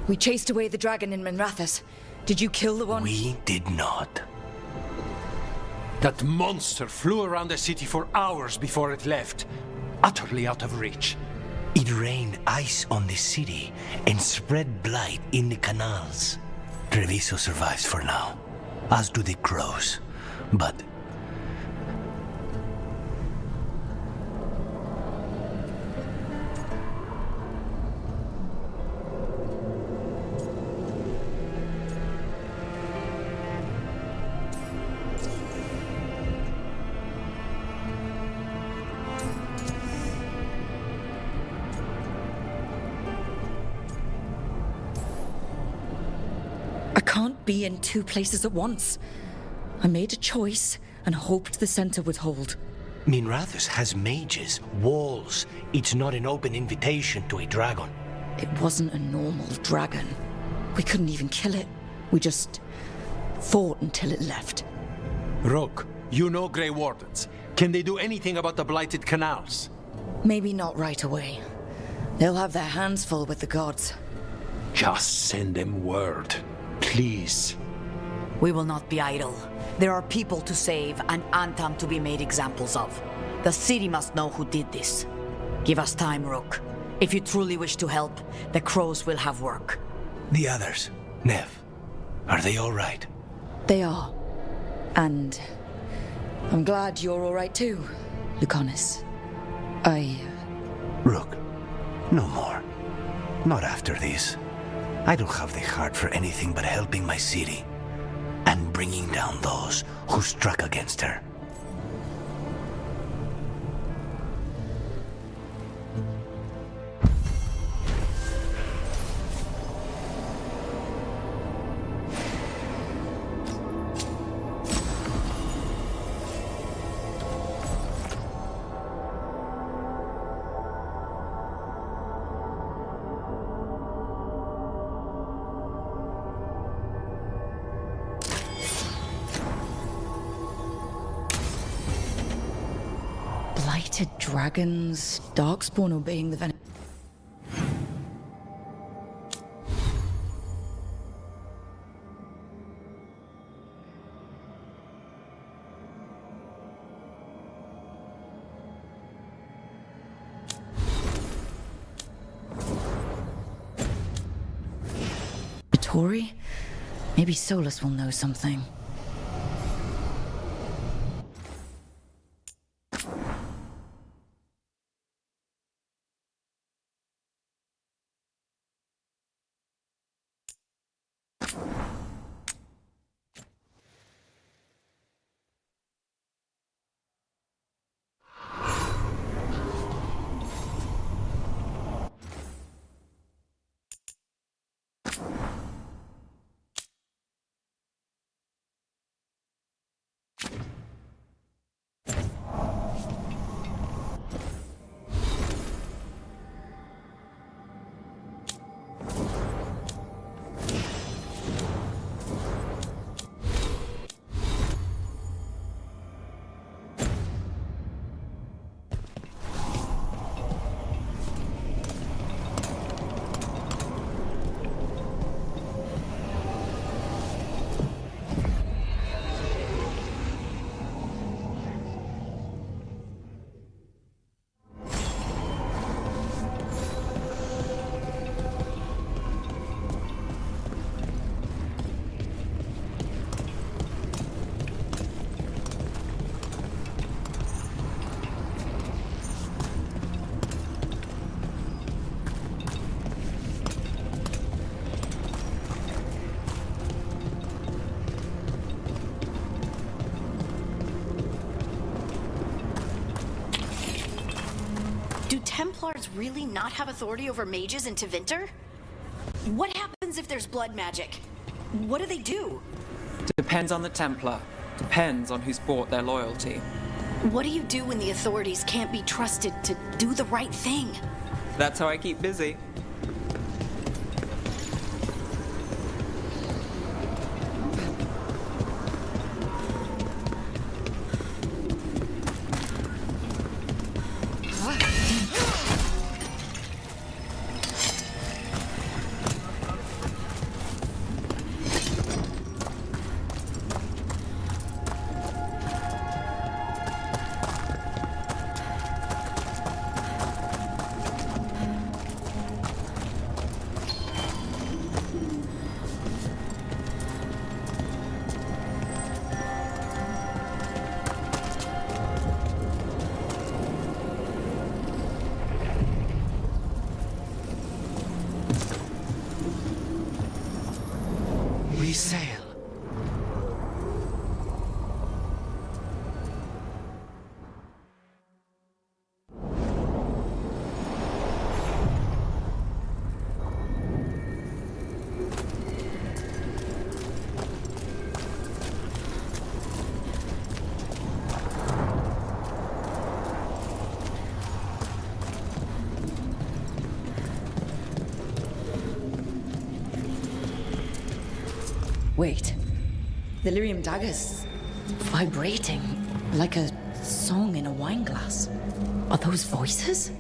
We chased away the dragon in Minrathous. Did you kill the one? We did not. That monster flew around the city for hours before it left, utterly out of reach. It rained ice on the city and spread blight in the canals. Treviso survives for now, as do the crows. But I can't be in two places at once. I made a choice and hoped the center would hold. Minrathous has mages, walls. It's not an open invitation to a dragon. It wasn't a normal dragon. We couldn't even kill it. We just fought until it left. Rook, you know Grey Wardens. Can they do anything about the blighted canals? Maybe not right away. They'll have their hands full with the gods. Just send them word, please. We will not be idle. There are people to save and Antam to be made examples of. The city must know who did this. Give us time, Rook. If you truly wish to help, the crows will have work. The others, Nev, are they all right? They are. And I'm glad you're all right too, Lucanus. Rook, no more. Not after this. I don't have the heart for anything but helping my city and bringing down those who struck against her. Blighted dragons, darkspawn obeying the venom. Tori? Maybe Solus will know something. Do Templars really not have authority over mages in Tevinter? What happens if there's blood magic? What do they do? Depends on the Templar. Depends on who's bought their loyalty. What do you do when the authorities can't be trusted to do the right thing? That's how I keep busy. Wait. The lyrium dagger's vibrating like a song in a wine glass. Are those voices?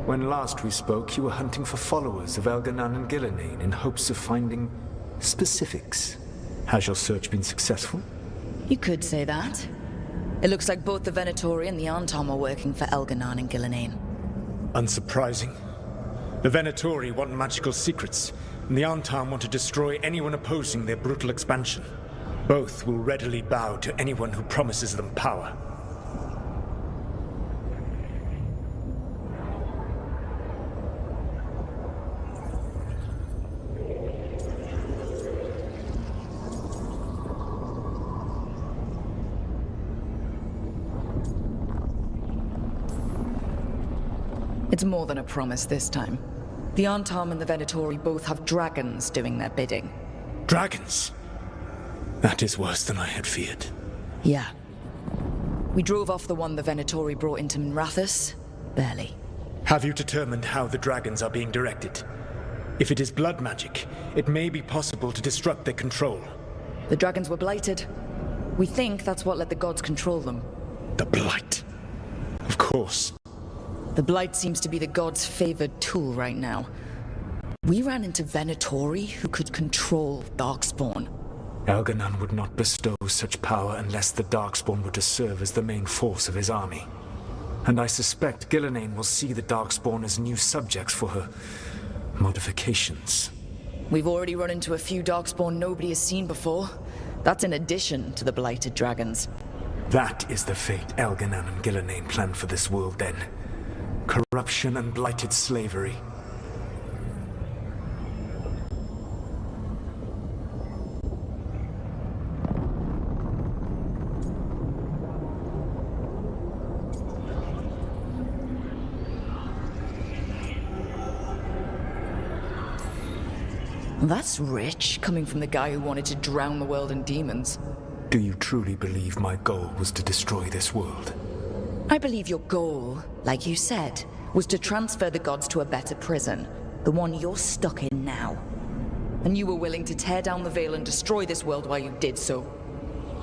When last we spoke, you were hunting for followers of Elganan and Gillenane in hopes of finding specifics. Has your search been successful? You could say that. It looks like both the Venatori and the Antom are working for Elganan and Gillenane. Unsurprising. The Venatori want magical secrets, and the Antom want to destroy anyone opposing their brutal expansion. Both will readily bow to anyone who promises them power. It's more than a promise this time. The Antom and the Venatori both have dragons doing their bidding. Dragons? That is worse than I had feared. Yeah. We drove off the one the Venatori brought into Minrathous. Barely. Have you determined how the dragons are being directed? If it is blood magic, it may be possible to disrupt their control. The dragons were blighted. We think that's what let the gods control them. The Blight. Of course. The Blight seems to be the gods' favored tool right now. We ran into Venatori who could control Darkspawn. Elganan would not bestow such power unless the Darkspawn were to serve as the main force of his army. And I suspect Gillenane will see the Darkspawn as new subjects for her modifications. We've already run into a few Darkspawn nobody has seen before. That's in addition to the blighted dragons. That is the fate Elganan and Gillenane planned for this world then. Corruption and blighted slavery. That's rich, coming from the guy who wanted to drown the world in demons. Do you truly believe my goal was to destroy this world? I believe your goal, like you said, was to transfer the gods to a better prison. The one you're stuck in now. And you were willing to tear down the Veil and destroy this world while you did so.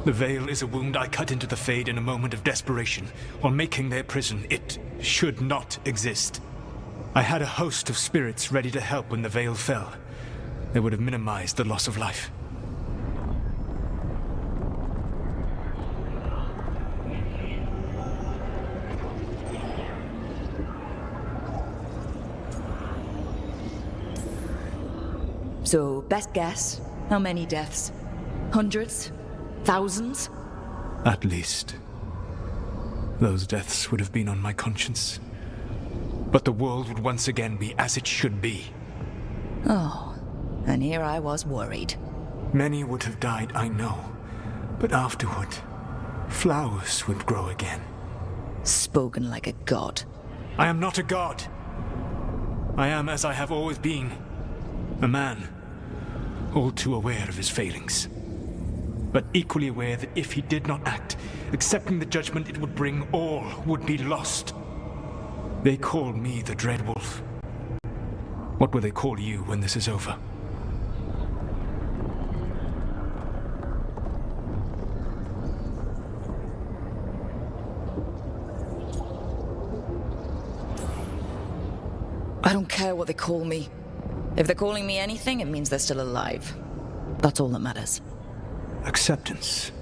The Veil is a wound I cut into the Fade in a moment of desperation, while making their prison. It should not exist. I had a host of spirits ready to help when the Veil fell. They would have minimized the loss of life. So, best guess, how many deaths? Hundreds? Thousands? At least. Those deaths would have been on my conscience. But the world would once again be as it should be. Oh, and here I was worried. Many would have died, I know. But afterward, flowers would grow again. Spoken like a god. I am not a god. I am as I have always been. A man. All too aware of his failings. But equally aware that if he did not act, accepting the judgment it would bring, all would be lost. They call me the Dread Wolf. What will they call you when this is over? I don't care what they call me. If they're calling me anything, it means they're still alive. That's all that matters. Acceptance.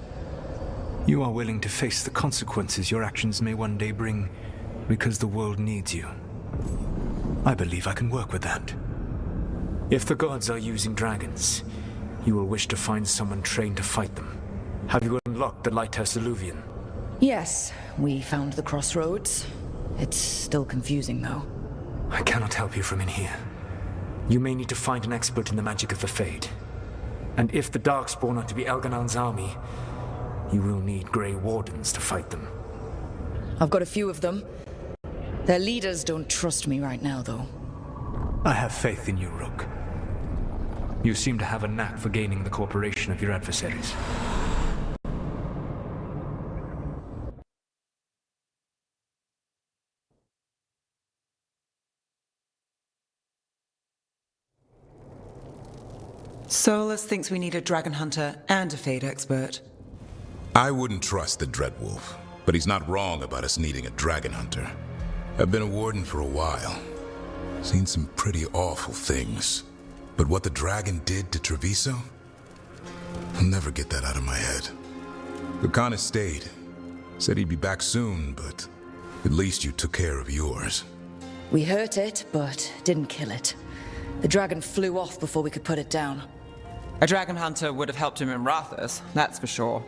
You are willing to face the consequences your actions may one day bring because the world needs you. I believe I can work with that. If the gods are using dragons, you will wish to find someone trained to fight them. Have you unlocked the Lighthouse Illuvian? Yes, we found the crossroads. It's still confusing, though. I cannot help you from in here. You may need to find an expert in the magic of the Fade. And if the Darkspawn are to be Elganon's army, you will need Grey Wardens to fight them. I've got a few of them. Their leaders don't trust me right now, though. I have faith in you, Rook. You seem to have a knack for gaining the cooperation of your adversaries. Solus thinks we need a dragon hunter and a Fade expert. I wouldn't trust the Dreadwolf, but he's not wrong about us needing a dragon hunter. I've been a warden for a while. Seen some pretty awful things. But what the dragon did to Treviso? I'll never get that out of my head. Lucanus stayed. Said he'd be back soon, but at least you took care of yours. We hurt it, but didn't kill it. The dragon flew off before we could put it down. A dragon hunter would have helped him in Rathus, that's for sure.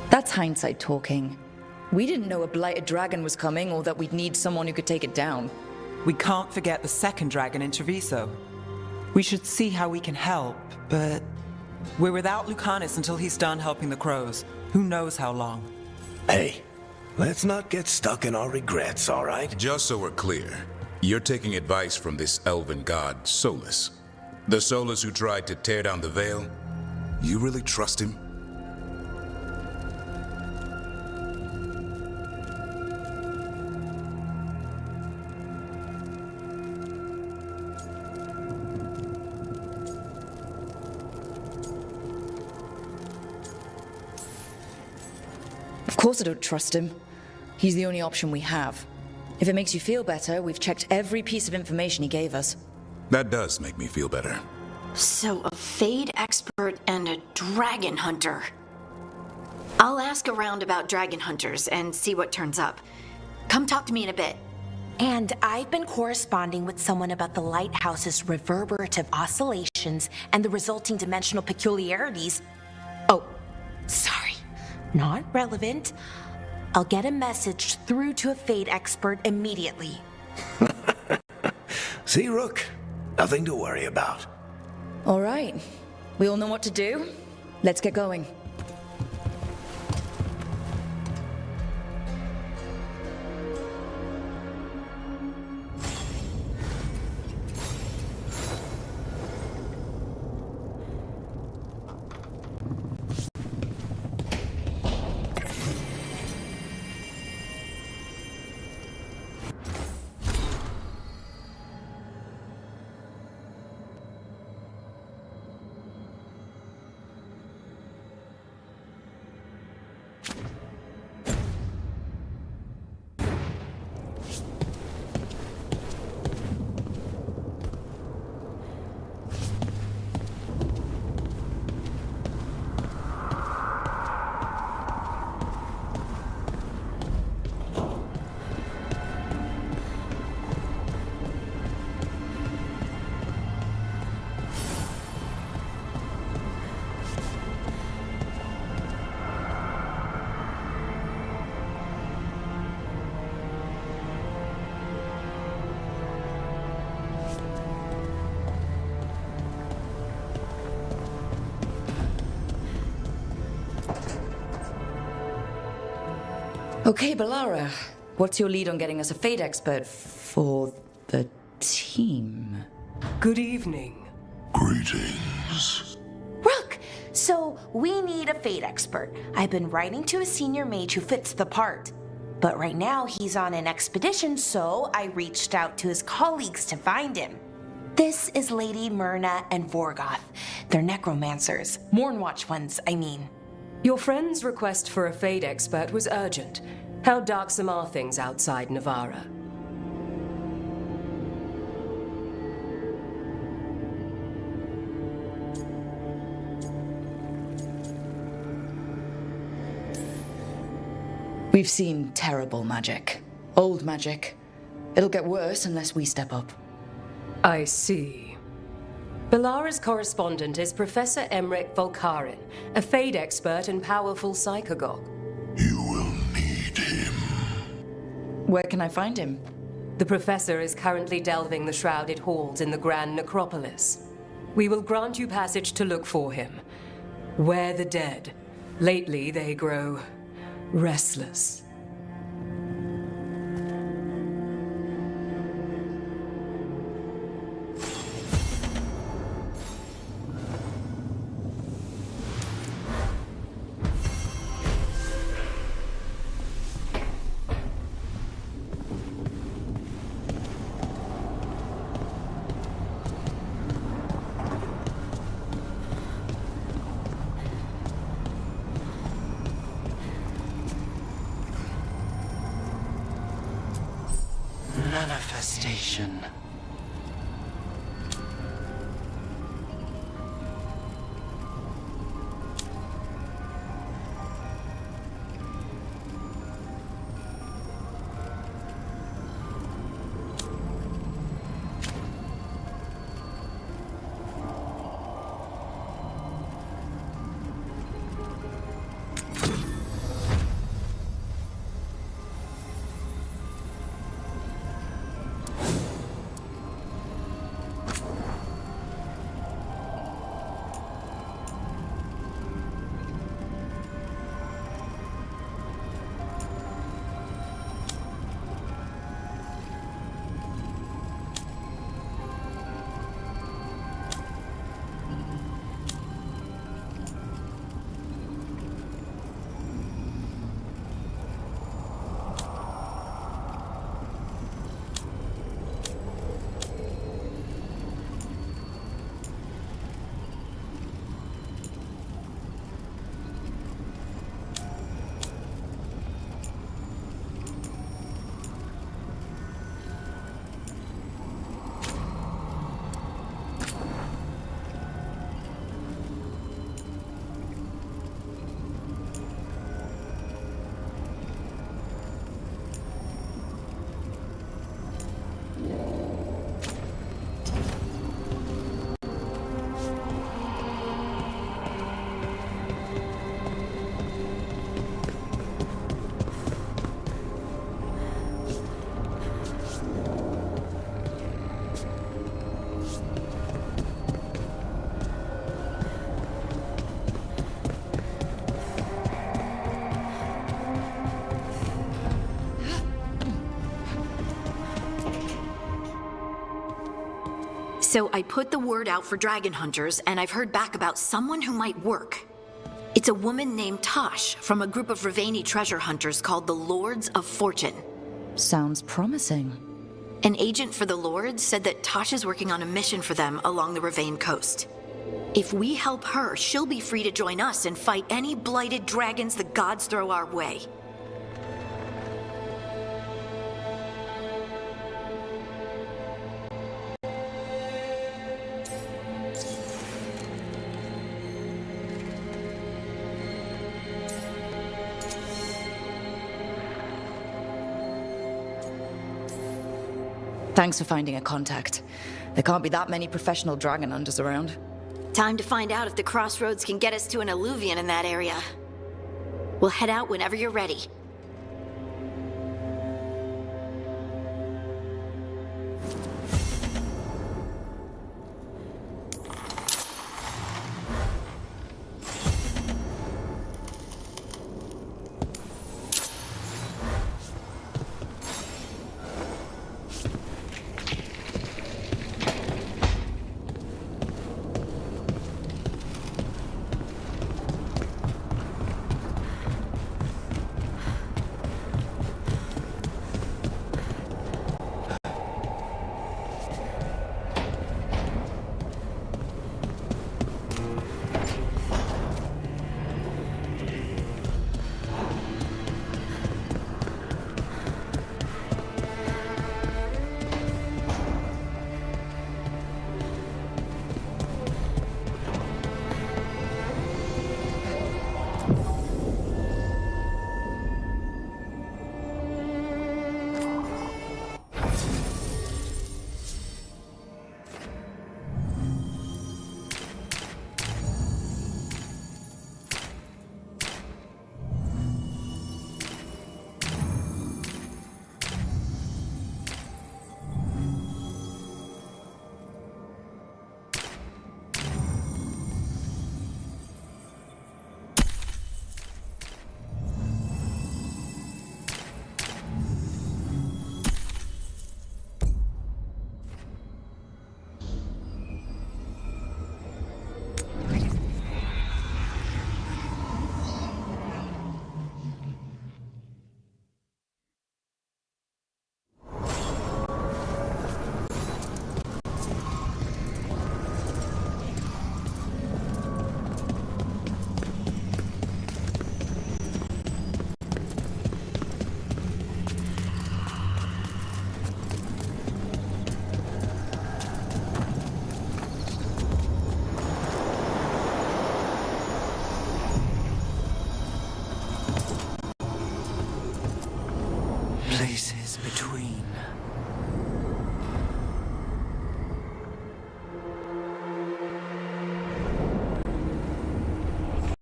That's hindsight talking. We didn't know a blighted dragon was coming or that we'd need someone who could take it down. We can't forget the second dragon in Treviso. We should see how we can help, but we're without Lucanus until he's done helping the crows. Who knows how long? Hey, let's not get stuck in our regrets, all right? Just so we're clear, you're taking advice from this elven god, Solus. The Solus who tried to tear down the Veil? You really trust him? Of course I don't trust him. He's the only option we have. If it makes you feel better, we've checked every piece of information he gave us. That does make me feel better. So, a Fade expert and a dragon hunter. I'll ask around about dragon hunters and see what turns up. Come talk to me in a bit. And I've been corresponding with someone about the lighthouse's reverberative oscillations and the resulting dimensional peculiarities. Oh, sorry. Not relevant. I'll get a message through to a Fade expert immediately. See, Rook? Nothing to worry about. All right. We all know what to do. Let's get going. Okay, Balara. What's your lead on getting us a Fate expert for the team? Good evening. Greetings. Rook! So, we need a Fate expert. I've been writing to a senior mage who fits the part. But right now, he's on an expedition, so I reached out to his colleagues to find him. This is Lady Myrna and Vorgoth. They're necromancers. Mournwatch ones, I mean. Your friend's request for a Fade expert was urgent. How darksome are things outside Navarra? We've seen terrible magic. Old magic. It'll get worse unless we step up. I see. Balara's correspondent is Professor Emmerich Volkarin, a Fade expert and powerful psychagogue. You will need him. Where can I find him? The professor is currently delving the shrouded halls in the Grand Necropolis. We will grant you passage to look for him. Where the dead. Lately they grow restless. Manifestation. So I put the word out for dragon hunters, and I've heard back about someone who might work. It's a woman named Tosh from a group of Ravani treasure hunters called the Lords of Fortune. Sounds promising. An agent for the Lords said that Tosh is working on a mission for them along the Ravane coast. If we help her, she'll be free to join us and fight any blighted dragons the gods throw our way. Thanks for finding a contact. There can't be that many professional dragon hunters around. Time to find out if the crossroads can get us to an alluvion in that area. We'll head out whenever you're ready.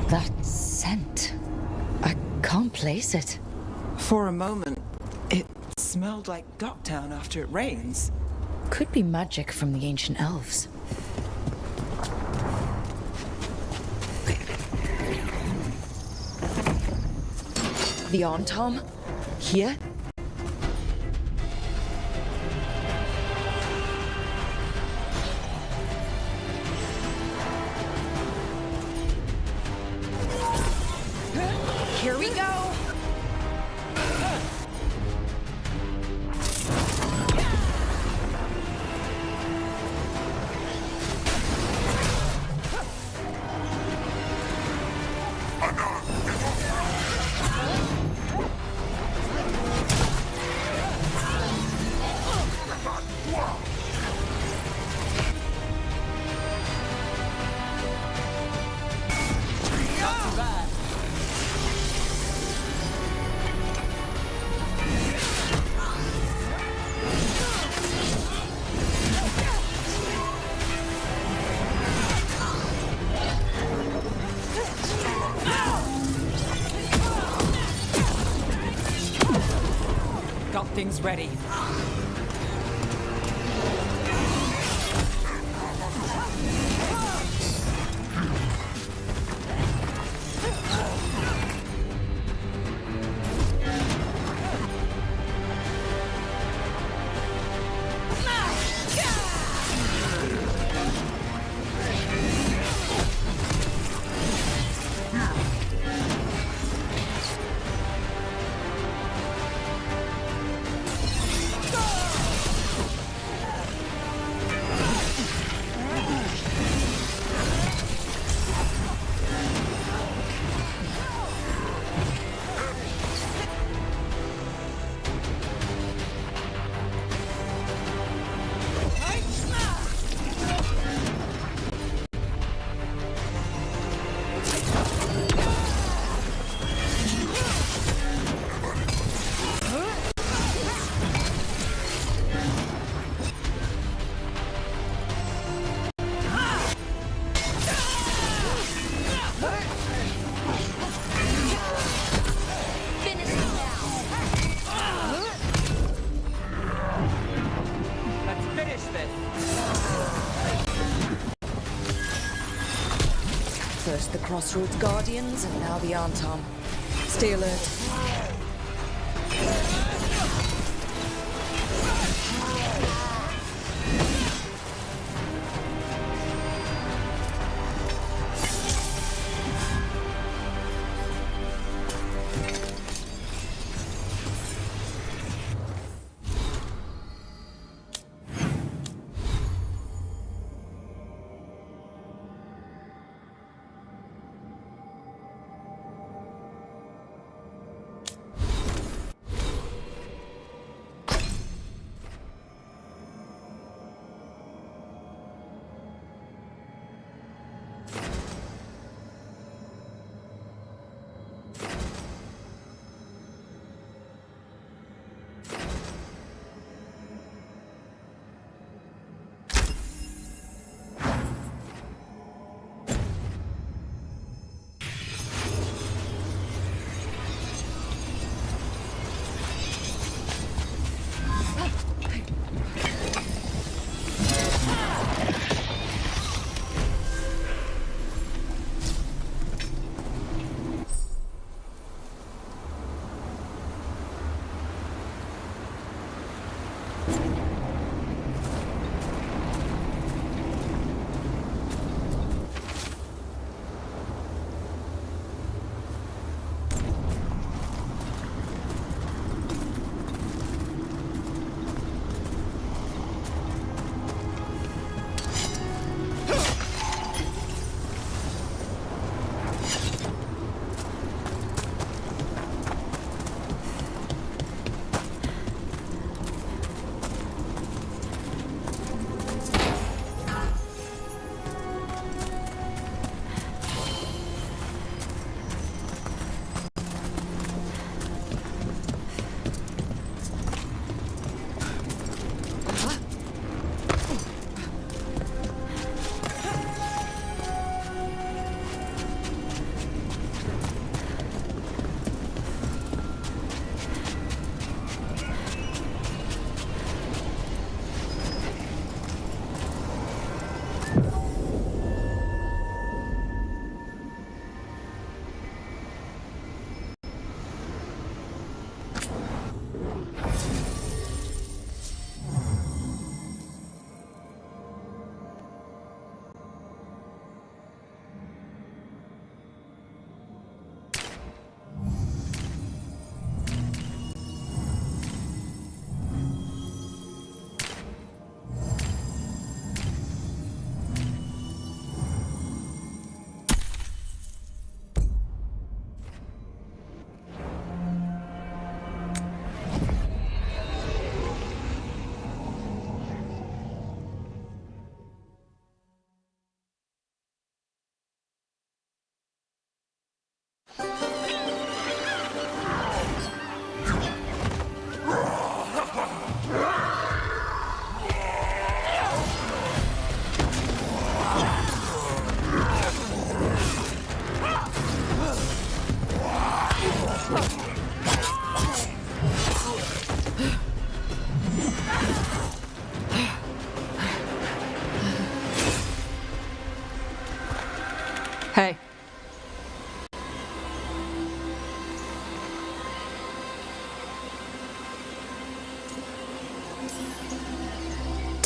That scent. I can't place it. For a moment, it smelled like Docktown after it rains. Could be magic from the ancient elves. The arm, Tom? Here? Here we go! Got things ready. First the Crossroads Guardians, and now the Arntom. Stay alert.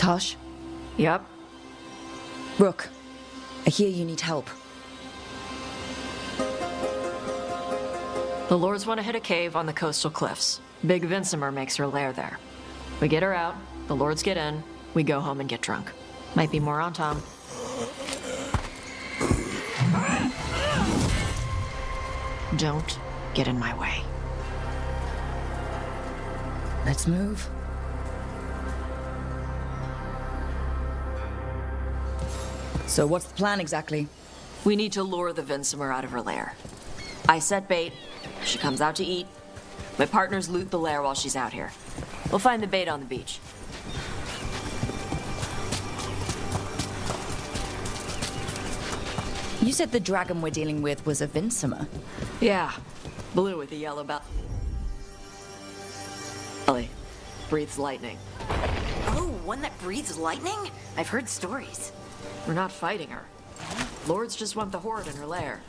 Tosh? Yep. Rook, I hear you need help. The Lords want to hit a cave on the coastal cliffs. Big Vincimer makes her lair there. We get her out, the Lords get in, we go home and get drunk. Might be more on Tom. Don't get in my way. Let's move. So what's the plan exactly? We need to lure the Vincimer out of her lair. I set bait, she comes out to eat. My partners loot the lair while she's out here. We'll find the bait on the beach. You said the dragon we're dealing with was a Vincimer. Yeah, blue with a yellow belly. Breathes lightning. Oh, one that breathes lightning? I've heard stories. We're not fighting her. Lords just want the horde in her lair.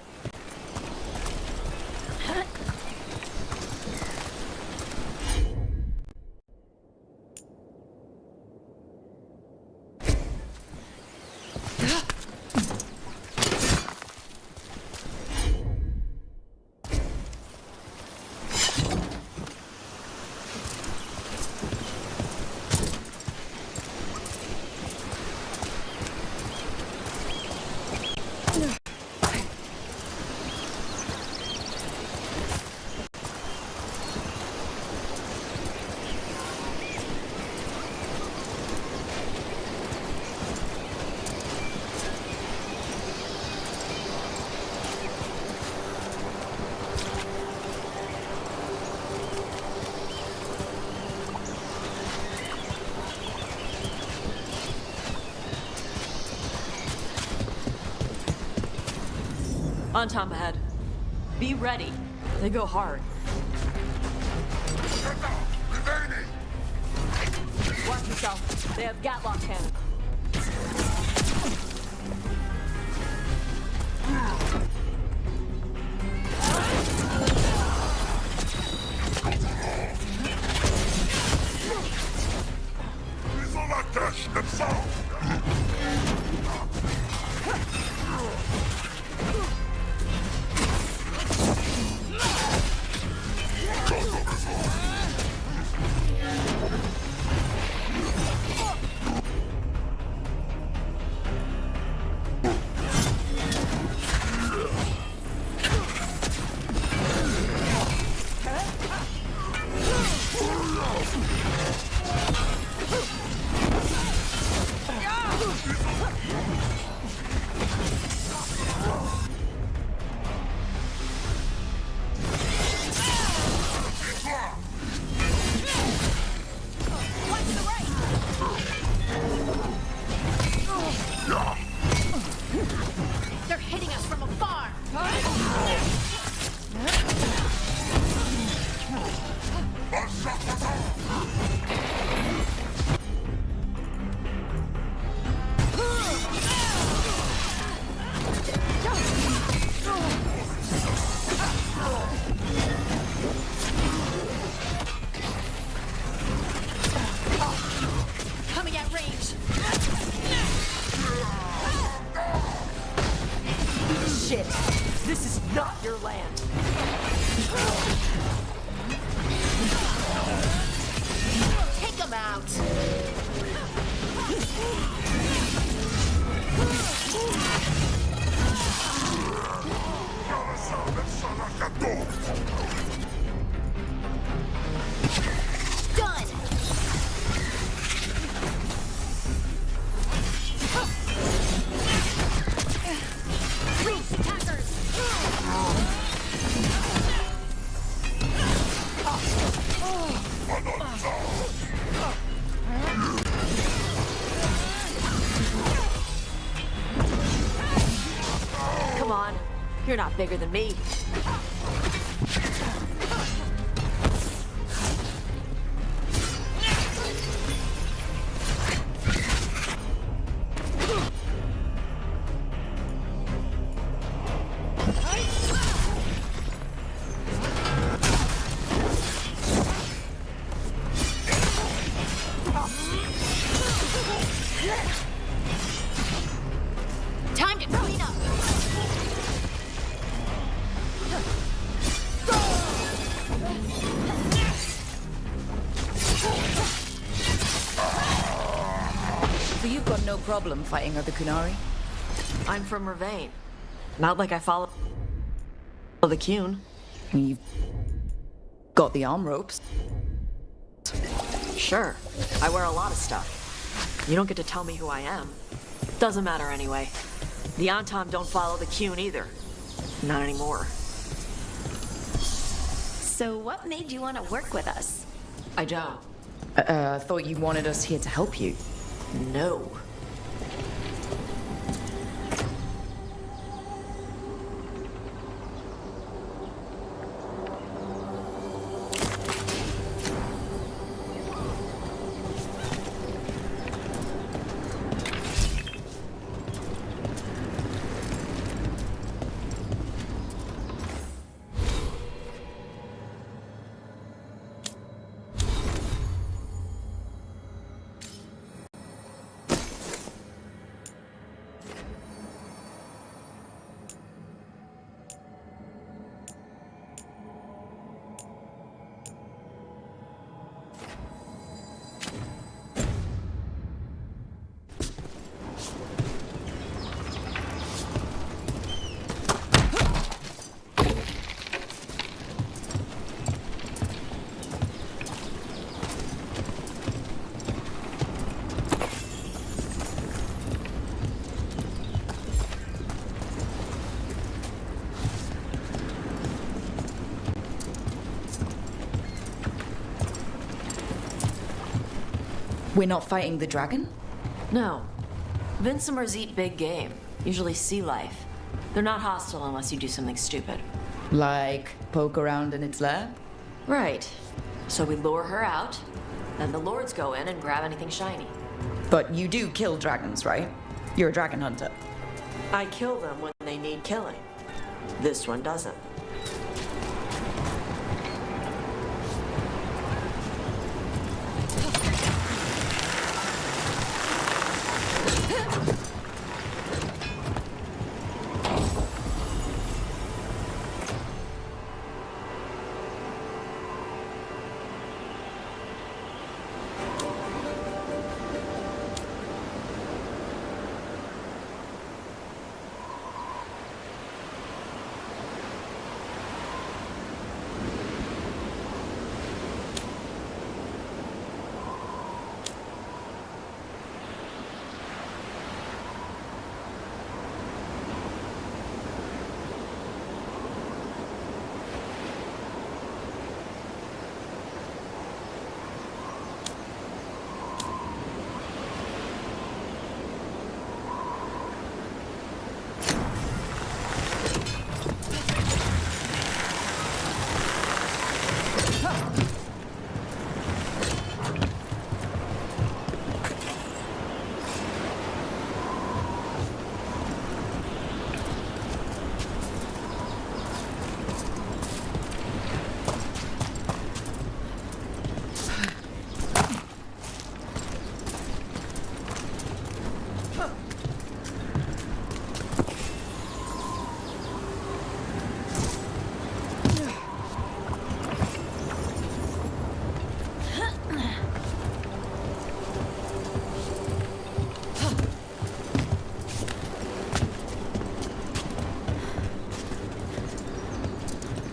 On Tom ahead. Be ready. They go hard. Watch yourself. They have Gatlock cannon. They're hitting us from afar! Coming at range! Shit! This is not your land! Take them out! Done! Reach, attackers! Come on. You're not bigger than me. problem fighting other Kunari? I'm from Ravain. Not like I follow the Qun. You've got the arm ropes. Sure, I wear a lot of stuff. You don't get to tell me who I am. Doesn't matter anyway. The Antam don't follow the Qun either. Not anymore. So what made you want to work with us? I don't. I thought you wanted us here to help you. No. We're not fighting the dragon? No. Vincimers eat big game, usually sea life. They're not hostile unless you do something stupid. Like poke around in its lair? Right. So we lure her out, then the lords go in and grab anything shiny. But you do kill dragons, right? You're a dragon hunter. I kill them when they need killing. This one doesn't.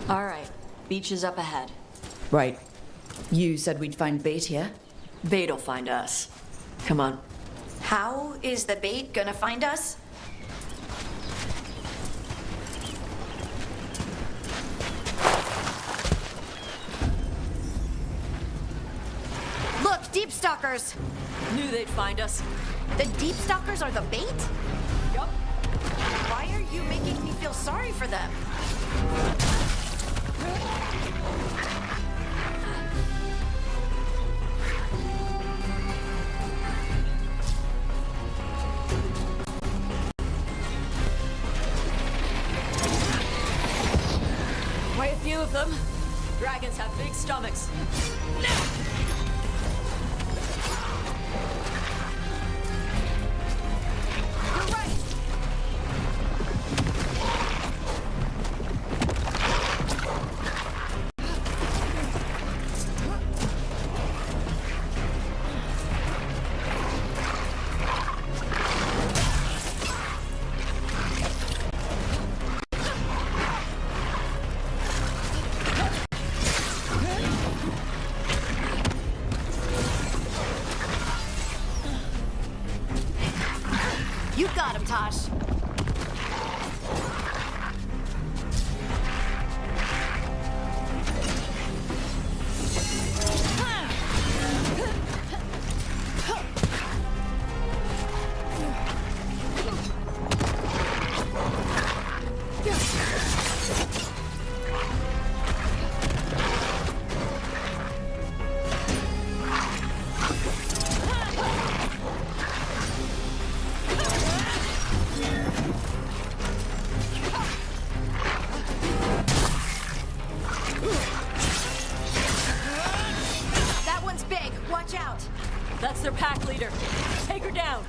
All right, beach is up ahead. Right. You said we'd find bait here? Bait'll find us. Come on. How is the bait gonna find us? Look, deep stalkers! Knew they'd find us. The deep stalkers are the bait? Yup. Why are you making me feel sorry for them? Quite a few of them. Dragons have big stomachs. You're right! That's their pack leader. Take her down.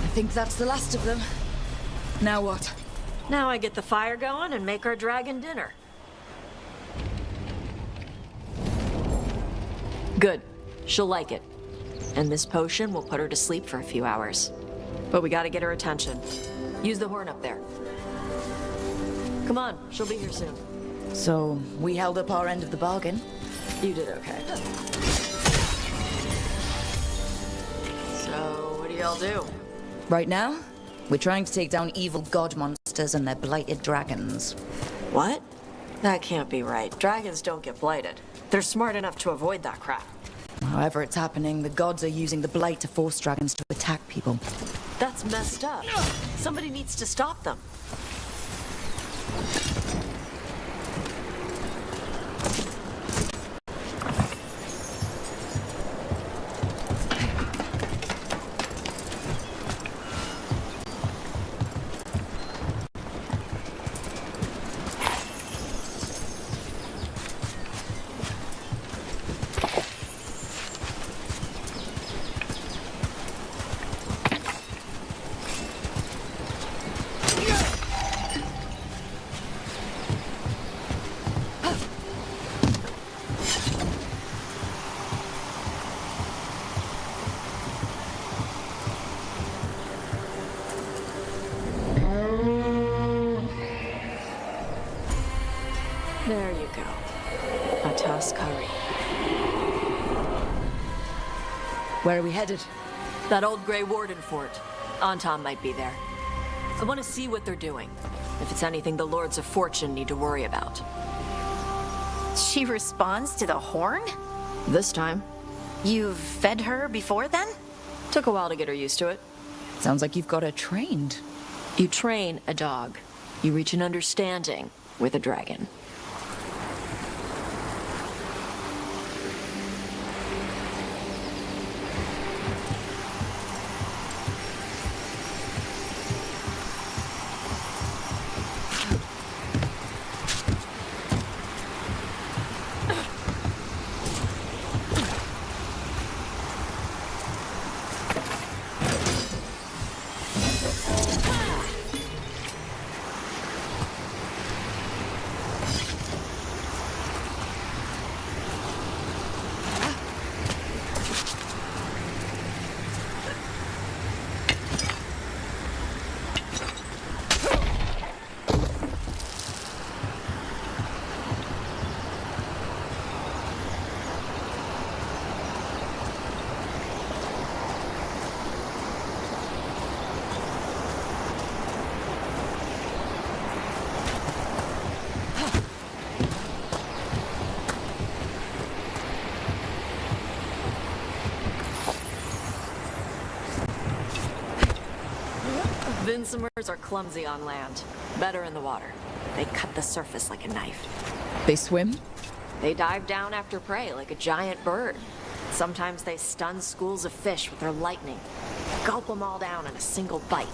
I think that's the last of them. Now what? Now I get the fire going and make our dragon dinner. Good. She'll like it. And this potion will put her to sleep for a few hours. But we gotta get her attention. Use the horn up there. Come on, she'll be here soon. So, we held up our end of the bargain. You did okay. So, what do y'all do? Right now, we're trying to take down evil god monsters and their blighted dragons. What? That can't be right. Dragons don't get blighted. They're smart enough to avoid that crap. However it's happening, the gods are using the blight to force dragons to attack people. That's messed up. Somebody needs to stop them. you go. Atas Kari. Where are we headed? That old Grey Warden fort. Anton might be there. I want to see what they're doing. If it's anything the Lords of Fortune need to worry about. She responds to the horn? This time. You've fed her before then? Took a while to get her used to it. Sounds like you've got her trained. You train a dog. You reach an understanding with a dragon. Vinsamers are clumsy on land, better in the water. They cut the surface like a knife. They swim? They dive down after prey like a giant bird. Sometimes they stun schools of fish with their lightning. Gulp them all down in a single bite.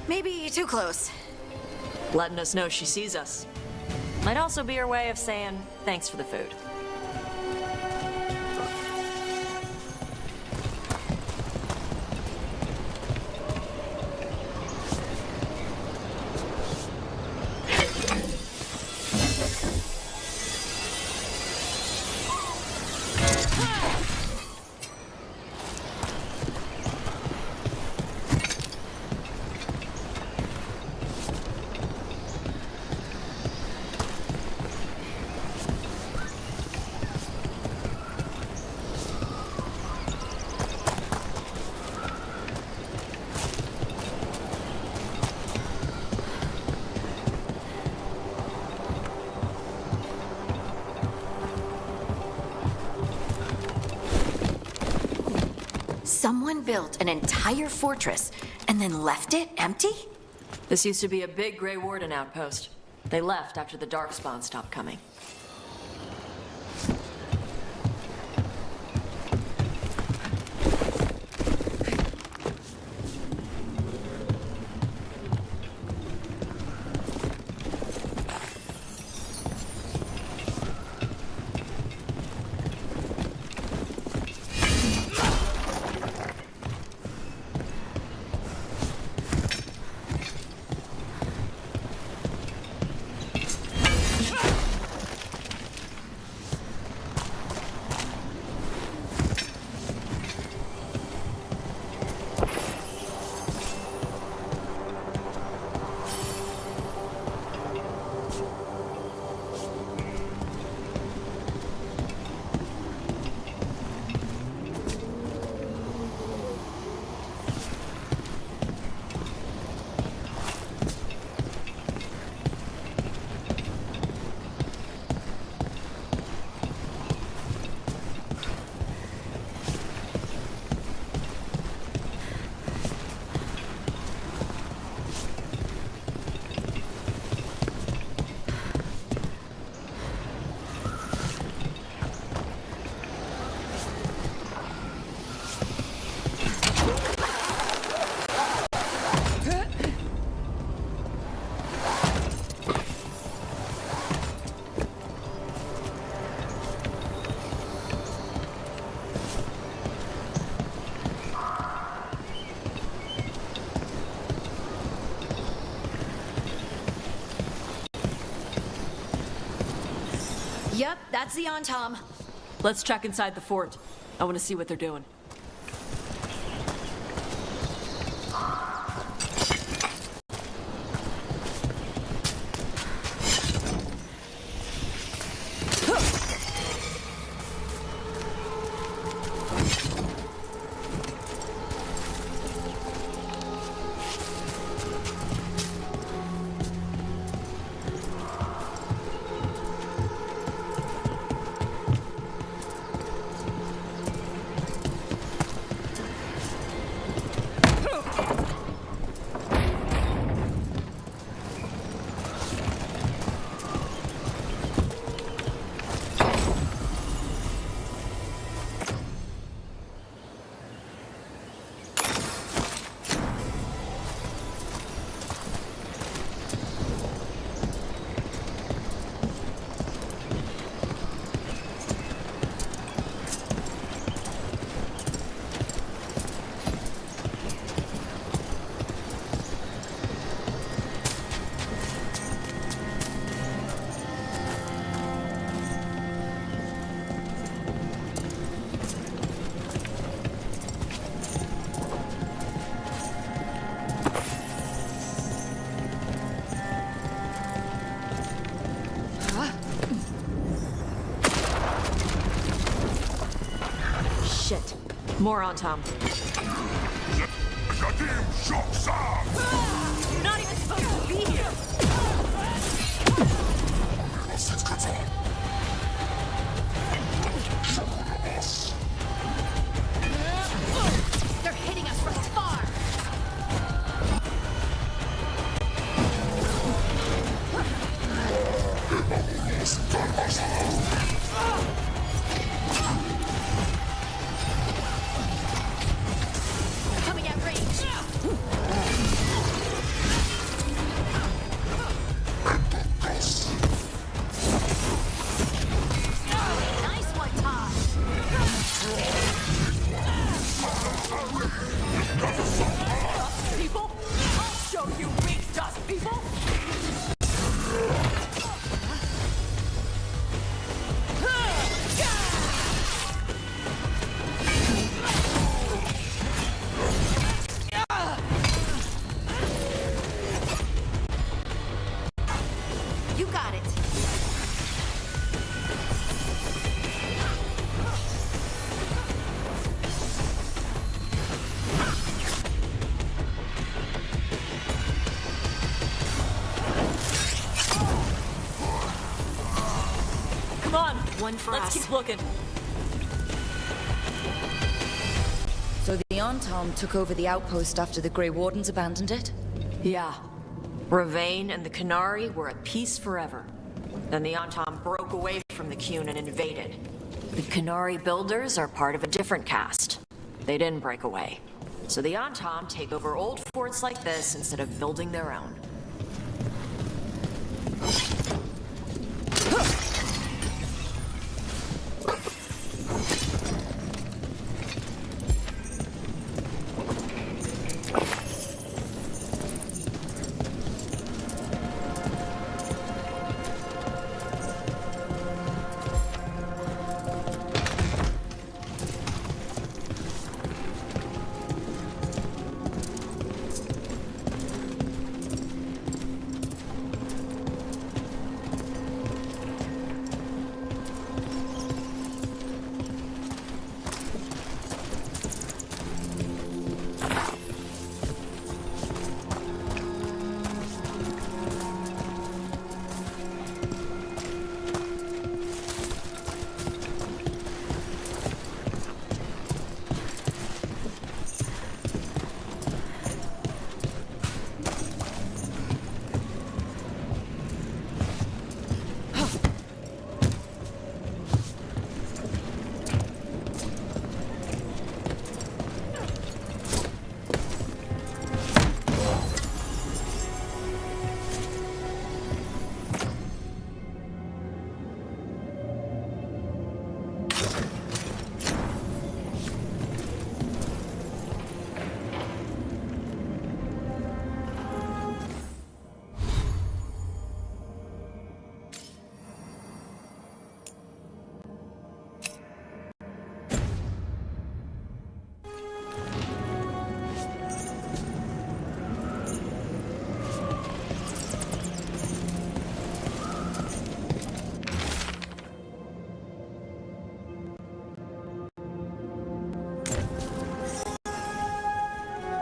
Maybe too close. Letting us know she sees us. Might also be her way of saying thanks for the food. built an entire fortress and then left it empty? This used to be a big Grey Warden outpost. They left after the Darkspawn stopped coming. Yep, that's the Tom. Let's check inside the fort. I want to see what they're doing. Shit. More on Tom. You're not even supposed to be here! They're hitting us from afar! Coming at range! Nice one, Tom! People? I'll show you weak dust people! You got it! Come on! One for Let's us. keep looking. So the Arntom took over the outpost after the Grey Wardens abandoned it? Yeah. Ravain and the Qunari were at peace forever. Then the Arntom broke away from the Qun and invaded. The Qunari builders are part of a different caste. They didn't break away. So the Arntom take over old forts like this instead of building their own.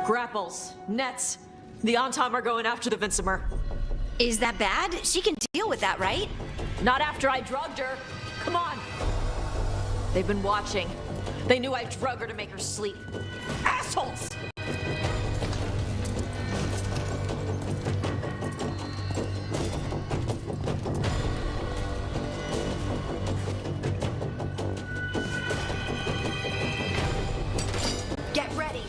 Grapples, nets. The Arntom are going after the Vincemer. Is that bad? She can deal with that, right? Not after I drugged her. Come on. They've been watching. They knew I drug her to make her sleep. Assholes! Get ready.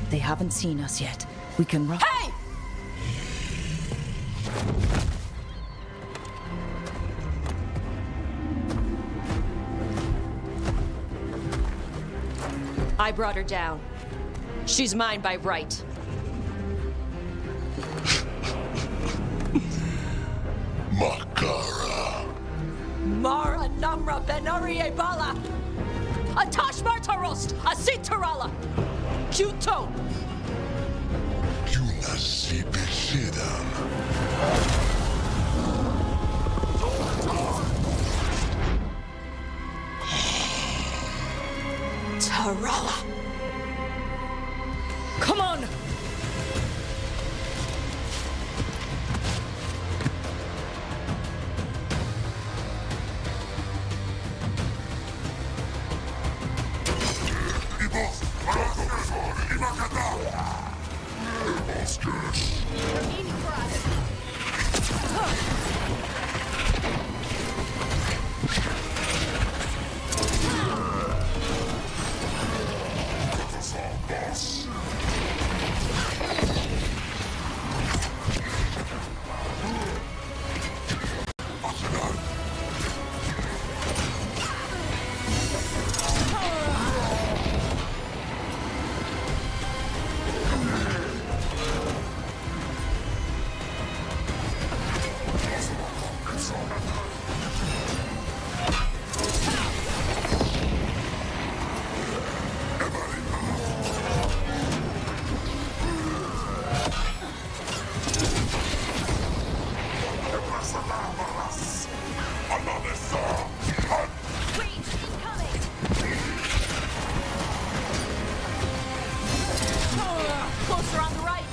They haven't seen us yet. We can run. Hey! I brought her down. She's mine by right. Makara. Mara Namra Benarie Bala! Atash Martarost! Asitarala! Kyuto! Yunasipi Sidam. Tarala! Come on! Closer on the right!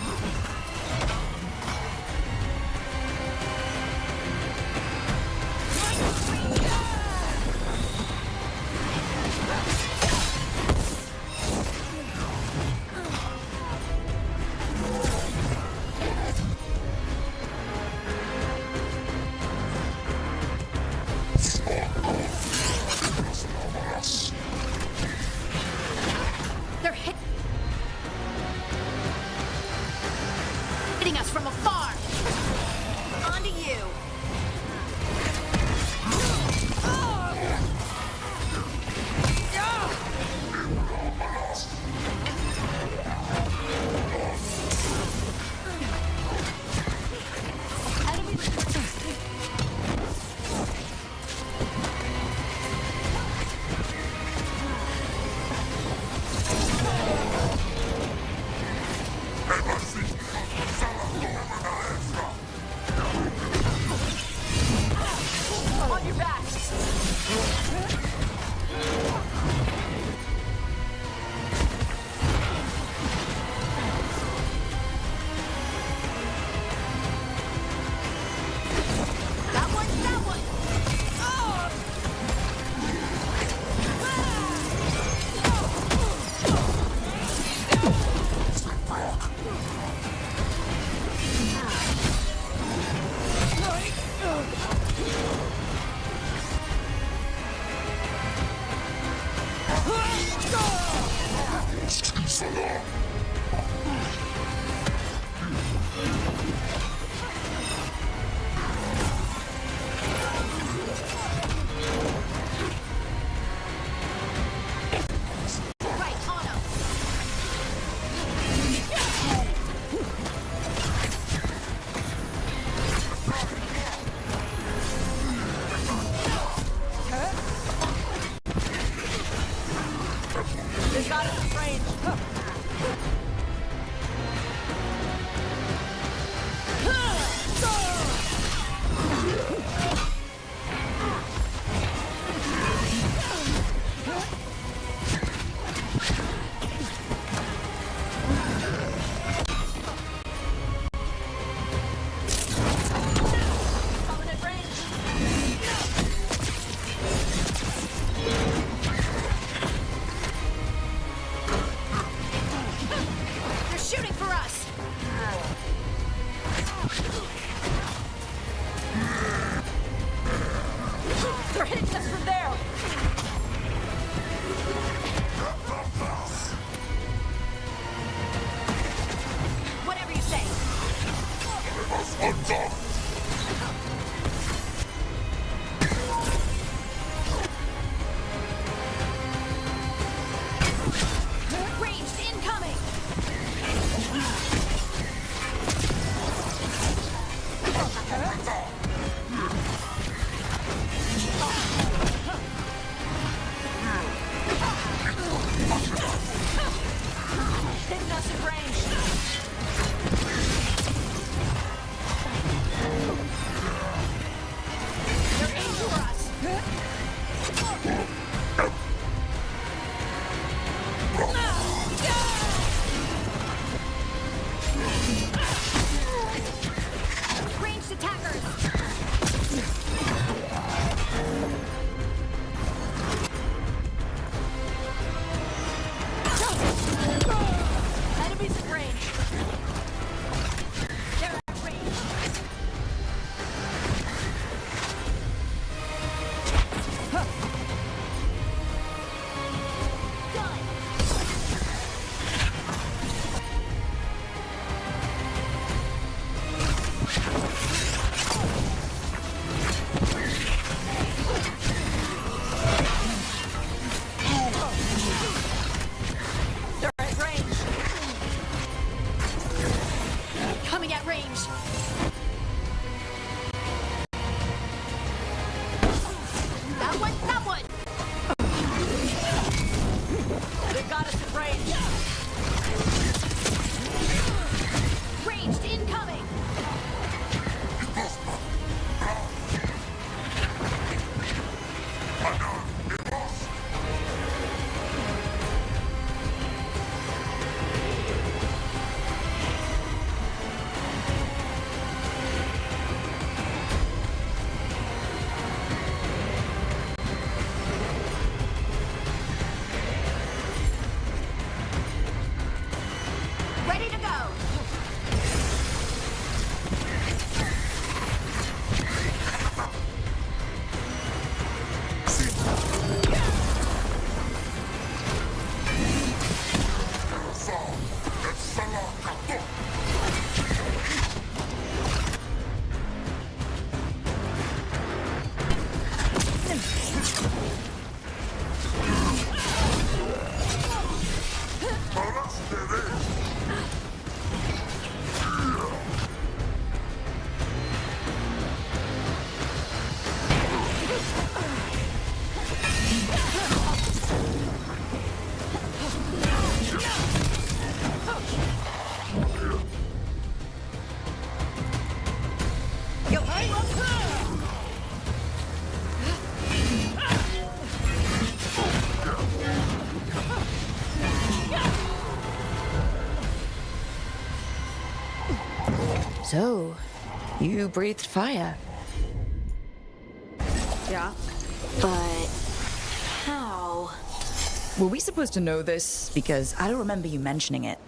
They're hitting us from afar. On to you. On your back! That one, that one. Right, on 'em. They've got us in range. Coming at range. So, you breathed fire. Yeah. But how? Were we supposed to know this? Because I don't remember you mentioning it.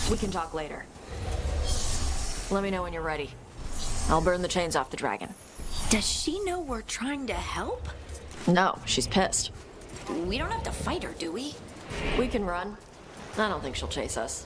We can talk later. Let me know when you're ready. I'll burn the chains off the dragon. Does she know we're trying to help? No, she's pissed. We don't have to fight her, do we? We can run. I don't think she'll chase us.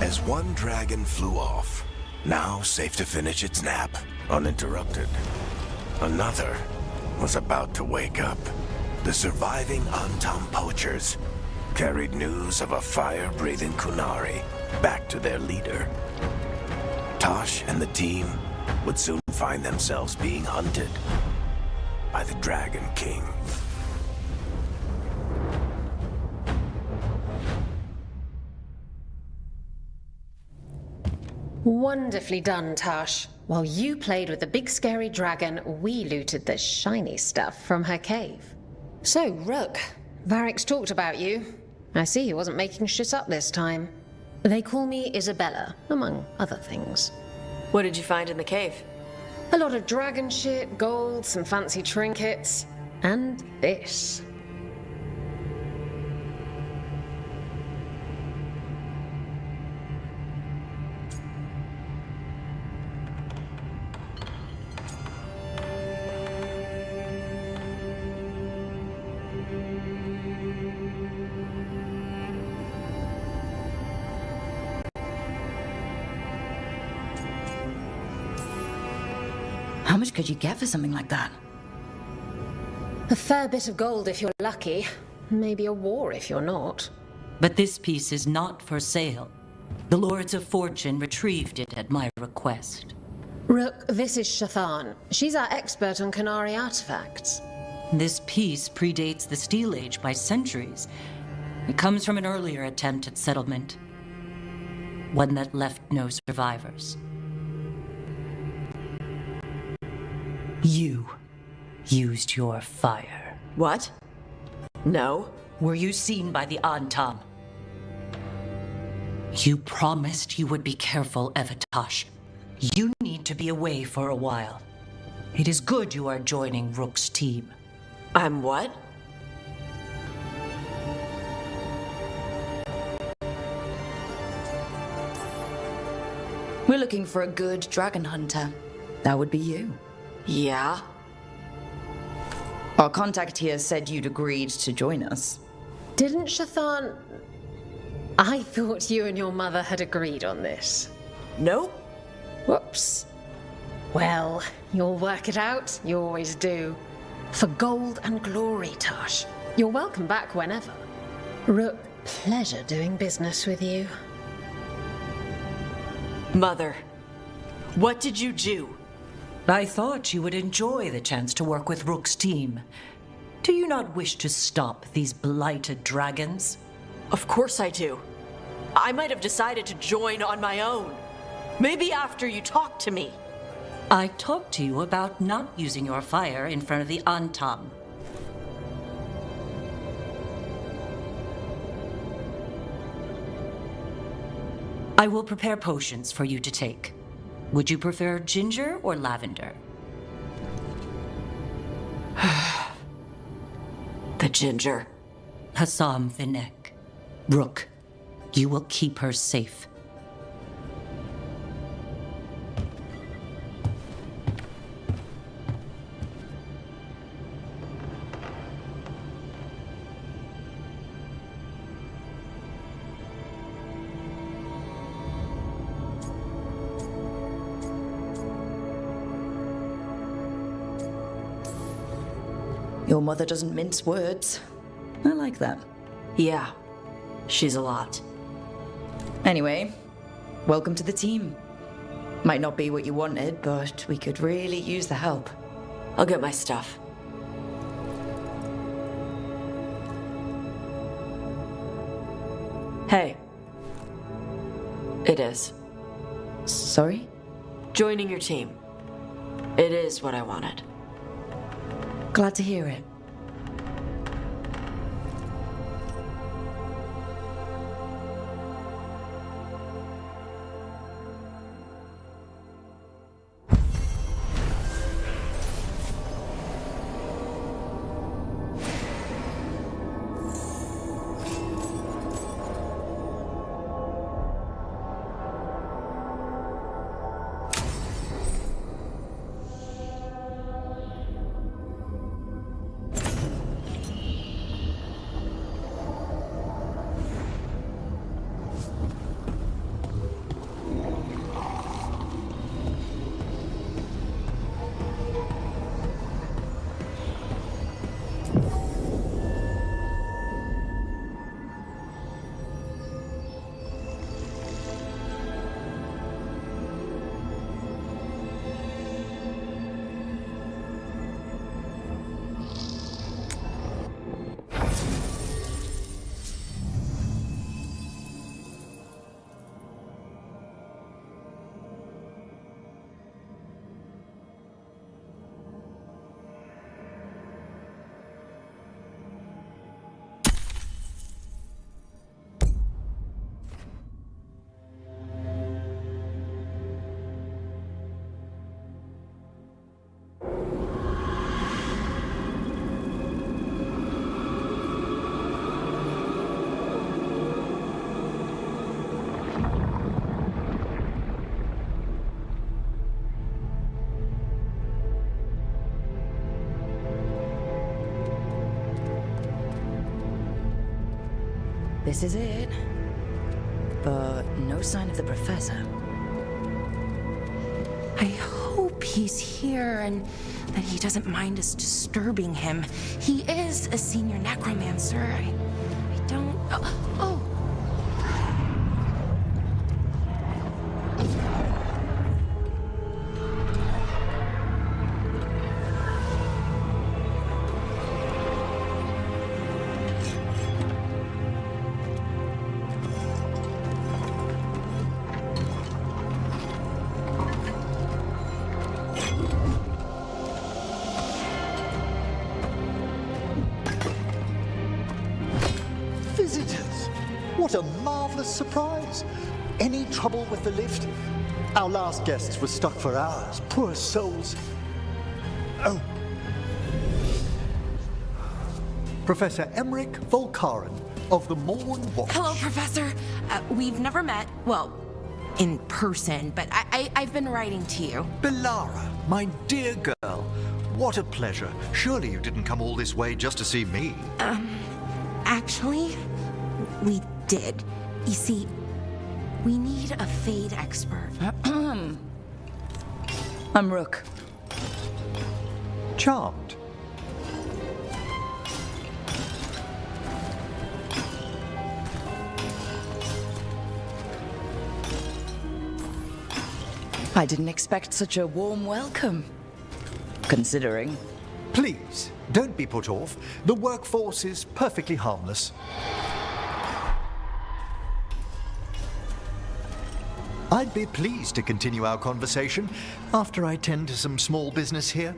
As one dragon flew off, now safe to finish its nap, uninterrupted. Another was about to wake up. The surviving Antam poachers carried news of a fire-breathing Kunari back to their leader. Tosh and the team would soon find themselves being hunted by the Dragon King. Wonderfully done, Tash. While you played with the big scary dragon, we looted the shiny stuff from her cave. So, Rook, Varric's talked about you. I see he wasn't making shit up this time. They call me Isabella, among other things. What did you find in the cave? A lot of dragon shit, gold, some fancy trinkets, and this. How much could you get for something like that? A fair bit of gold if you're lucky. Maybe a war if you're not. But this piece is not for sale. The Lords of Fortune retrieved it at my request. Rook, this is Shathan. She's our expert on Kunari artifacts. This piece predates the Steel Age by centuries. It comes from an earlier attempt at settlement. One that left no survivors. You used your fire. What? No. Were you seen by the Antam? You promised you would be careful, Evatosh. You need to be away for a while. It is good you are joining Rook's team. I'm what? We're looking for a good dragon hunter. That would be you. Yeah? Our contact here said you'd agreed to join us. Didn't Shathan... I thought you and your mother had agreed on this. Nope. Whoops. Well, you'll work it out. You always do. For gold and glory, Tosh. You're welcome back whenever. Rook, pleasure doing business with you. Mother, what did you do? I thought you would enjoy the chance to work with Rook's team. Do you not wish to stop these blighted dragons? Of course I do. I might have decided to join on my own. Maybe after you talked to me. I talked to you about not using your fire in front of the Antam. I will prepare potions for you to take. Would you prefer ginger or lavender? The ginger. Hassam Vinek. Rook, you will keep her safe. Your mother doesn't mince words. I like that. Yeah, she's a lot. Anyway, welcome to the team. Might not be what you wanted, but we could really use the help. I'll get my stuff. Hey. It is. Sorry? Joining your team. It is what I wanted. Glad to hear it. This is it. But no sign of the professor. I hope he's here and that he doesn't mind us disturbing him. He is a senior necromancer. I don't... Oh! Visitors! What a marvelous surprise! Any trouble with the lift? Our last guests were stuck for hours. Poor souls. Oh. Professor Emmerich Volkaren of the Morn Watch. Hello, Professor. We've never met. Well, in person, but I've been writing to you. Belara, my dear girl. What a pleasure. Surely you didn't come all this way just to see me. Actually, we did. You see, we need a Fade expert. I'm Rook. Charmed. I didn't expect such a warm welcome. Considering. Please, don't be put off. The workforce is perfectly harmless. I'd be pleased to continue our conversation after I tend to some small business here.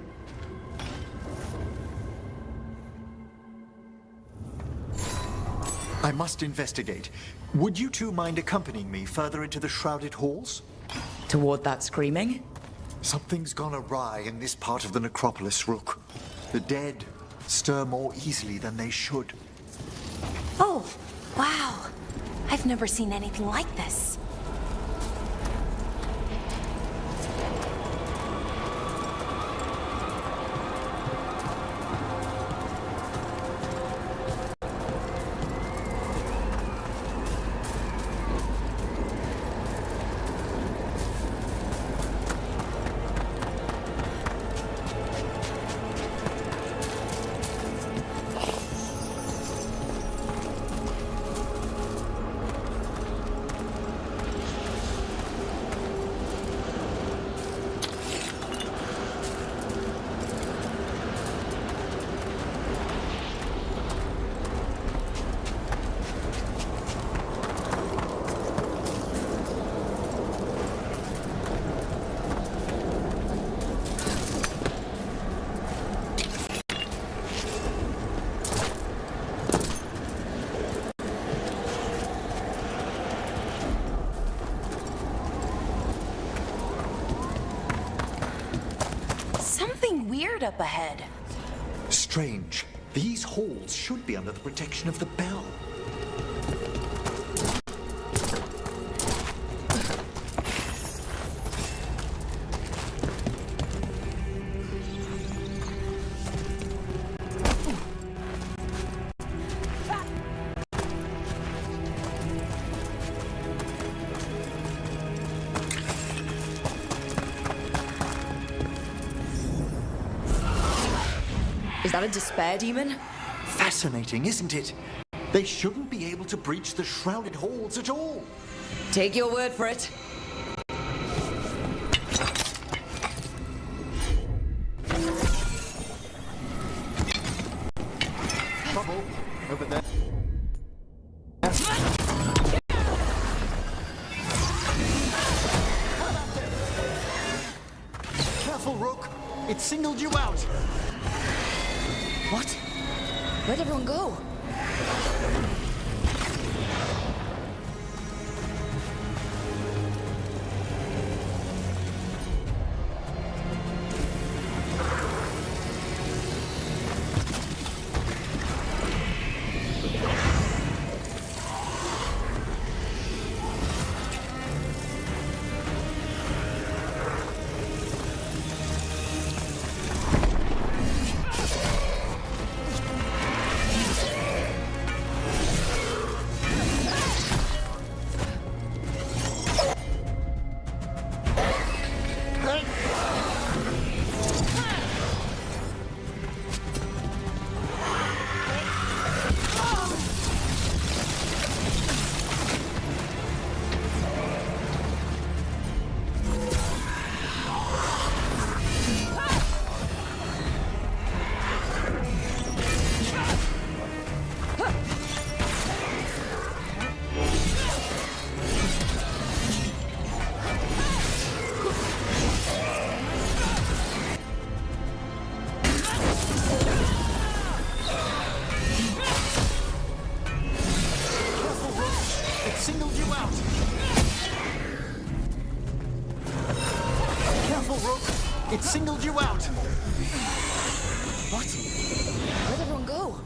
I must investigate. Would you two mind accompanying me further into the shrouded halls? Toward that screaming? Something's gone awry in this part of the necropolis, Rook. The dead stir more easily than they should. Oh, wow. I've never seen anything like this. Something weird up ahead. Strange. These halls should be under the protection of the bell. Is that a despair demon? Fascinating, isn't it? They shouldn't be able to breach the shrouded halls at all. Take your word for it. Trouble over there. Careful, Rook. It singled you out. What? Where'd everyone go? Singled you out. Careful, Rook. It singled you out. What? Where'd everyone go?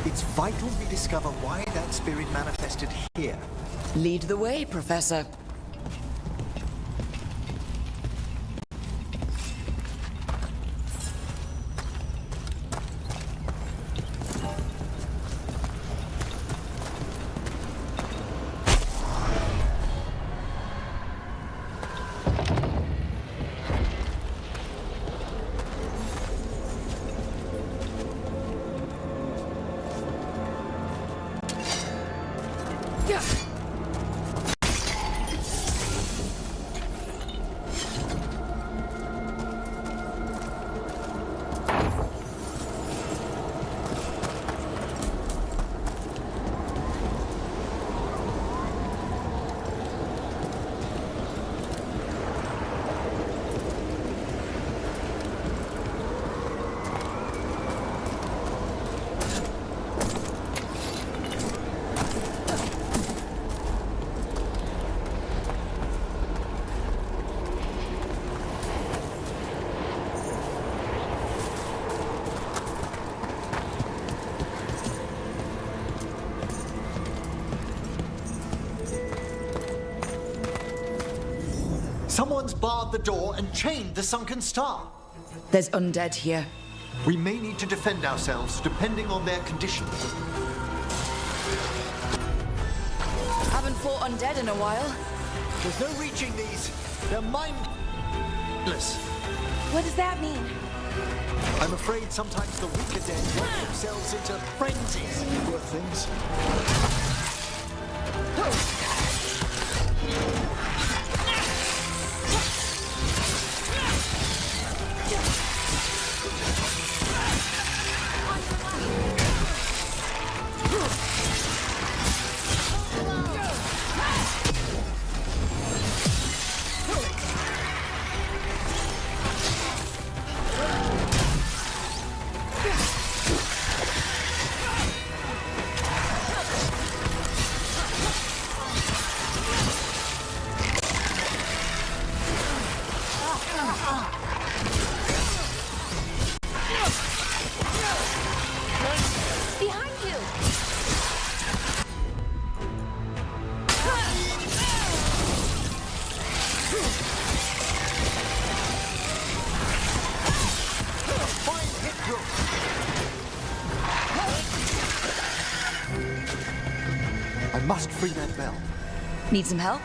It's vital we discover why that spirit manifested here. Lead the way, Professor. Someone's barred the door and chained the sunken star. There's undead here. We may need to defend ourselves, depending on their condition. Haven't fought undead in a while. There's no reaching these. They're mindless. What does that mean? I'm afraid sometimes the weaker dead work themselves into frenzies. Poor things. I must free that bell. Need some help?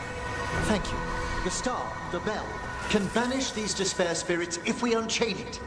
Thank you. The star, the bell, can banish these despair spirits if we unchain it.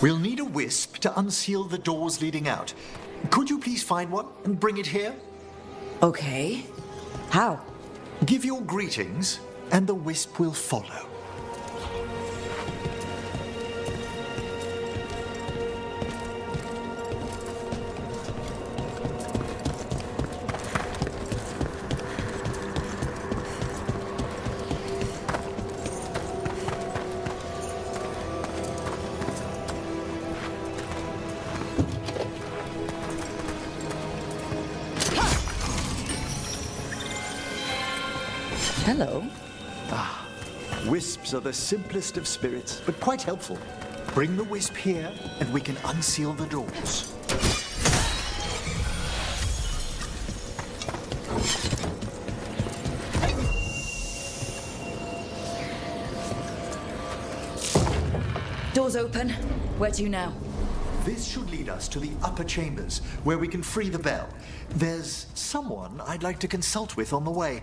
We'll need a wisp to unseal the doors leading out. Could you please find one and bring it here? Okay. How? Give your greetings, and the wisp will follow. Hello. Wisps are the simplest of spirits, but quite helpful. Bring the wisp here, and we can unseal the doors. Doors open. Where to now? This should lead us to the upper chambers, where we can free the bell. There's someone I'd like to consult with on the way.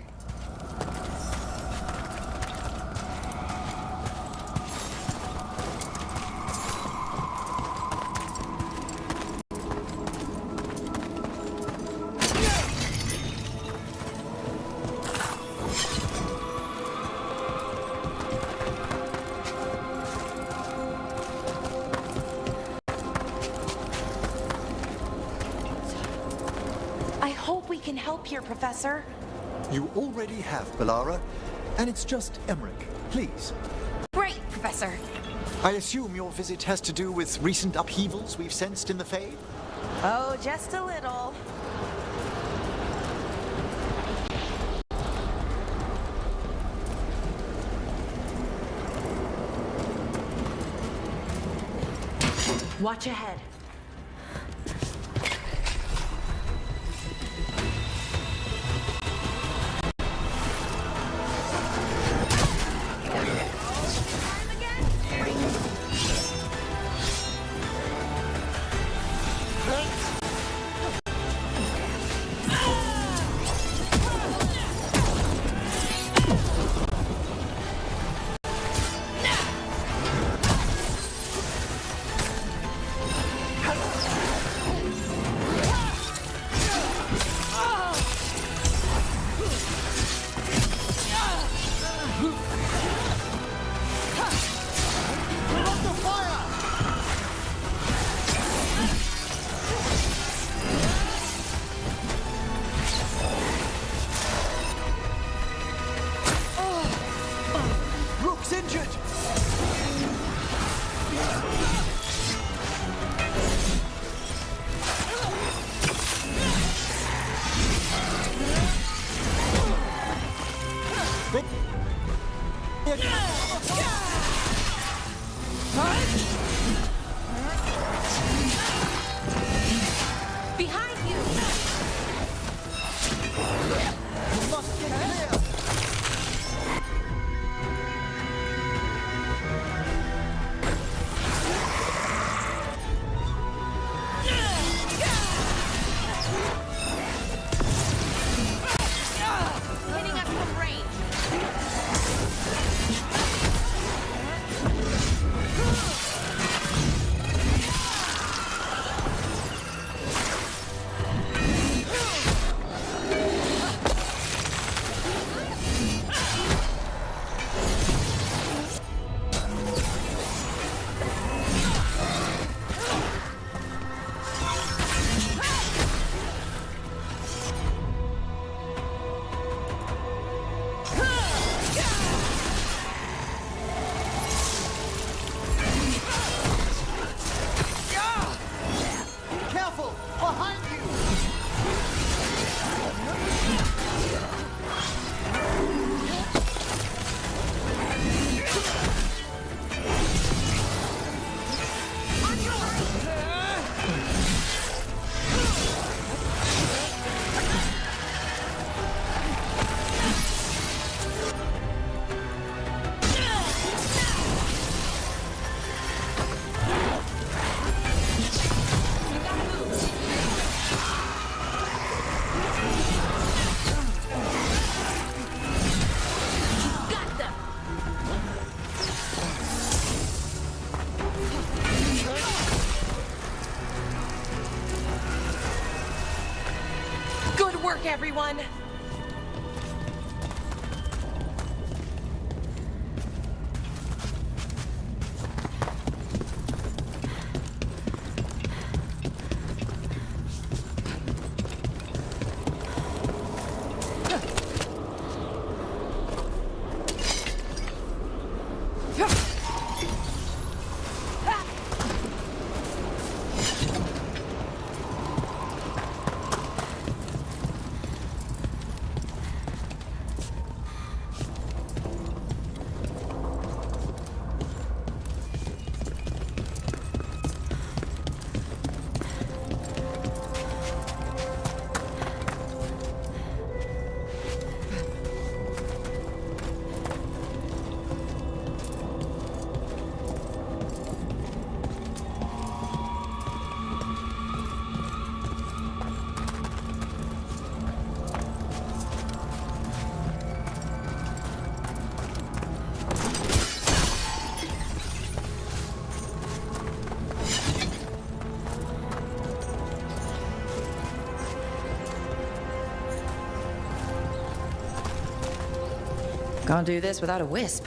I hope we can help here, Professor. You already have, Bellara, and it's just Emmerich. Please. Great, Professor. I assume your visit has to do with recent upheavals we've sensed in the Fade? Oh, just a little. Watch ahead. Good work, everyone! Can't do this without a wisp.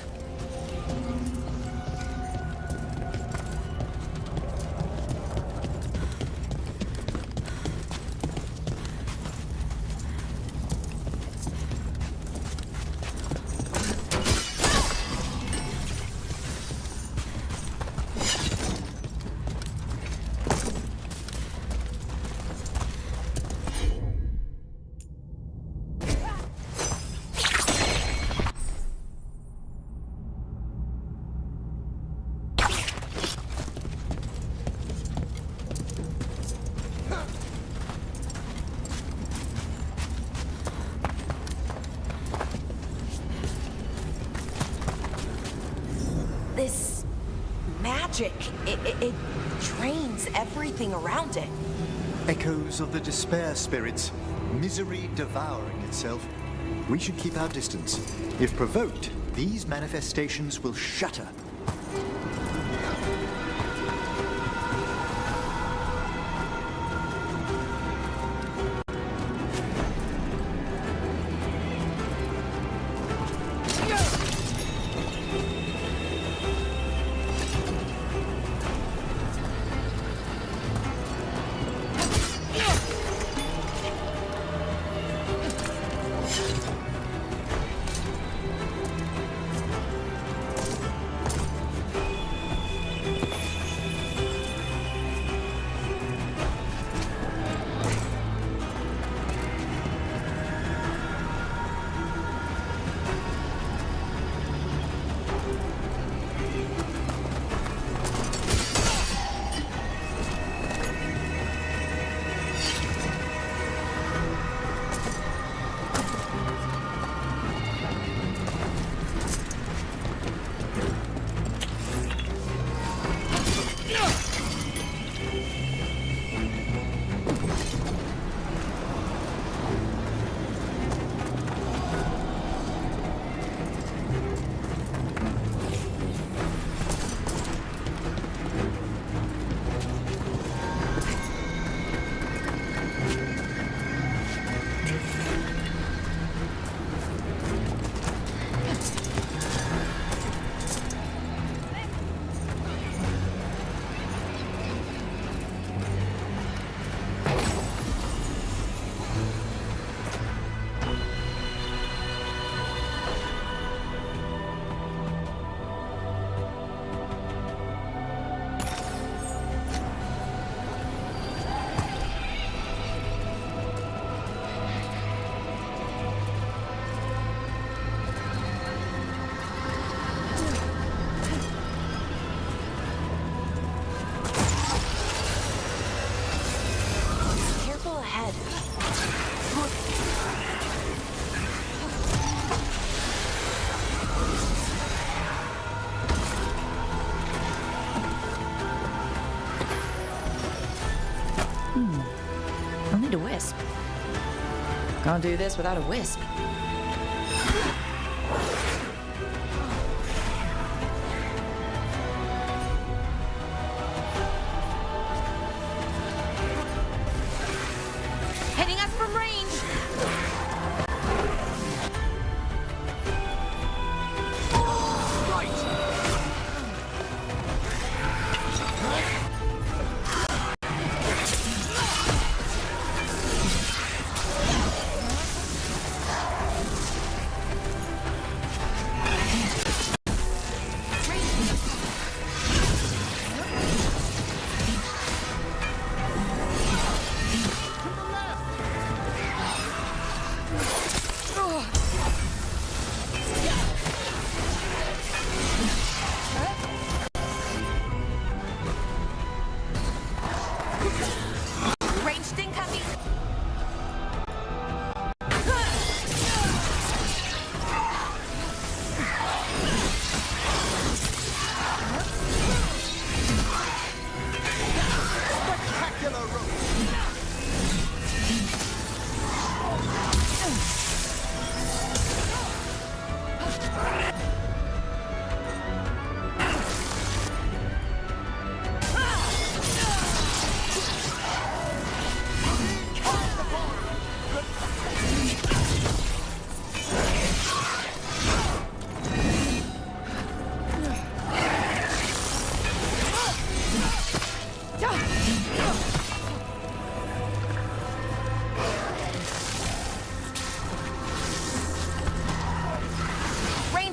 This magic, it drains everything around it. Echoes of the despair spirits, misery devouring itself. We should keep our distance. If provoked, these manifestations will shatter. I'll need a wisp. Can't do this without a wisp. Hitting us from range!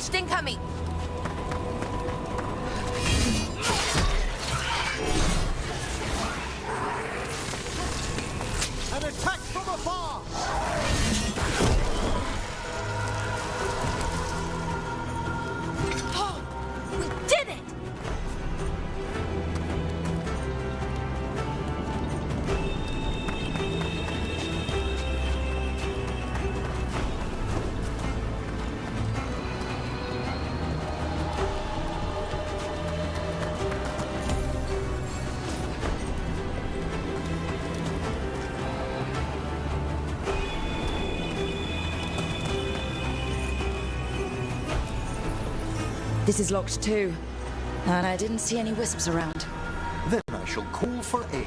Ranged incoming! An attack from afar! We did it! This is locked too. And I didn't see any wisps around. Then I shall call for aid.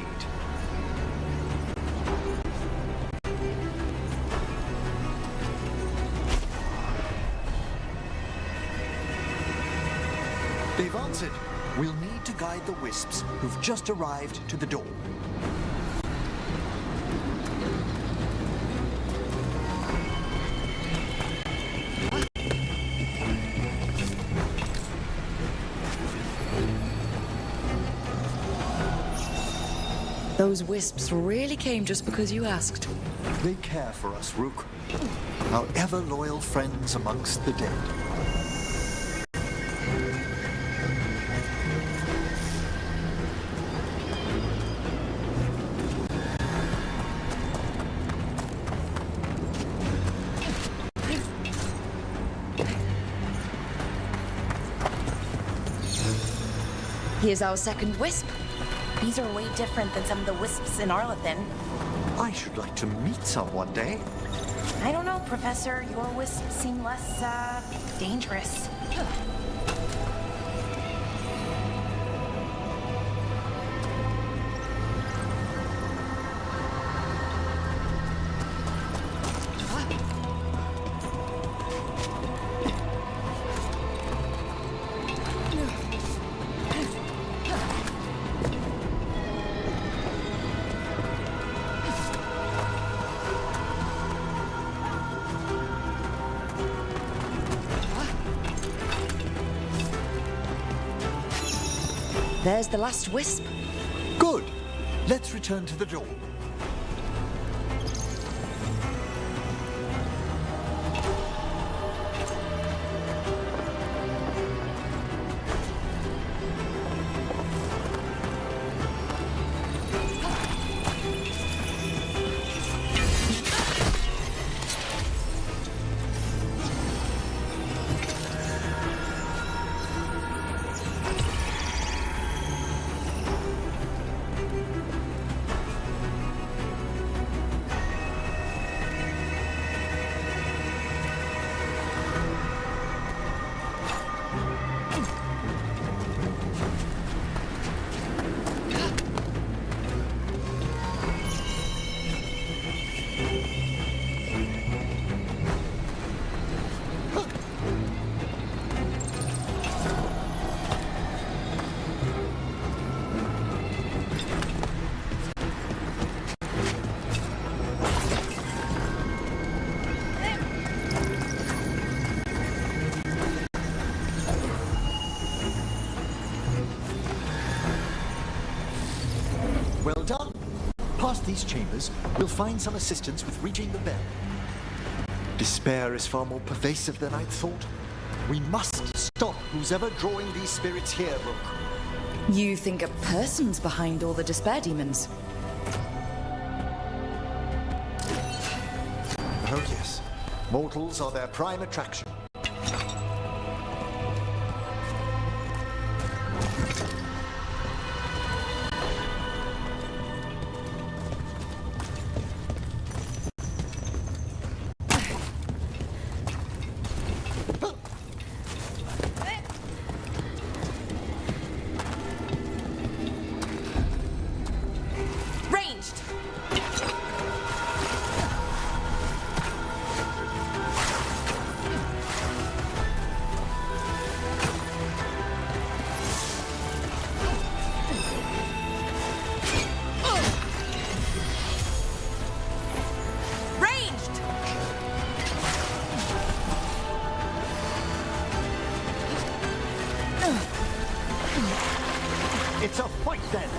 They've answered. We'll need to guide the wisps who've just arrived to the door. Those wisps really came just because you asked. They care for us, Rook. Our ever-loyal friends amongst the dead. Here's our second wisp. These are way different than some of the wisps in Arlethan. I should like to meet some one day. I don't know, Professor. Your wisps seem less, dangerous. There's the last wisp. Good. Let's return to the door. Well done. Past these chambers, we'll find some assistance with reaching the bell. Despair is far more pervasive than I'd thought. We must stop who's ever drawing these spirits here, Rook. You think a person's behind all the despair demons? Oh yes. Mortals are their prime attraction. It's a fight then!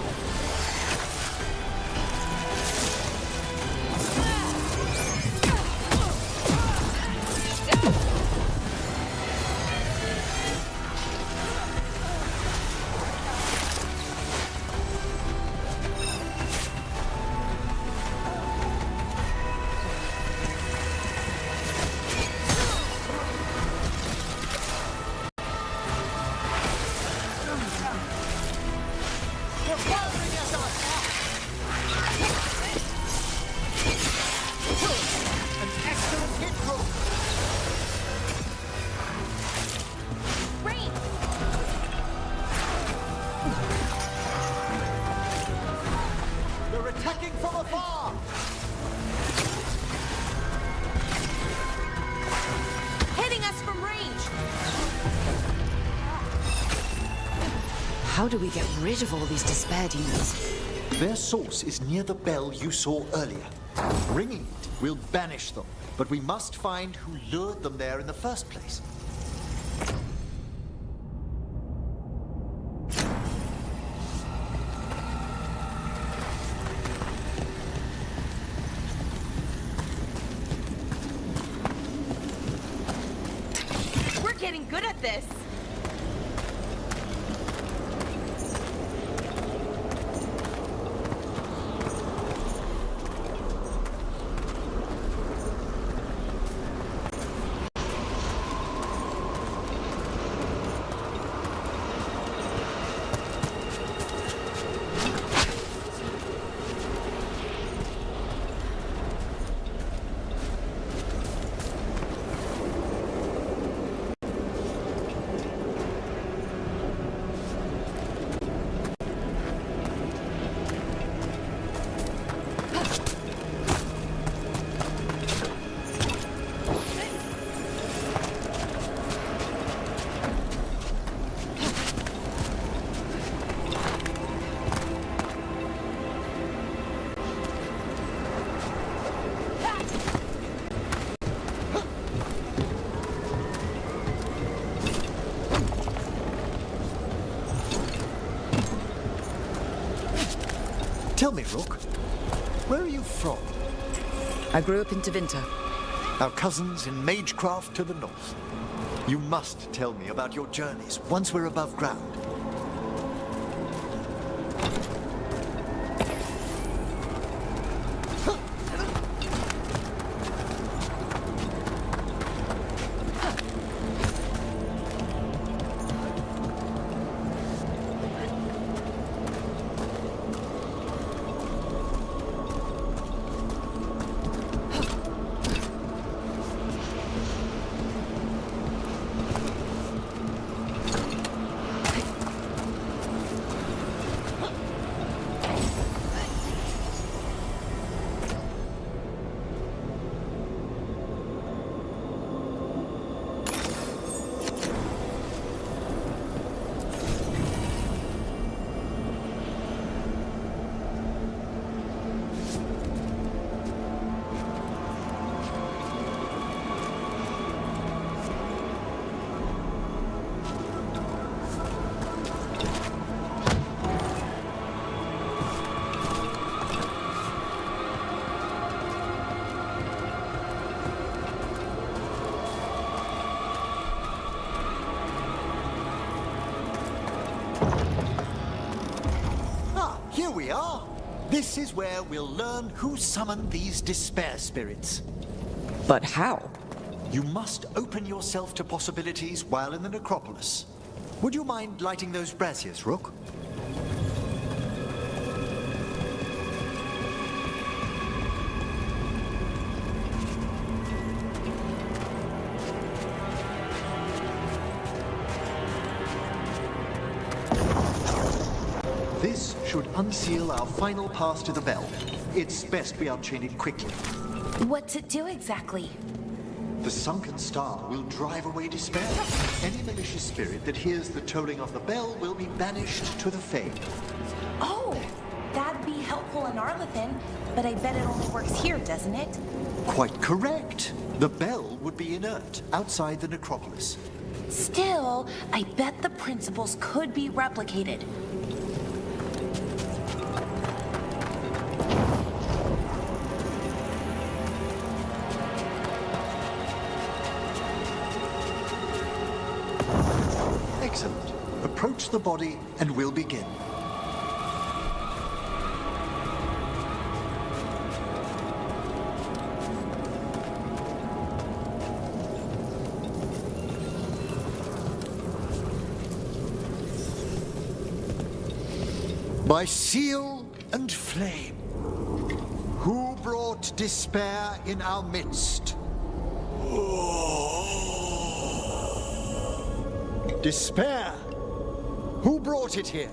How do we get rid of all these despair demons? Their source is near the bell you saw earlier. Ringing it will banish them, but we must find who lured them there in the first place. We're getting good at this. Tell me, Rook, where are you from? I grew up in Tevinter. Our cousins in Magecraft to the north. You must tell me about your journeys once we're above ground. Here we are. This is where we'll learn who summoned these despair spirits. But how? You must open yourself to possibilities while in the necropolis. Would you mind lighting those braziers, Rook? This should unseal our final pass to the bell. It's best we unchain it quickly. What's it do exactly? The sunken star will drive away despair. Any malicious spirit that hears the tolling of the bell will be banished to the Fade. Oh, that'd be helpful in Arlethan, but I bet it only works here, doesn't it? Quite correct. The bell would be inert outside the necropolis. Still, I bet the principles could be replicated. Excellent. Approach the body and we'll begin. By seal and flame, who brought despair in our midst? Despair? Who brought it here?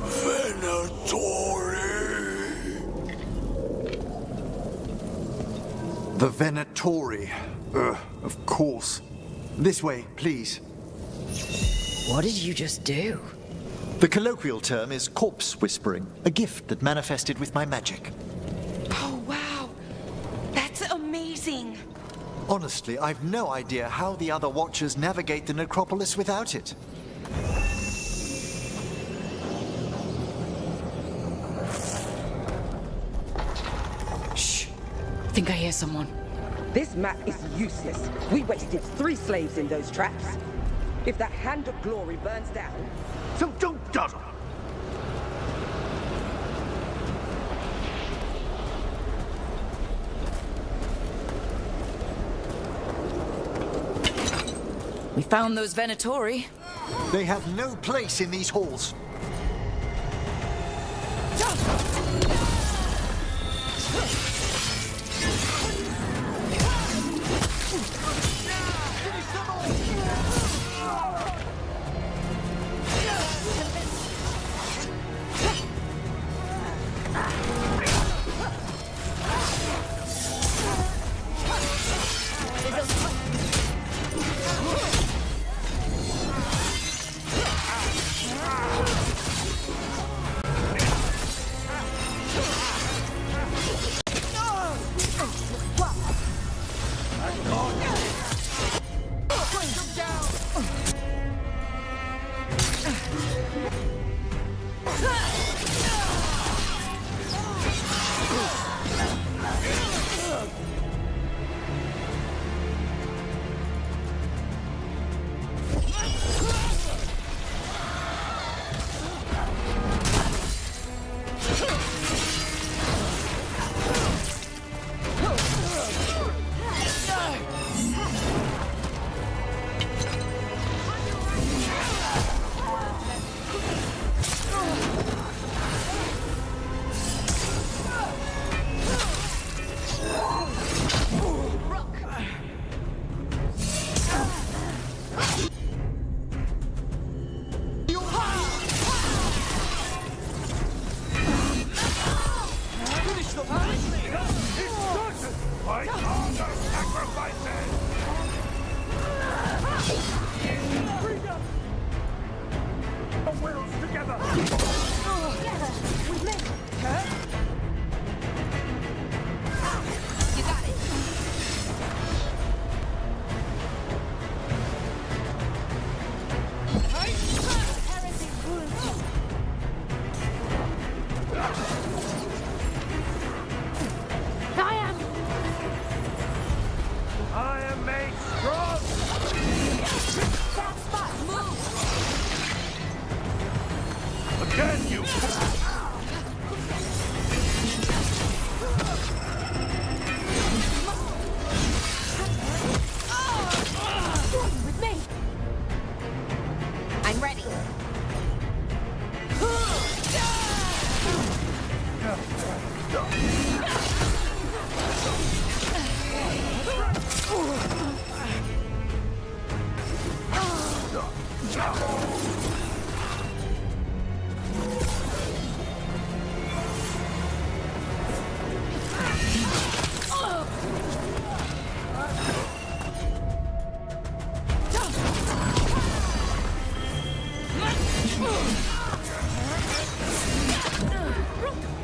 Venatori! The Venatori. Of course. This way, please. What did you just do? The colloquial term is corpse whispering, a gift that manifested with my magic. Oh, wow. That's amazing. Honestly, I've no idea how the other Watchers navigate the necropolis without it. Shh. I think I hear someone. This map is useless. We wasted 3 slaves in those traps. If that Hand of Glory burns down... So don't dawdle! We found those Venatori. They have no place in these halls.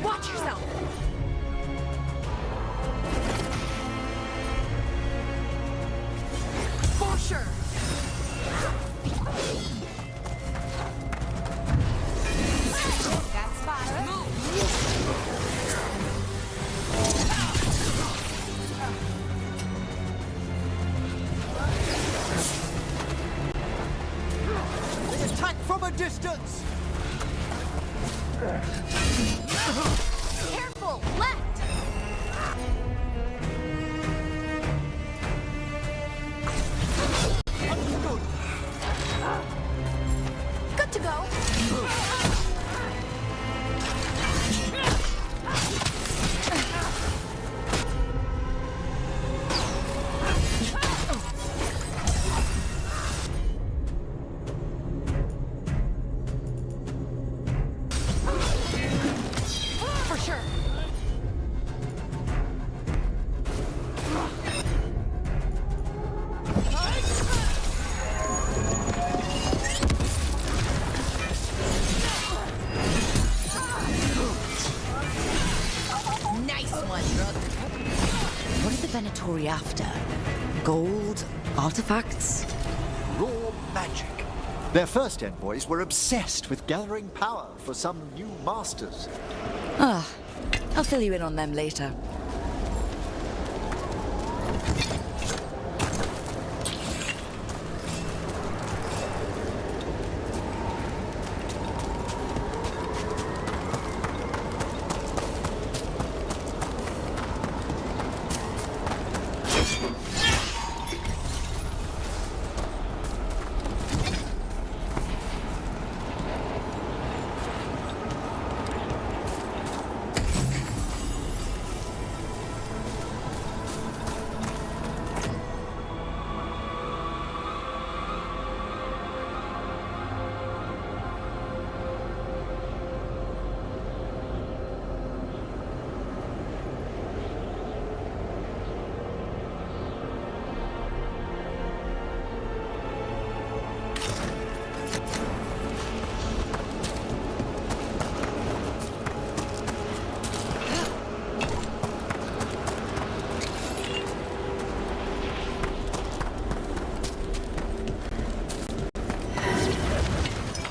Watch yourself! For sure! That's fine. Move! distance! Careful! Left! Understood. Good to go. For sure. Nice one, Rook. What are the Venatori after? Gold? Artifacts? Raw magic. Their first envoys were obsessed with gathering power for some new masters. Ah, I'll fill you in on them later.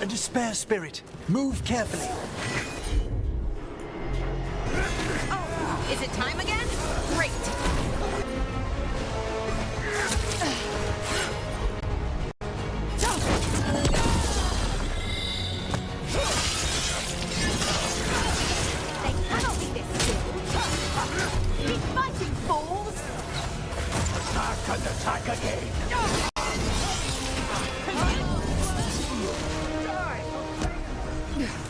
A despair spirit. Move carefully. Oh, is it time again? Great. They cannot be this still. Be fighting, fools! Attack and attack again!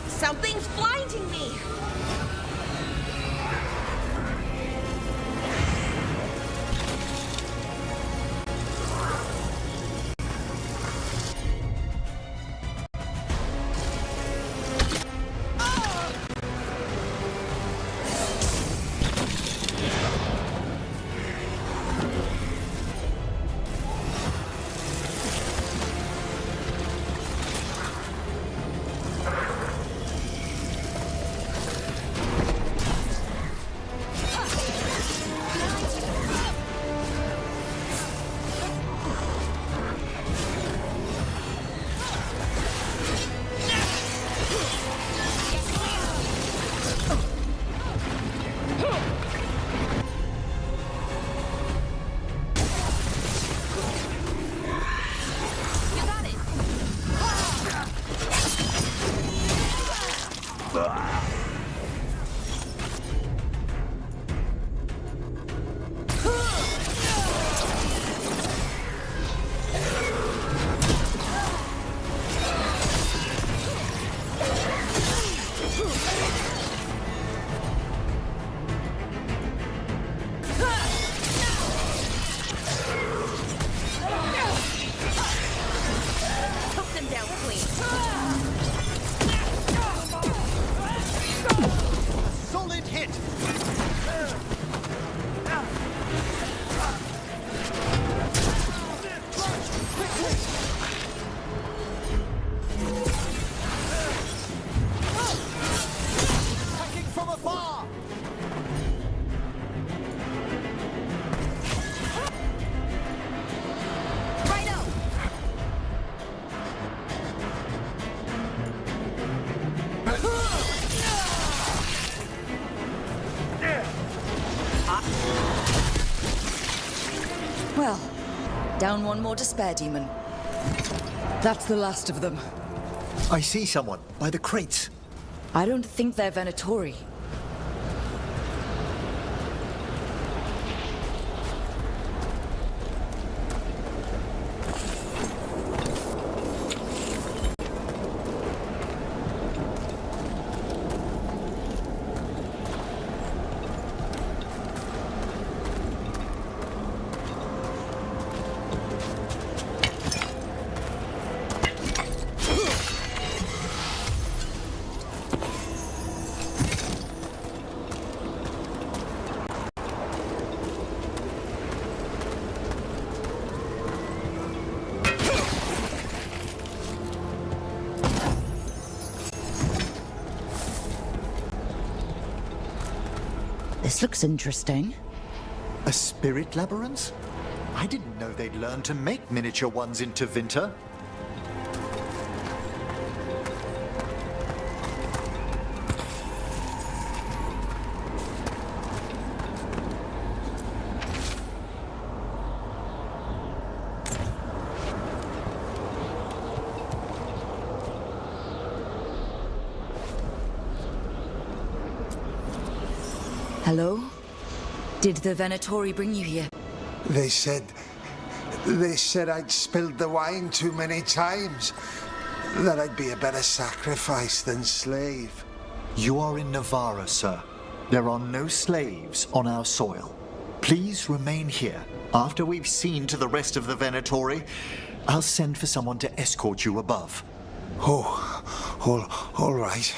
Something's blinding me! Well, down one more despair demon. That's the last of them. I see someone by the crates. I don't think they're Venatori. This looks interesting. A spirit labyrinth? I didn't know they'd learned to make miniature ones into Vinter. Hello? Did the Venatori bring you here? They said I'd spilled the wine too many times. That I'd be a better sacrifice than slave. You are in Navarra, sir. There are no slaves on our soil. Please remain here. After we've seen to the rest of the Venatori, I'll send for someone to escort you above. All right.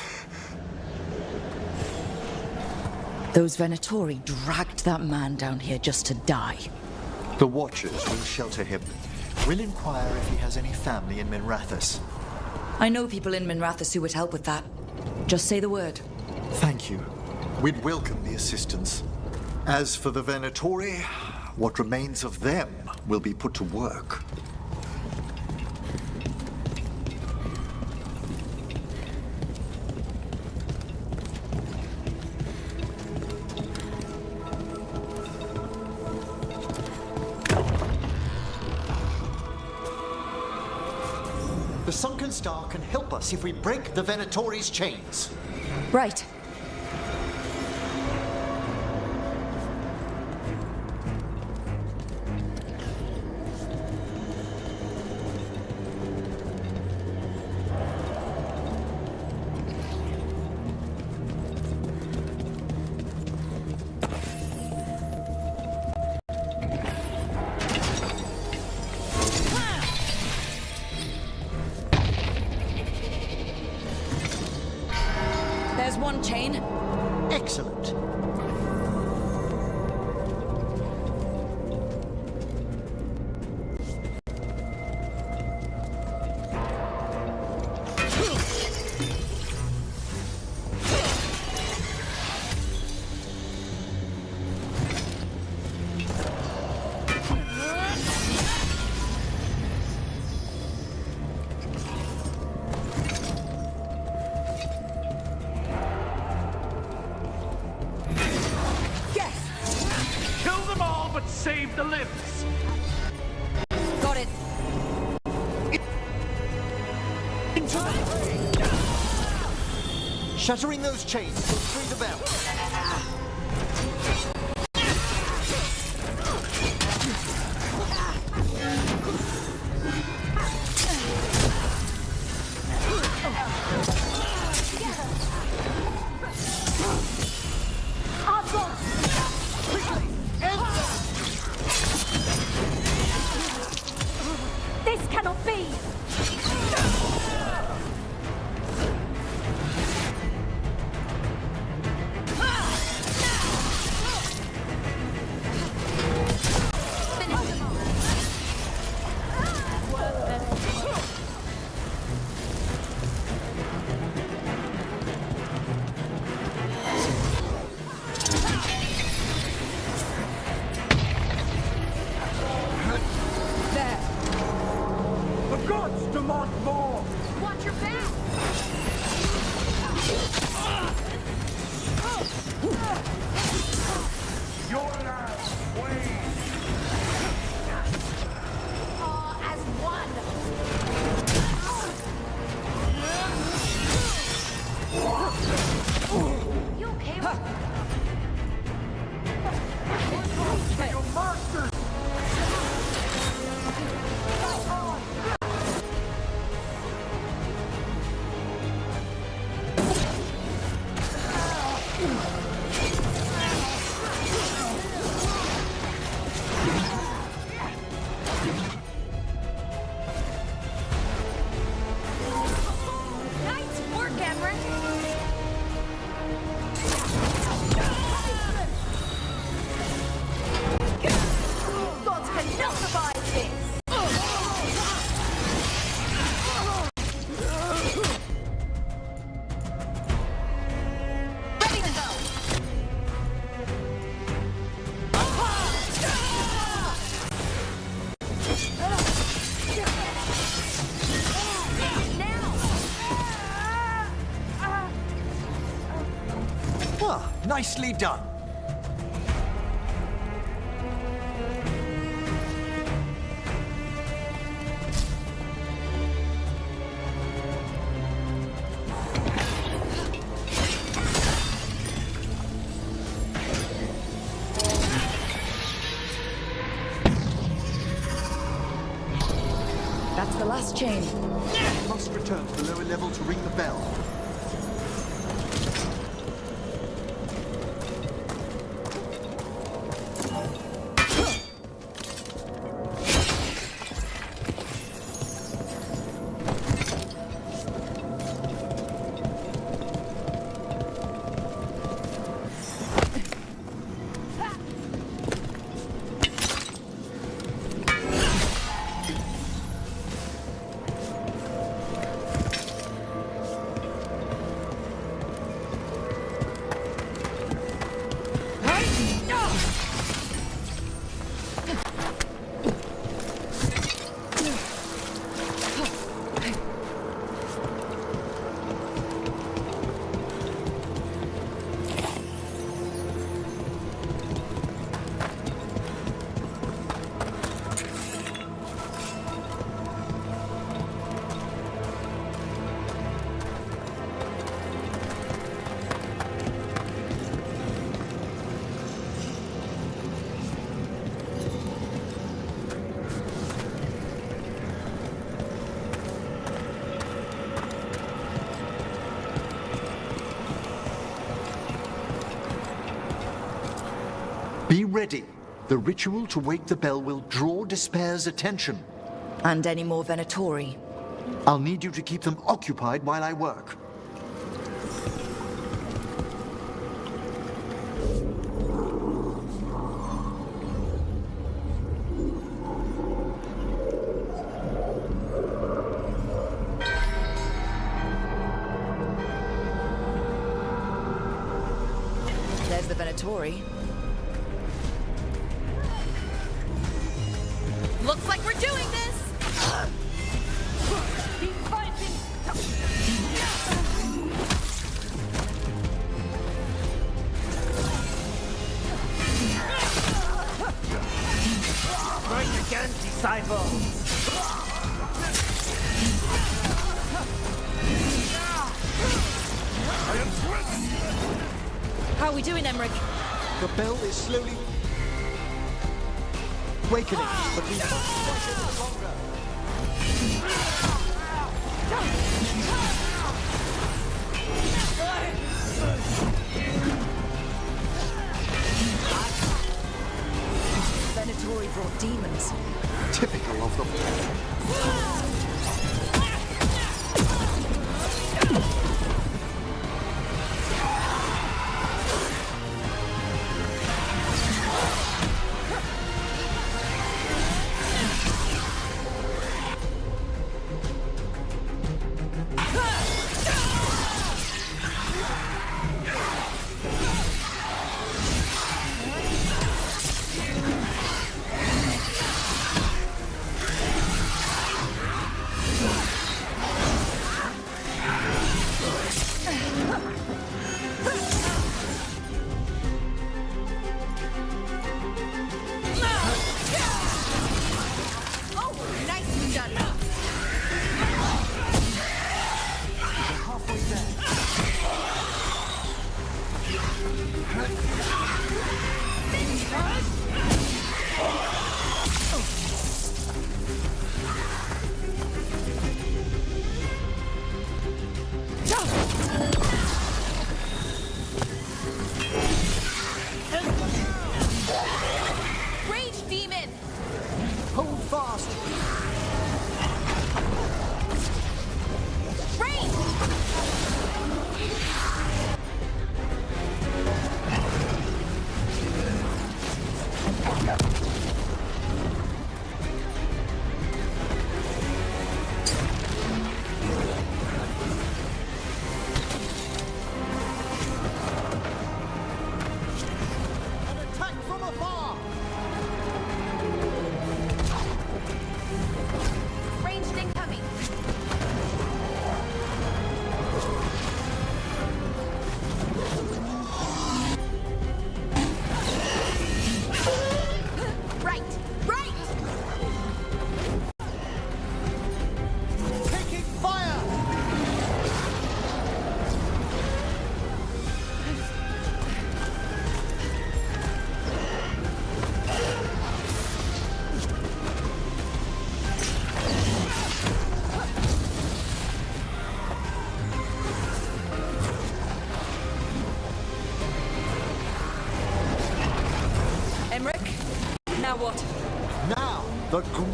Those Venatori dragged that man down here just to die. The Watchers will shelter him. We'll inquire if he has any family in Minrathous. I know people in Minrathous who would help with that. Just say the word. Thank you. We'd welcome the assistance. As for the Venatori, what remains of them will be put to work. The Sunken Star can help us if we break the Venatori's chains. Right. There's one chain. Excellent. Save the limbs! Got it. Shattering those chains will free the bell. This cannot be! Nicely done. That's the last chain. We must return to the lower level to ring the bell. Be ready. The ritual to wake the bell will draw Despair's attention. And any more Venatori? I'll need you to keep them occupied while I work. There's the Venatori. Looks like we're doing this! Strike again, disciples! How are we doing, Emmerich? The bell is slowly awakening, but we must fight it longer. Venatori brought demons. Typical of them.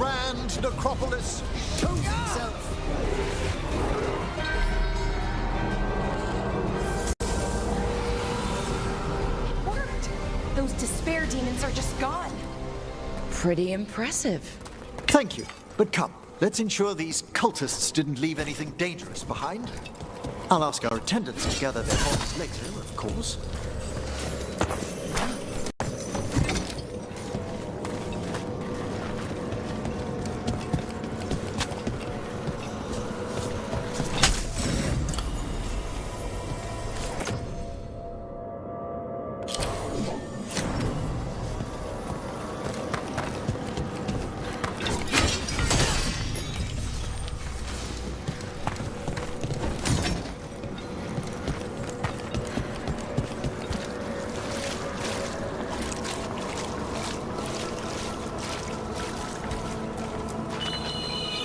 grand necropolis shows itself. It worked! Those despair demons are just gone. Pretty impressive. Thank you, but come, let's ensure these cultists didn't leave anything dangerous behind. I'll ask our attendants to gather their bodies later, of course.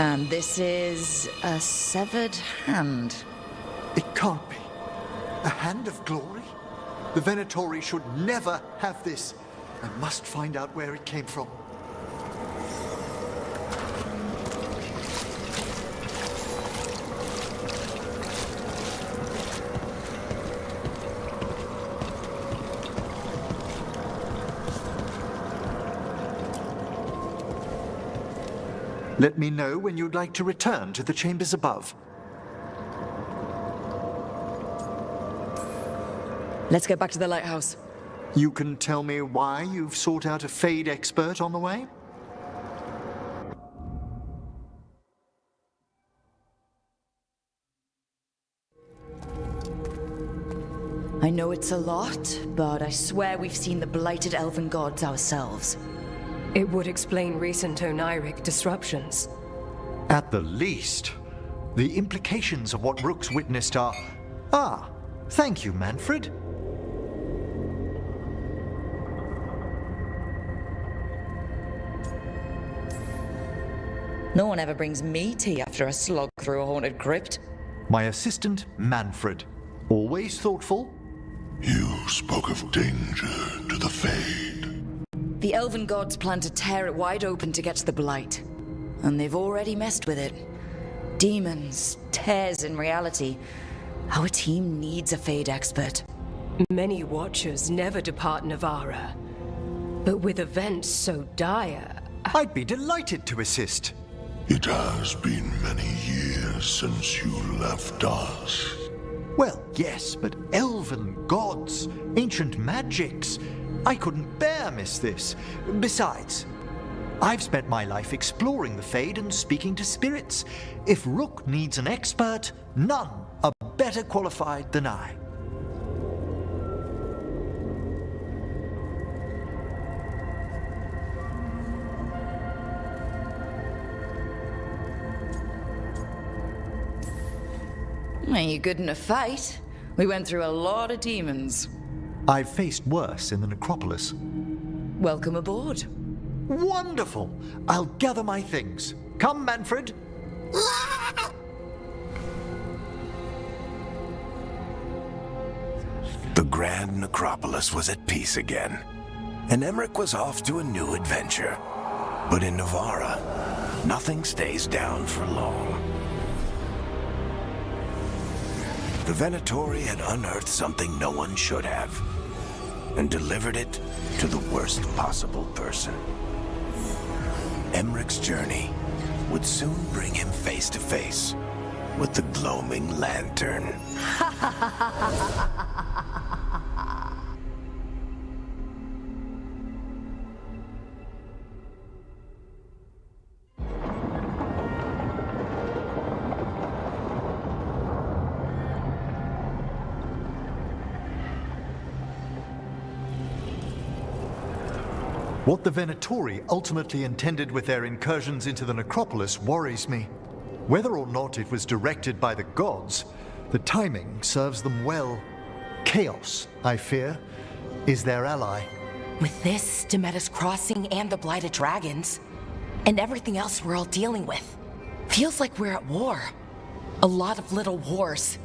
And this is a severed hand. It can't be. A hand of glory? The Venatori should never have this. I must find out where it came from. Let me know when you'd like to return to the chambers above. Let's get back to the lighthouse. You can tell me why you've sought out a Fade expert on the way? I know it's a lot, but I swear we've seen the blighted elven gods ourselves. It would explain recent Oniric disruptions. At the least. The implications of what Rook's witnessed are... Ah, thank you, Manfred. No one ever brings me tea after a slog through a haunted crypt. My assistant, Manfred. Always thoughtful. You spoke of danger to the Fade. The elven gods plan to tear it wide open to get to the blight. And they've already messed with it. Demons, tears in reality. Our team needs a Fade expert. Many Watchers never depart Navarra. But with events so dire... I'd be delighted to assist. It has been many years since you left us. Well, yes, but elven gods, ancient magics... I couldn't bear miss this. Besides, I've spent my life exploring the Fade and speaking to spirits. If Rook needs an expert, none are better qualified than I. Are you good in a fight? We went through a lot of demons. I've faced worse in the necropolis. Welcome aboard. Wonderful! I'll gather my things. Come, Manfred. The grand necropolis was at peace again, and Emmerich was off to a new adventure. But in Navarra, nothing stays down for long. The Venatori had unearthed something no one should have, and delivered it to the worst possible person. Emmerich's journey would soon bring him face to face with the gloaming lantern. What the Venatori ultimately intended with their incursions into the necropolis worries me. Whether or not it was directed by the gods, the timing serves them well. Chaos, I fear, is their ally. With this, Demeter's Crossing and the Blighted Dragons, and everything else we're all dealing with, feels like we're at war. A lot of little wars.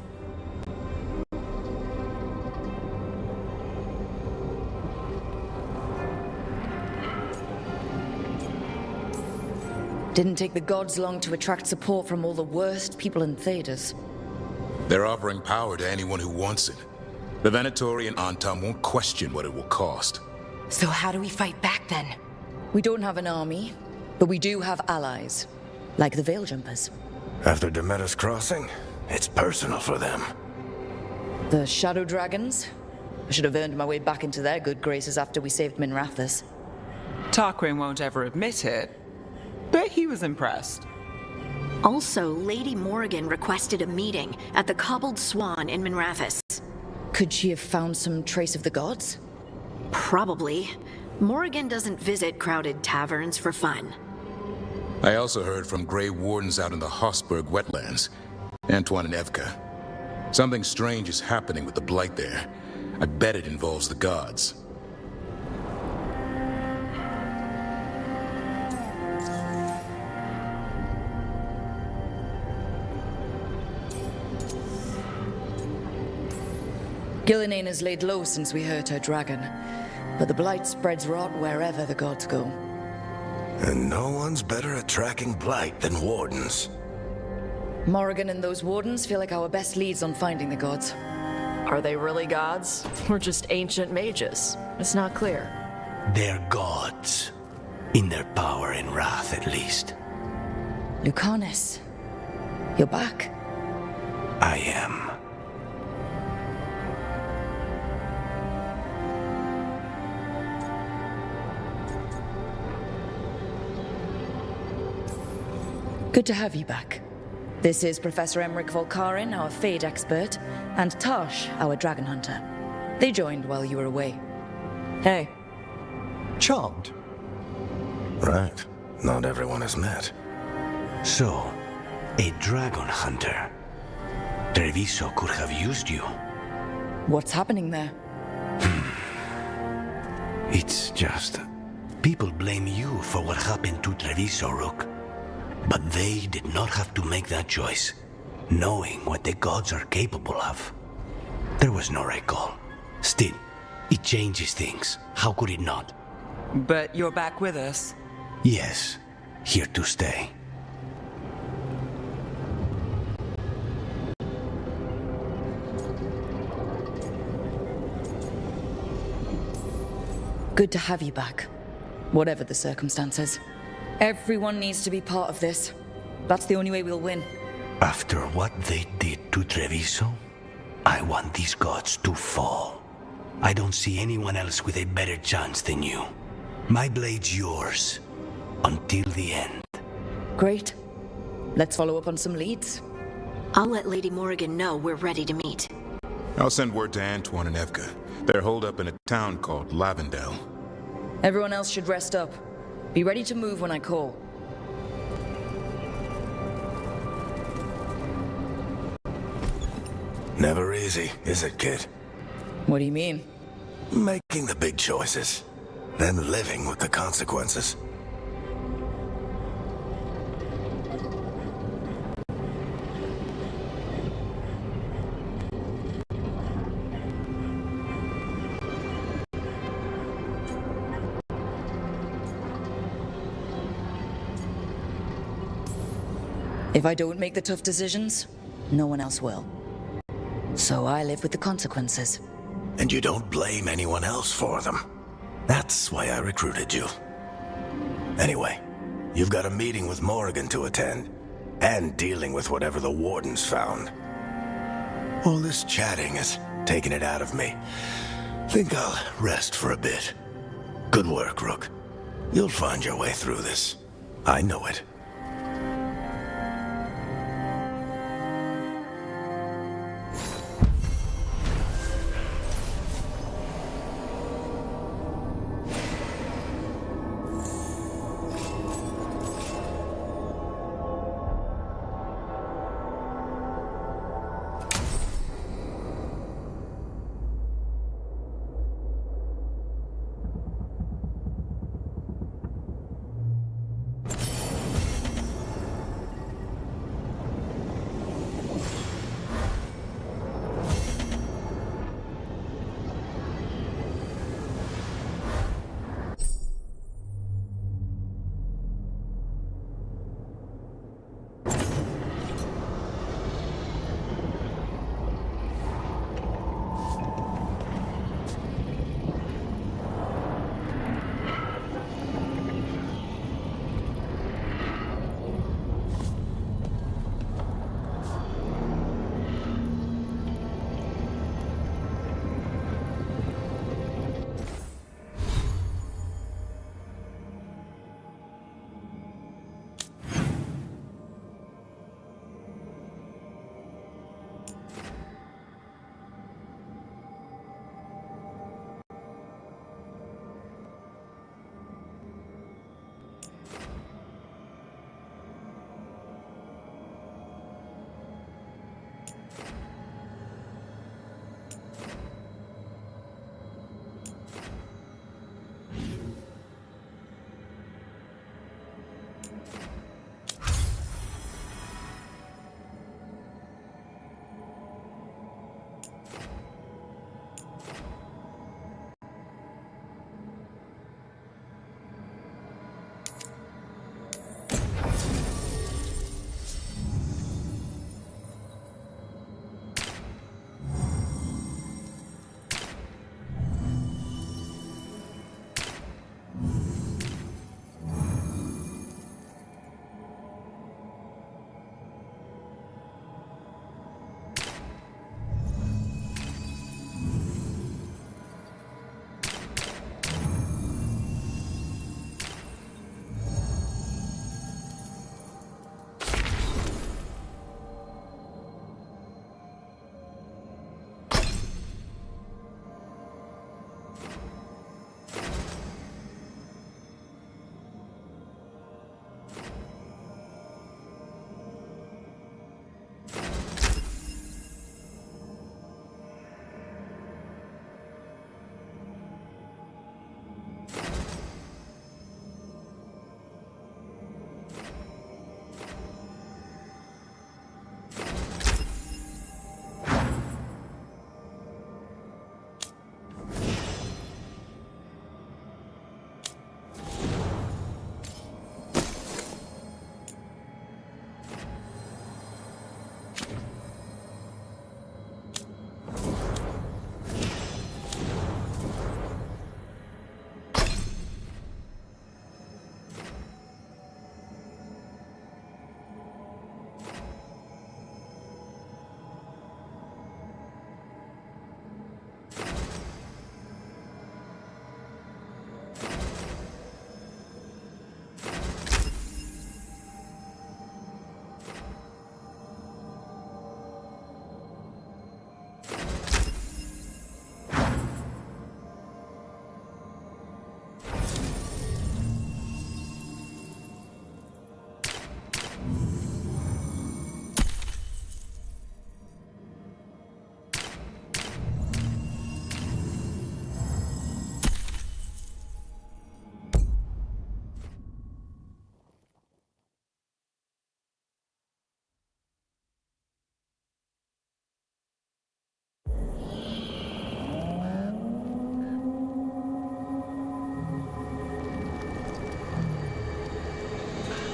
Didn't take the gods long to attract support from all the worst people in Thedas. They're offering power to anyone who wants it. The Venatori and Antam won't question what it will cost. So how do we fight back then? We don't have an army, but we do have allies. Like the Veil Jumpers. After Demeter's crossing, it's personal for them. The Shadow Dragons? I should have earned my way back into their good graces after we saved Minrathous. Tarquin won't ever admit it, but he was impressed. Also, Lady Morrigan requested a meeting at the Cobbled Swan in Minrathous. Could she have found some trace of the gods? Probably. Morrigan doesn't visit crowded taverns for fun. I also heard from Grey Wardens out in the Hossberg wetlands. Antoine and Evka. Something strange is happening with the Blight there. I bet it involves the gods. Gillinane has laid low since we hurt her dragon, but the Blight spreads rot wherever the gods go. And no one's better at tracking Blight than Wardens. Morrigan and those Wardens feel like our best leads on finding the gods. Are they really gods? Or just ancient mages? It's not clear. They're gods. In their power and wrath, at least. Lucanus, you're back. I am. Good to have you back. This is Professor Emmerich Volkarin, our Fade expert, and Tosh, our dragon hunter. They joined while you were away. Hey. Charmed. Right. Not everyone has met. So, a dragon hunter. Treviso could have used you. What's happening there? It's just... people blame you for what happened to Treviso, Rook. But they did not have to make that choice, knowing what the gods are capable of. There was no recall. Still, it changes things. How could it not? But you're back with us. Yes, here to stay. Good to have you back, whatever the circumstances. Everyone needs to be part of this. That's the only way we'll win. After what they did to Treviso, I want these gods to fall. I don't see anyone else with a better chance than you. My blade's yours, until the end. Great. Let's follow up on some leads. I'll let Lady Morrigan know we're ready to meet. I'll send word to Antoine and Evka. They're holed up in a town called Lavendel. Everyone else should rest up. Be ready to move when I call. Never easy, is it, kid? What do you mean? Making the big choices, then living with the consequences. If I don't make the tough decisions, no one else will. So I live with the consequences. And you don't blame anyone else for them. That's why I recruited you. Anyway, you've got a meeting with Morrigan to attend, and dealing with whatever the Wardens found. All this chatting is taking it out of me. Think I'll rest for a bit. Good work, Rook. You'll find your way through this. I know it.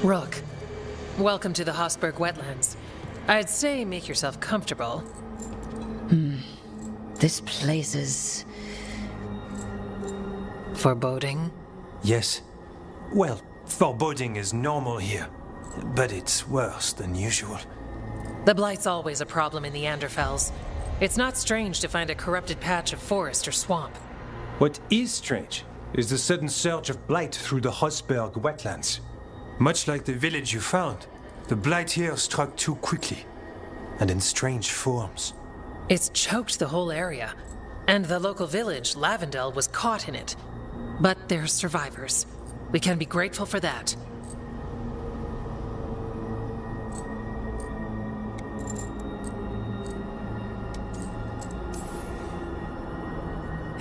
Rook, welcome to the Hosberg wetlands. I'd say make yourself comfortable. This place is... foreboding? Yes. Well, foreboding is normal here, but it's worse than usual. The Blight's always a problem in the Anderfells. It's not strange to find a corrupted patch of forest or swamp. What is strange is the sudden surge of blight through the Hosberg wetlands. Much like the village you found, the blight here struck too quickly, and in strange forms. It's choked the whole area, and the local village, Lavendel, was caught in it. But they're survivors. We can be grateful for that.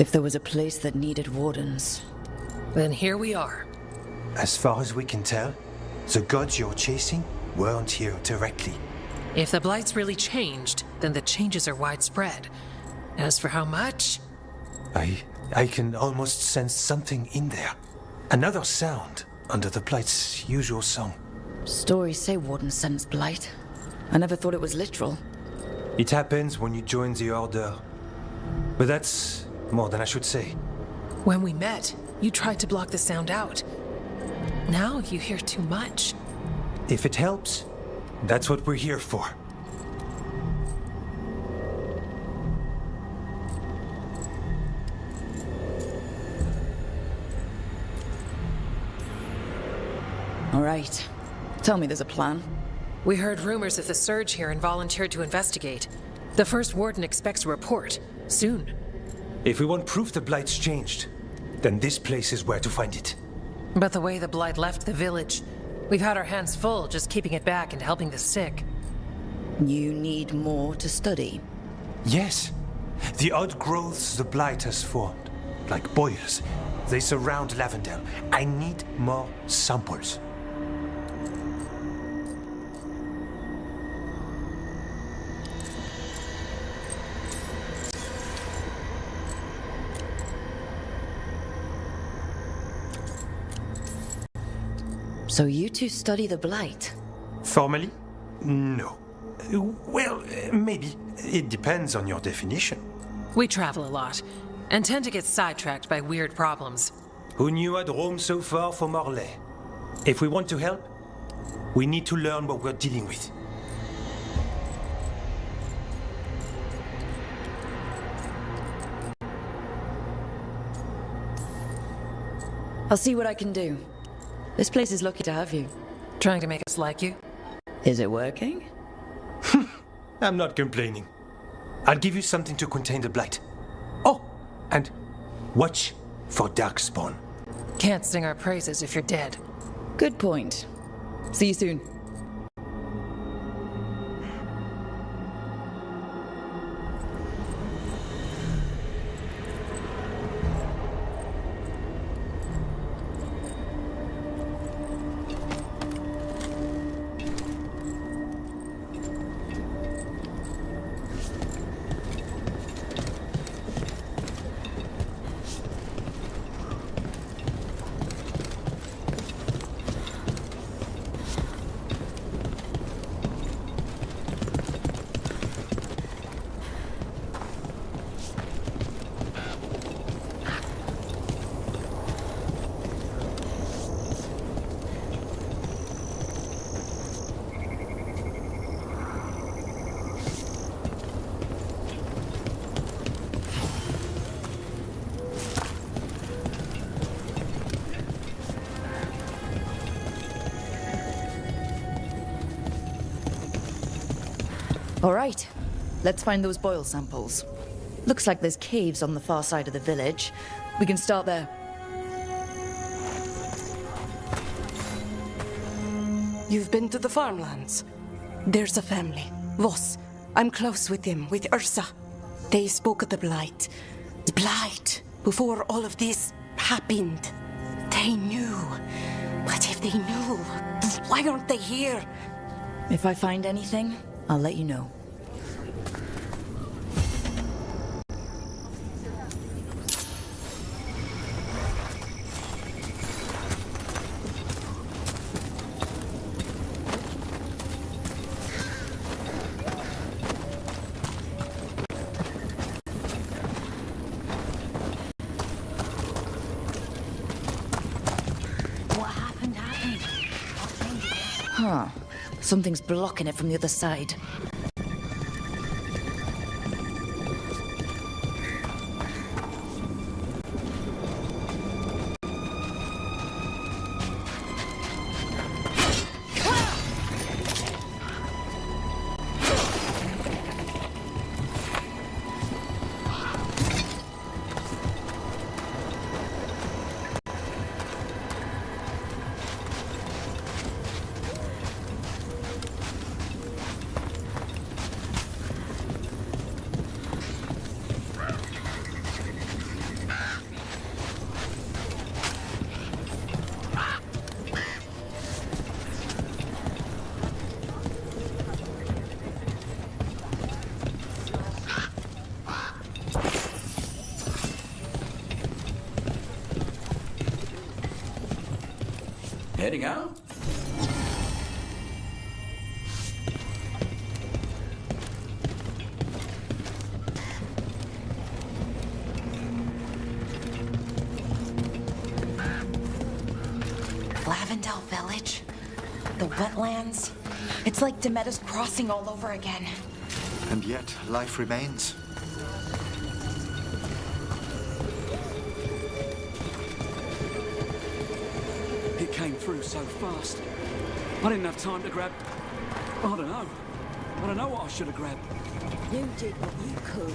If there was a place that needed wardens... Then here we are. As far as we can tell, the gods you're chasing weren't here directly. If the Blight's really changed, then the changes are widespread. As for how much... I can almost sense something in there. Another sound under the Blight's usual song. Stories say wardens sense blight. I never thought it was literal. It happens when you join the Order. But that's more than I should say. When we met, you tried to block the sound out. Now you hear too much. If it helps, that's what we're here for. All right. Tell me there's a plan. We heard rumors of the surge here and volunteered to investigate. The first warden expects a report. Soon. If we want proof the Blight's changed, then this place is where to find it. But the way the Blight left the village, we've had our hands full just keeping it back and helping the sick. You need more to study? Yes. The odd growths the Blight has formed, like boils, they surround Lavendel. I need more samples. So you two study the Blight? Formally? No. Well, maybe. It depends on your definition. We travel a lot, and tend to get sidetracked by weird problems. Who knew I'd roam so far for Morlaix? If we want to help, we need to learn what we're dealing with. I'll see what I can do. This place is lucky to have you. Trying to make us like you? Is it working? I'm not complaining. I'll give you something to contain the Blight. Oh, and watch for Darkspawn. Can't sing our praises if you're dead. Good point. See you soon. All right, let's find those boil samples. Looks like there's caves on the far side of the village. We can start there. you've been to the farmlands. There's a family, Voss. I'm close with them, with Ursa. They spoke of the Blight. The Blight, before all of this happened. They knew. But if they knew, why aren't they here? If I find anything, I'll let you know. Huh. Something's blocking it from the other side. Heading out? Lavendel Village? The wetlands? It's like Demeter's Crossing all over again. And yet, life remains. It came through so fast. I didn't have time to grab... I don't know. I don't know what I should have grabbed. You did what you could.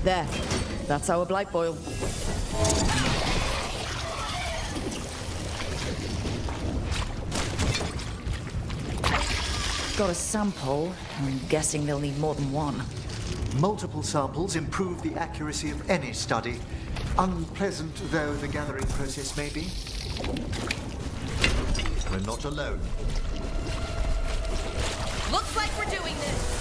There. That's our blight boil. Got a sample. I'm guessing they'll need more than one. Multiple samples improve the accuracy of any study, unpleasant though the gathering process may be. We're not alone. Looks like we're doing this.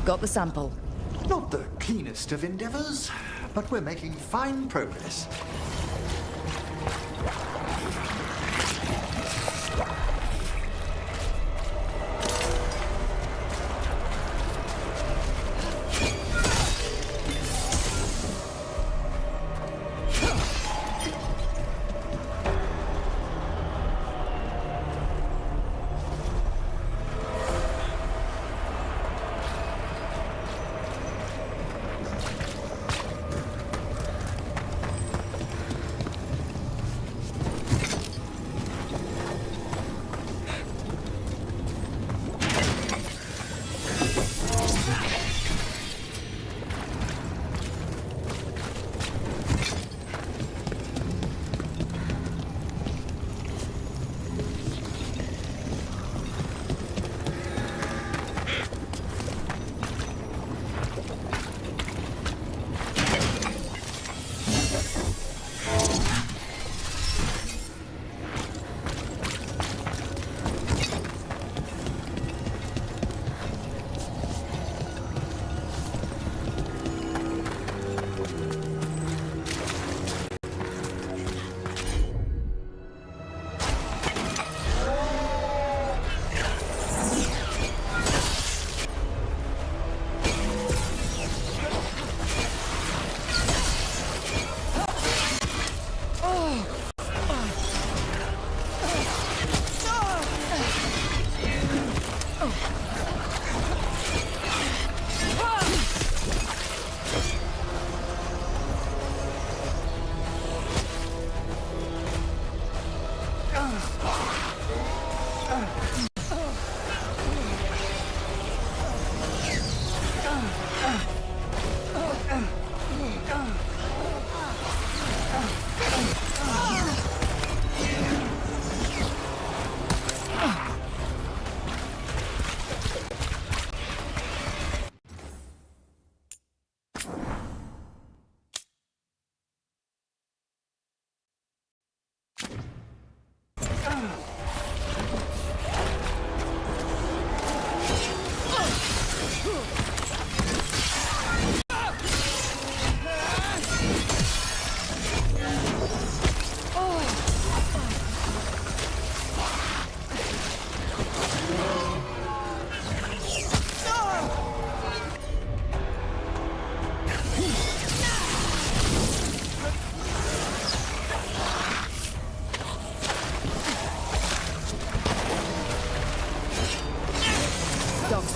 Got the sample. Not the cleanest of endeavors, but we're making fine progress.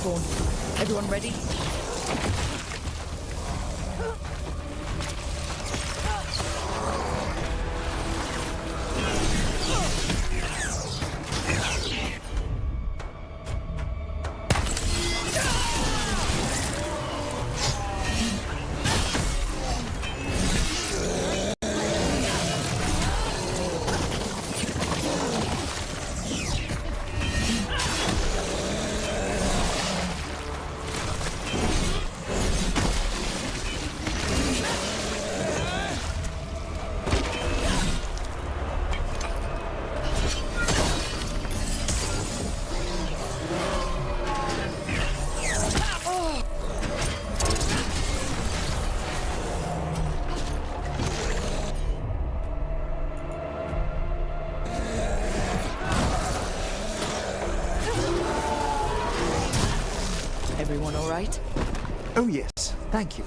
spawn. Everyone ready? Everyone all right? Oh yes, thank you.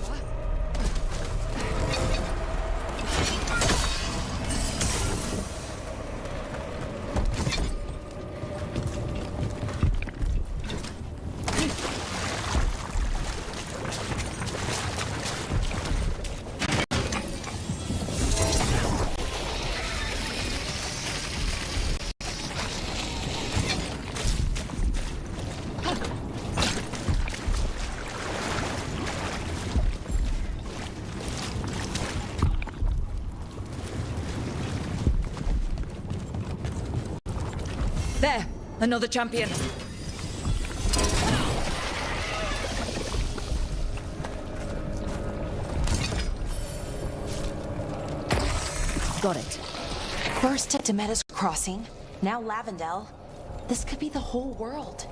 There! Another champion! Got it. First at Demetta's Crossing, now Lavendel. This could be the whole world.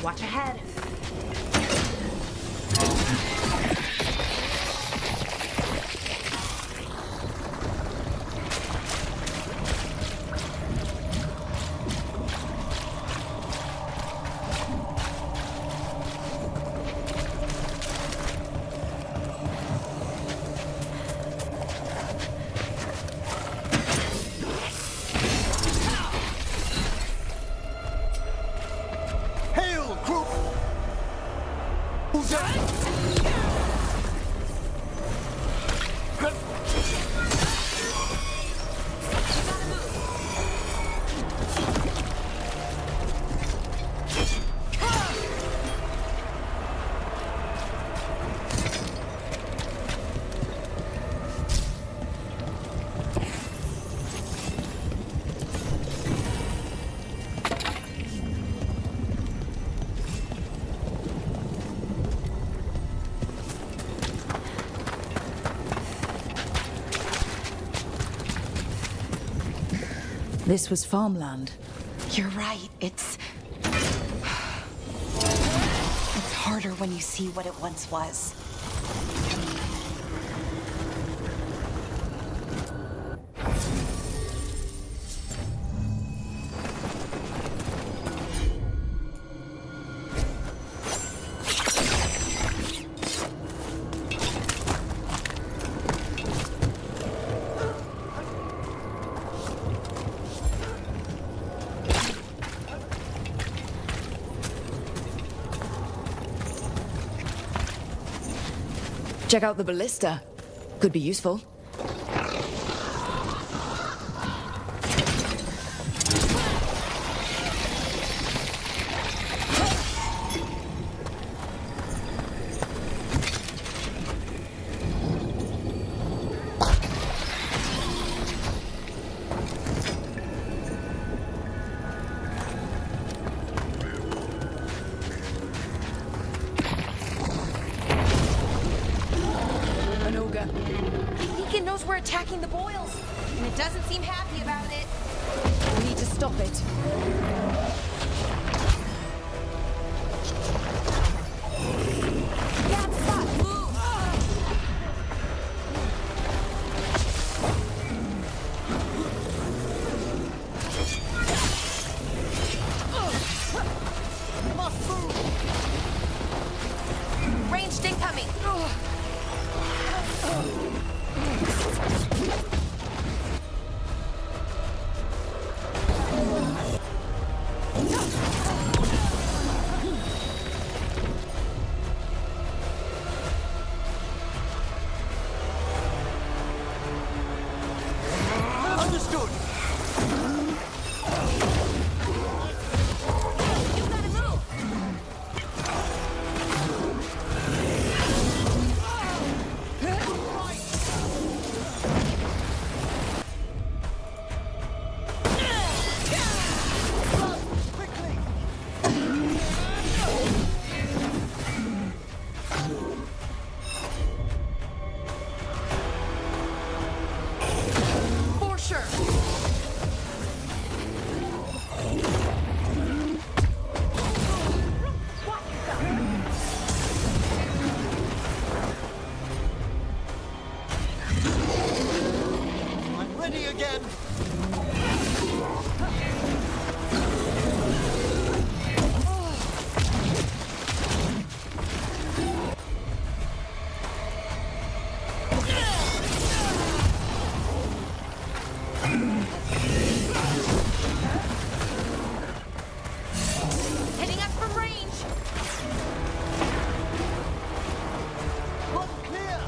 Watch ahead. Hail, group! Who's This was farmland. You're right. It's harder when you see what it once was. Check out the ballista. Could be useful. I think it knows we're attacking the boils. and it doesn't seem happy about it. We need to stop it. Bad spot, move! Ranged incoming! Understood. You gotta move! For sure! I'm ready again. Hitting us from range! Run clear.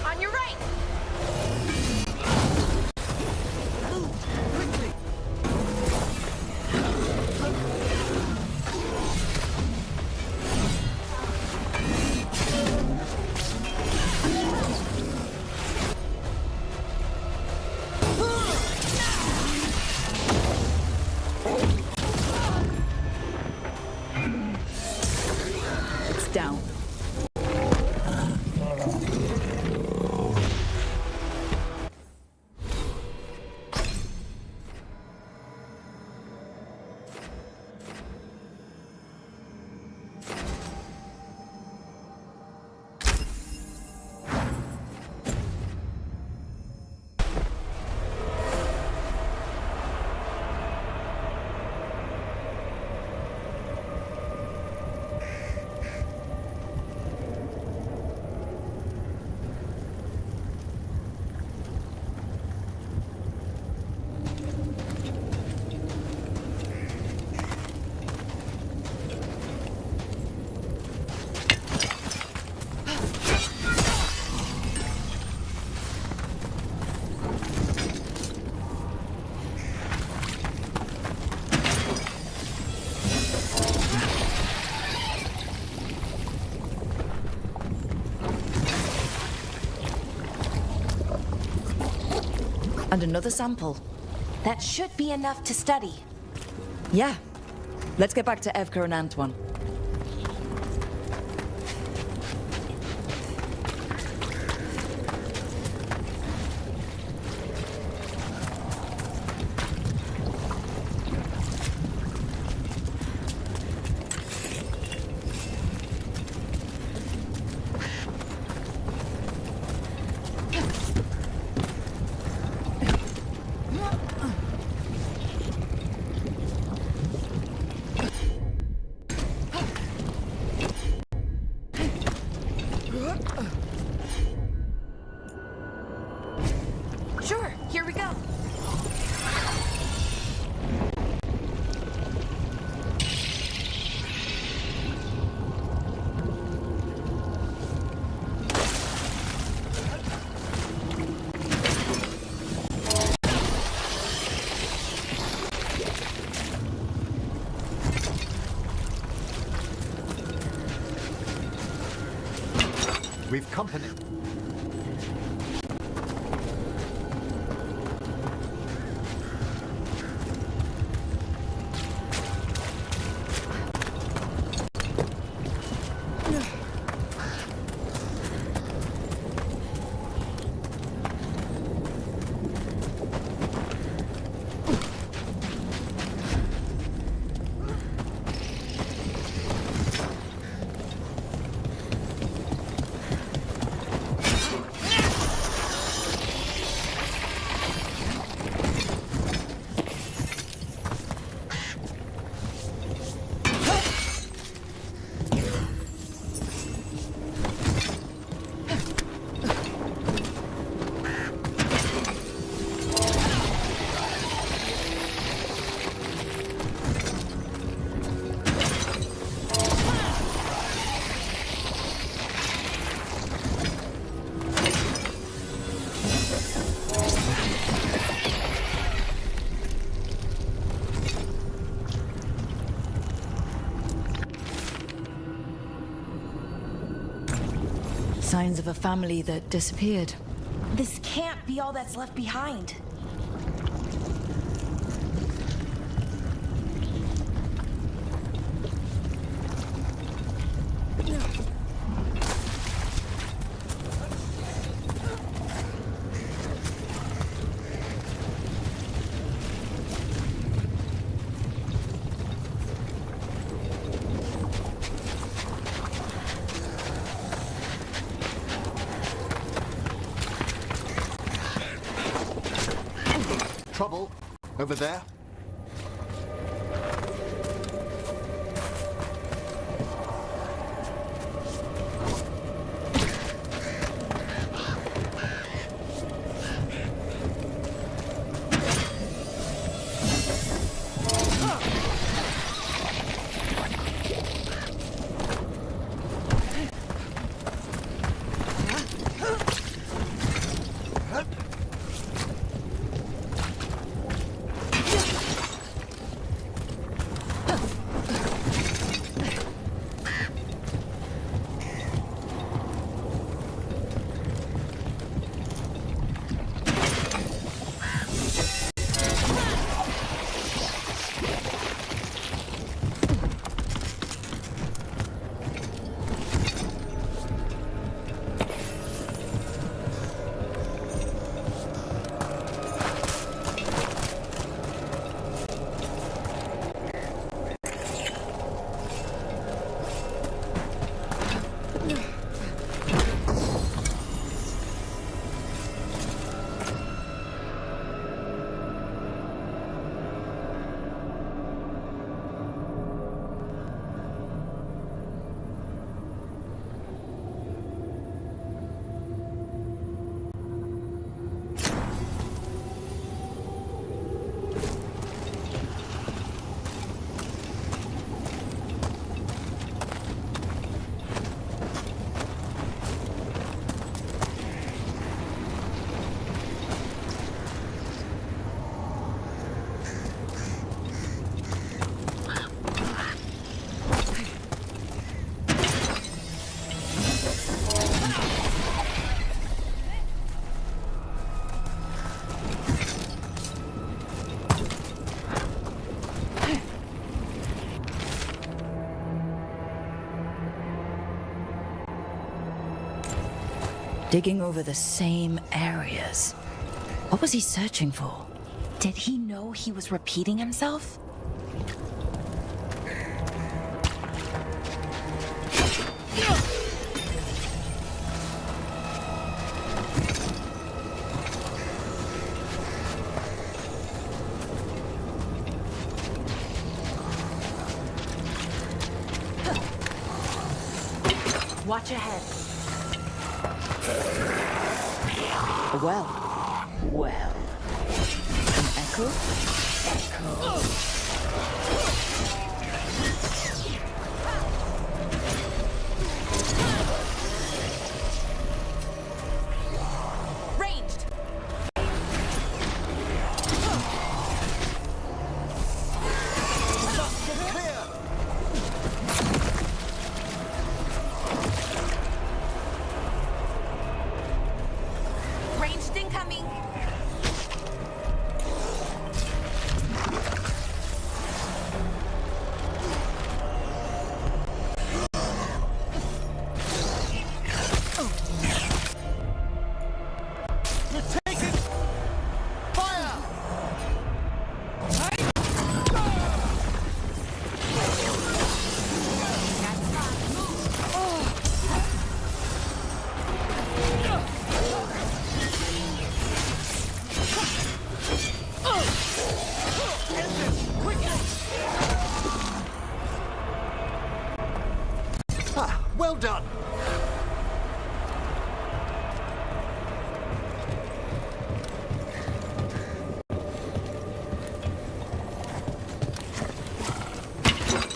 On your right! It's down. And another sample. That should be enough to study. Yeah. Let's get back to Evka and Antoine. We've company. Signs of a family that disappeared. This can't be all that's left behind. Trouble over there. Digging over the same areas. What was he searching for? Did he know he was repeating himself? Watch ahead. Well. An echo? Ranged!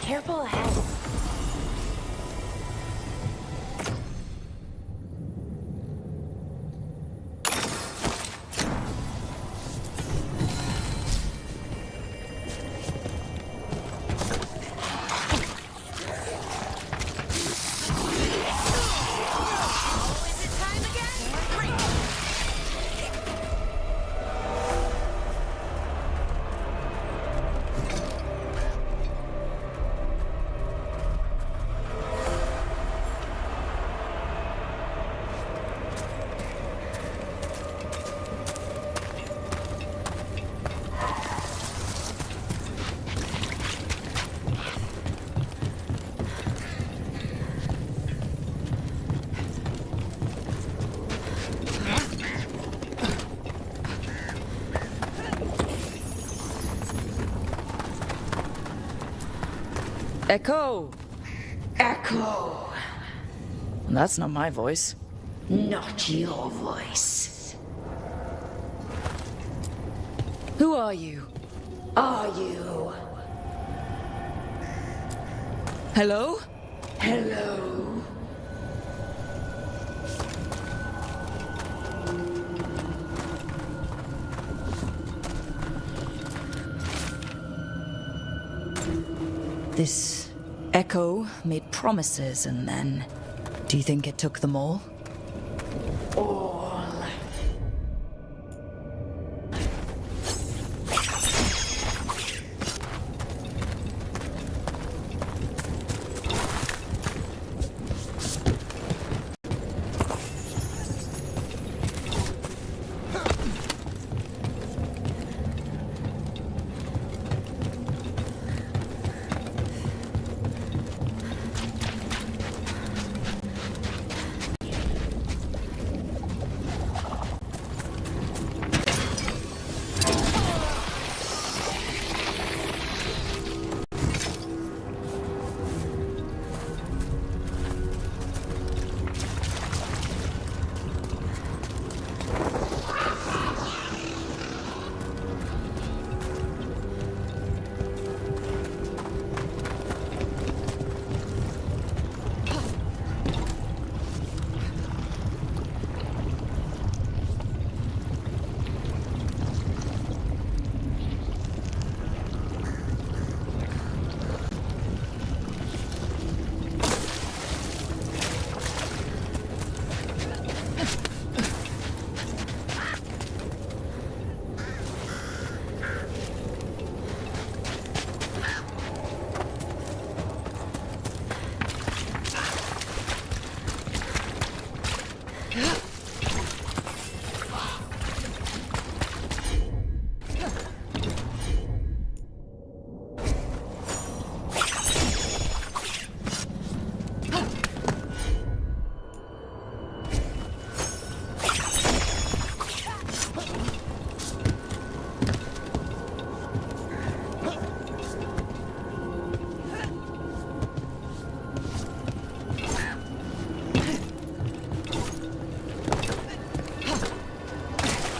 Careful ahead. Echo! Echo! That's not my voice. Not your voice. Who are you? Are you? Hello? Hello? This Echo made promises and then... Do you think it took them all? All.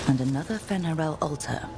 And another Fenarel altar.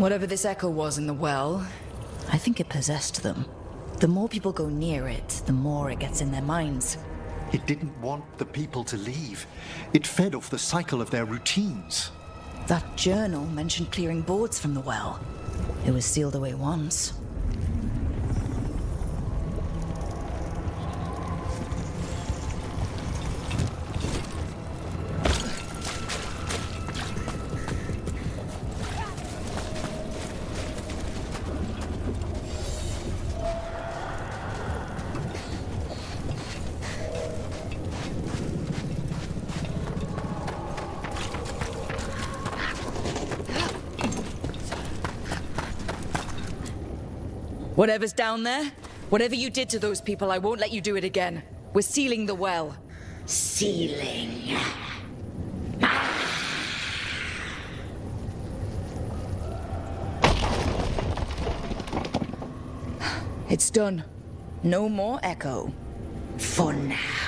Whatever this echo was in the well, I think it possessed them. The more people go near it, the more it gets in their minds. It didn't want the people to leave. It fed off the cycle of their routines. That journal mentioned clearing boards from the well. It was sealed away once. Whatever's down there, whatever you did to those people, I won't let you do it again. We're sealing the well. Sealing. It's done. No more echo. For now.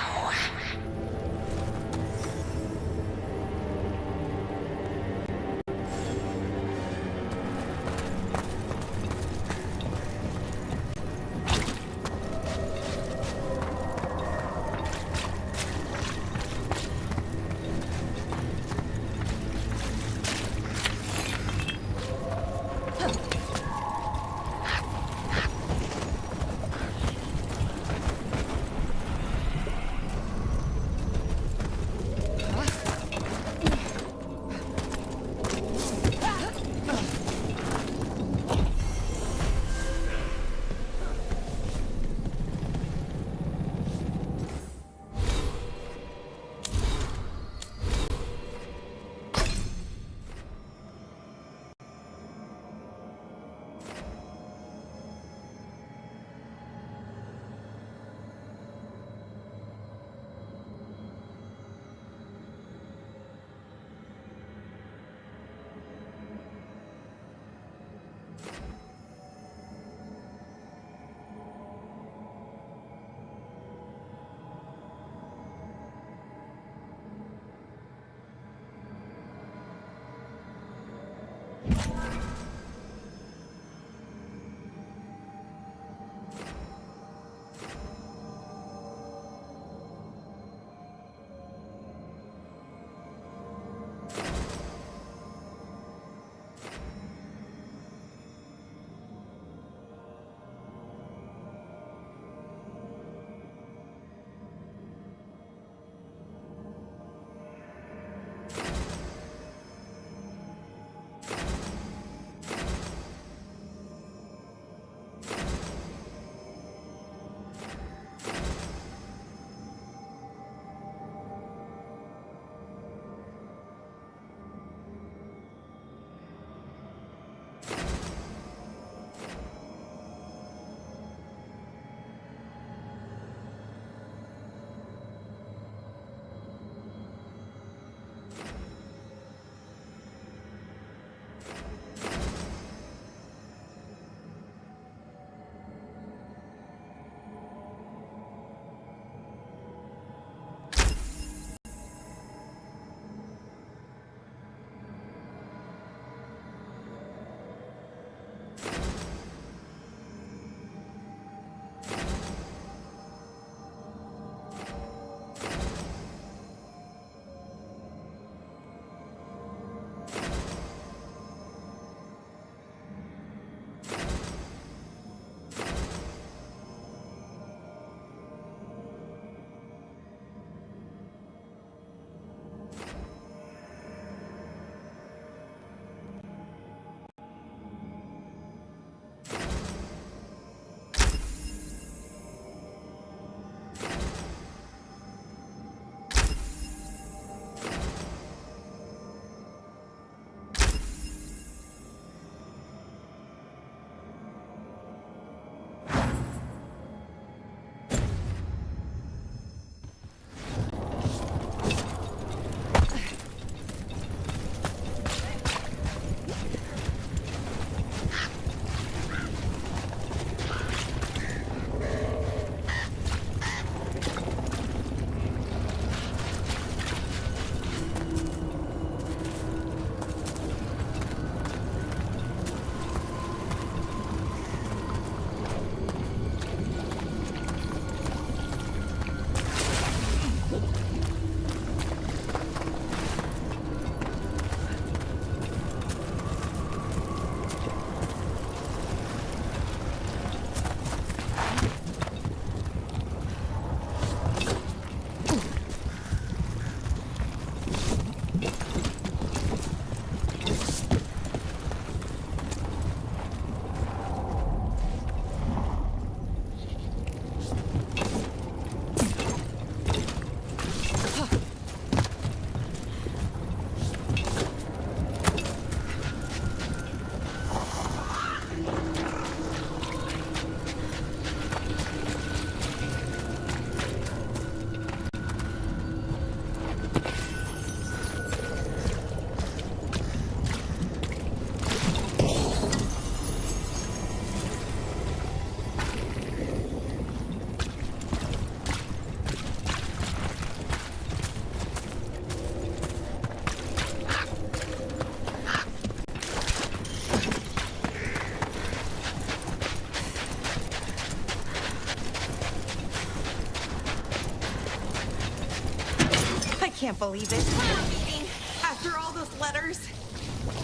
can't believe it. We're meeting after all those letters.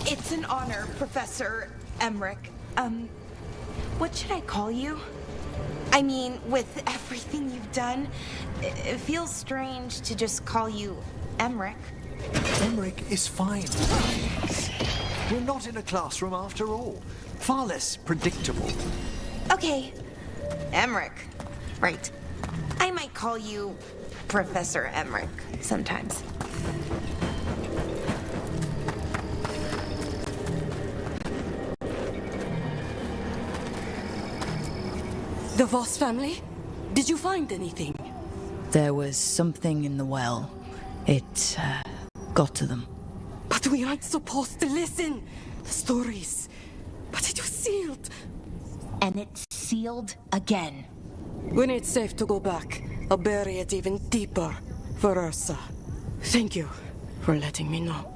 It's an honor, Professor Emmerich. What should I call you? I mean, with everything you've done, it feels strange to just call you Emmerich. Emmerich is fine. We're not in a classroom after all. Far less predictable. Okay, Emmerich. Right. I might call you Professor Emmerich sometimes. The Voss family? Did you find anything? There was something in the well. It, got to them. But we aren't supposed to listen. The stories. But it was sealed. And it's sealed again. When it's safe to go back, I'll bury it even deeper for Ursa. Thank you for letting me know.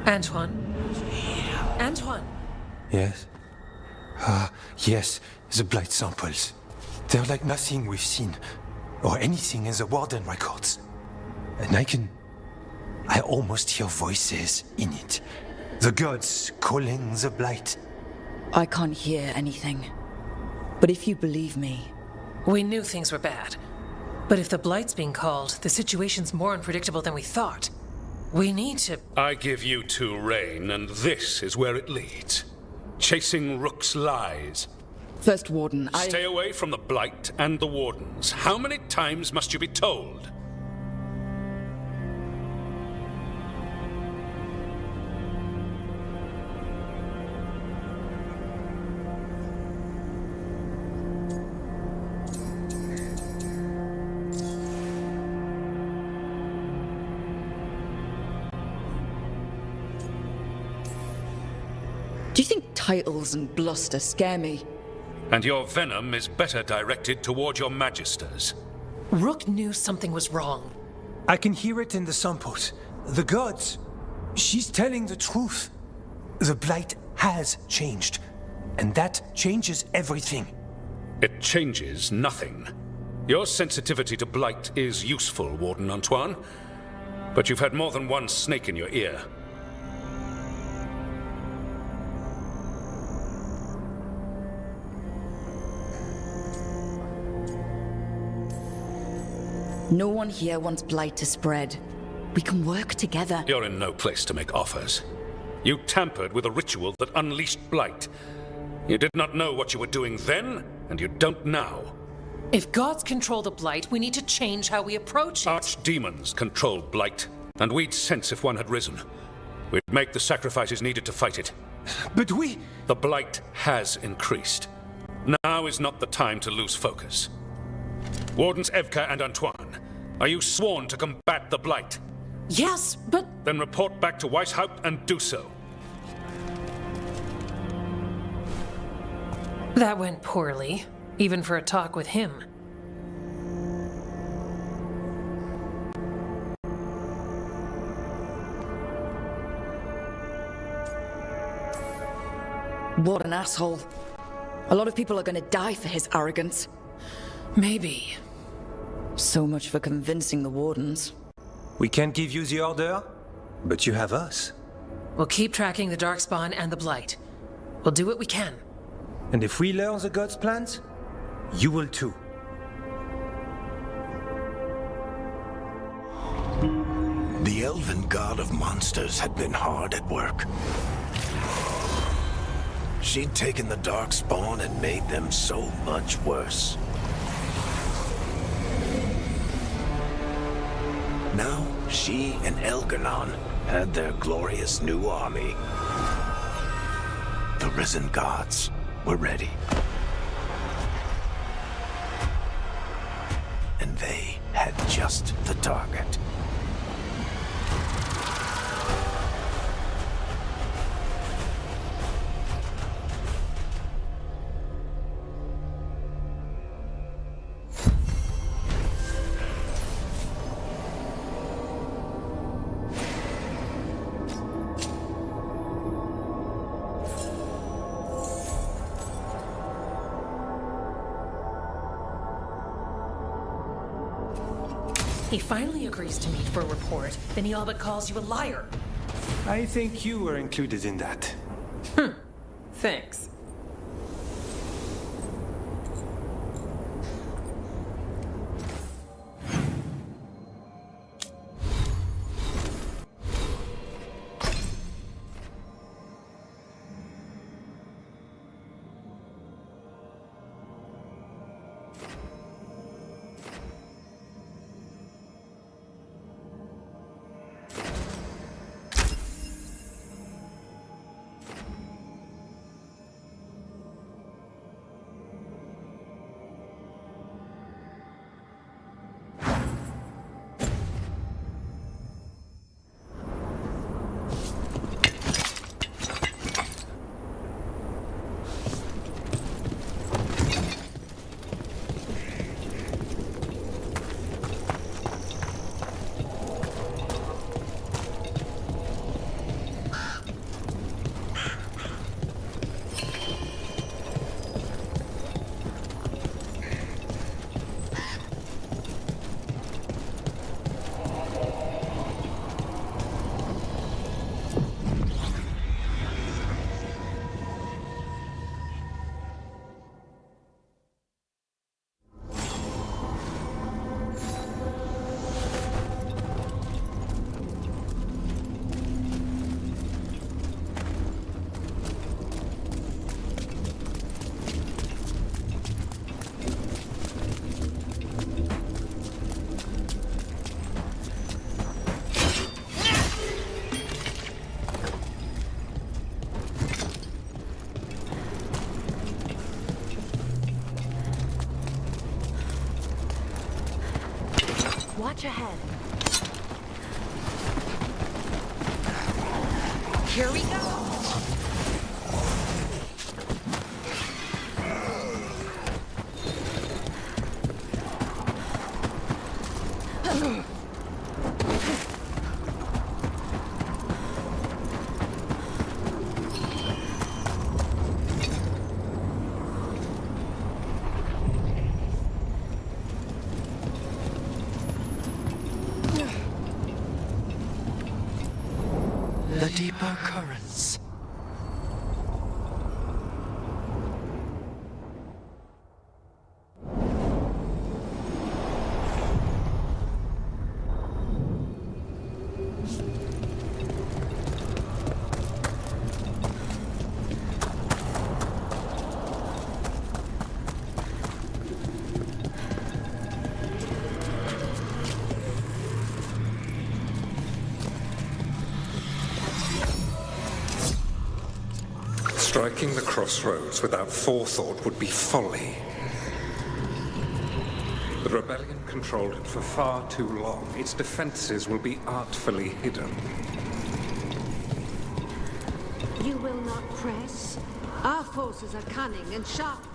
Antoine? Antoine! Yes? Yes, the blight samples. They're like nothing we've seen, or anything in the Warden records. And I almost hear voices in it. The gods calling the blight. I can't hear anything. But if you believe me... We knew things were bad. But if the blight's being called, the situation's more unpredictable than we thought. We need to... I give you two reign, and this is where it leads. Chasing Rook's lies. First Warden, Stay away from the Blight and the Wardens. How many times must you be told? Do you think titles and bluster scare me? And your venom is better directed toward your magisters. Rook knew something was wrong. I can hear it in the samples. The gods. She's telling the truth. The Blight has changed, and that changes everything. It changes nothing. Your sensitivity to blight is useful, Warden Antoine, but you've had more than one snake in your ear. No one here wants blight to spread. We can work together. You're in no place to make offers. You tampered with a ritual that unleashed blight. You did not know what you were doing then, and you don't now. If gods control the Blight, we need to change how we approach it. Archdemons control blight, and we'd sense if one had risen. We'd make the sacrifices needed to fight it. But we... The blight has increased. Now is not the time to lose focus. Wardens Evka and Antoine, are you sworn to combat the blight? Yes, but... Then report back to Weishaupt and do so. That went poorly, even for a talk with him. What an asshole. A lot of people are gonna die for his arrogance. Maybe. So much for convincing the Wardens. We can't give you the order, but you have us. We'll keep tracking the Darkspawn and the Blight. We'll do what we can. And if we learn the gods' plans, you will too. The elven god of monsters had been hard at work. She'd taken the Darkspawn and made them so much worse. Now, she and Elgar'nan had their glorious new army. The risen gods were ready. And they had just the target. He finally agrees to meet for a report, then he all but calls you a liar. I think you were included in that. Thanks. Watch ahead. Here we go. the deeper currents. Striking the crossroads without forethought would be folly. The rebellion controlled it for far too long. Its defenses will be artfully hidden. You will not press. Our forces are cunning and sharp.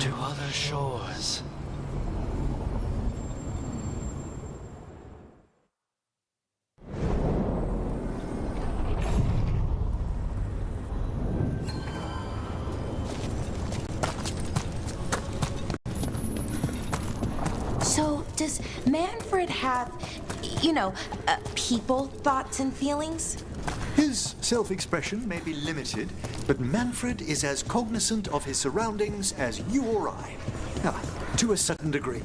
To other shores. So, does Manfred have, people, thoughts, and feelings? His self-expression may be limited, but Manfred is as cognizant of his surroundings as you or I. To a certain degree.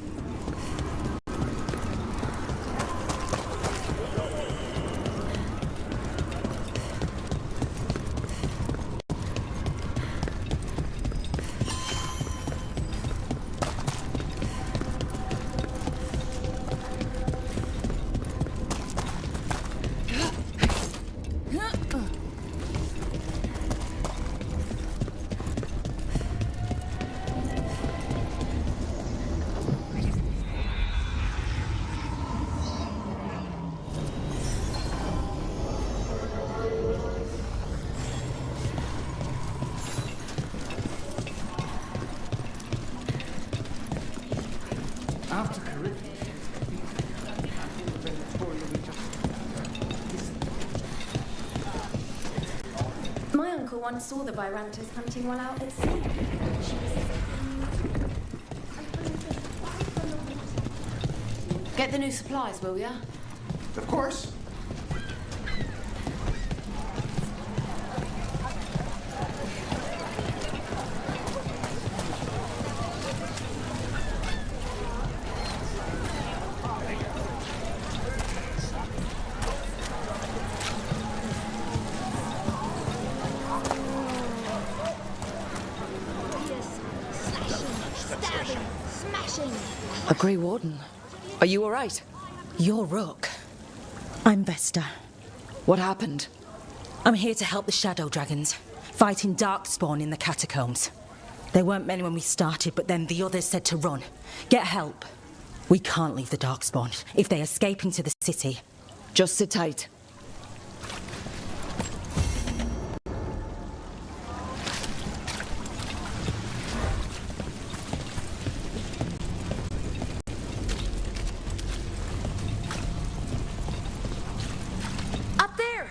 After Corinthians, My uncle once saw the Virantas hunting while out at sea. Get the new supplies, will ya? Of course. A Grey Warden. Are you all right? You're Rook. I'm Vesta. What happened? I'm here to help the Shadow Dragons, fighting Darkspawn in the catacombs. There weren't many when we started, but then the others said to run. Get help. We can't leave the Darkspawn if they escape into the city. Just sit tight. Up there!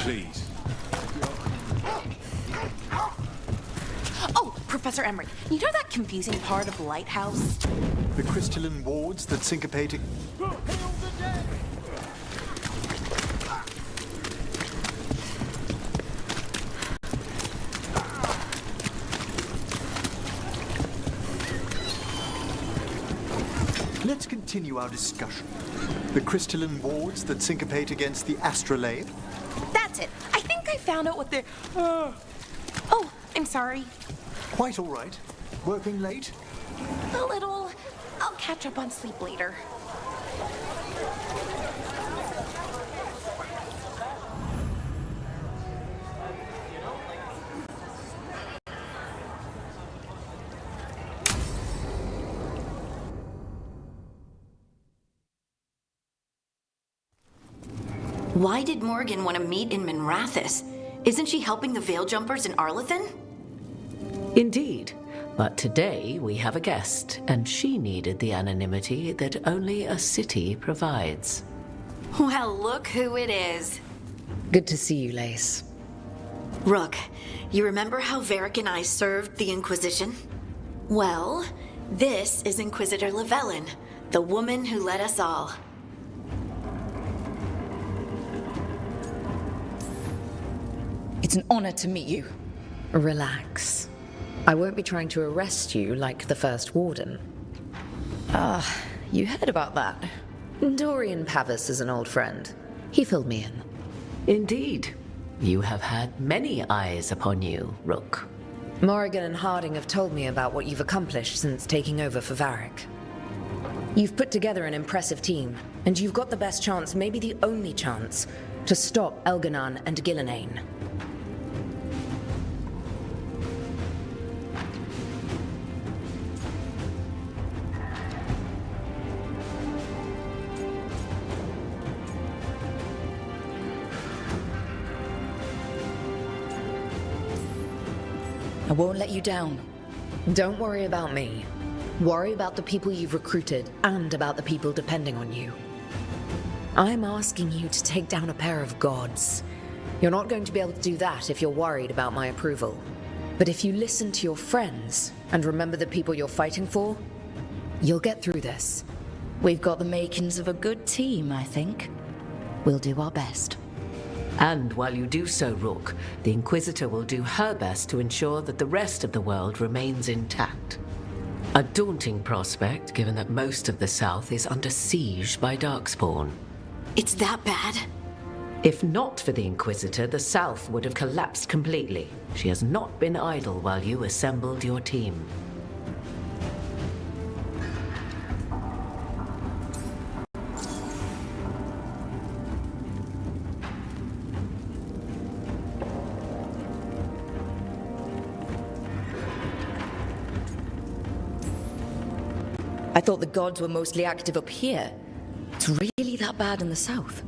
Please. Oh, Professor Emery, you know that confusing part of the lighthouse? The crystalline wards that syncopate... Let's continue our discussion. The crystalline wards that syncopate against the astrolabe? That's it. I think I found out what they're... Oh, I'm sorry. Quite all right. Working late? A little. I'll catch up on sleep later. Why did Morgan want to meet in Minrathous? Isn't she helping the Veil Jumpers in Arlathan? Indeed. But today we have a guest, and she needed the anonymity that only a city provides. Well, look who it is. Good to see you, Lace. Rook, you remember how Varric and I served the Inquisition? Well, this is Inquisitor Llewellyn, the woman who led us all. It's an honor to meet you. Relax. I won't be trying to arrest you like the first warden. You heard about that? Dorian Pavis is an old friend. He filled me in. Indeed. You have had many eyes upon you, Rook. Morrigan and Harding have told me about what you've accomplished since taking over for Varric. You've put together an impressive team, and you've got the best chance, maybe the only chance, to stop Elganon and Gillenane. I won't let you down. Don't worry about me. Worry about the people you've recruited and about the people depending on you. I'm asking you to take down a pair of gods. You're not going to be able to do that if you're worried about my approval. But if you listen to your friends and remember the people you're fighting for, you'll get through this. We've got the makings of a good team, I think. We'll do our best. And while you do so, Rook, the Inquisitor will do her best to ensure that the rest of the world remains intact. A daunting prospect, given that most of the South is under siege by Darkspawn. It's that bad? If not for the Inquisitor, the South would have collapsed completely. She has not been idle while you assembled your team. I thought the gods were mostly active up here. It's really that bad in the south?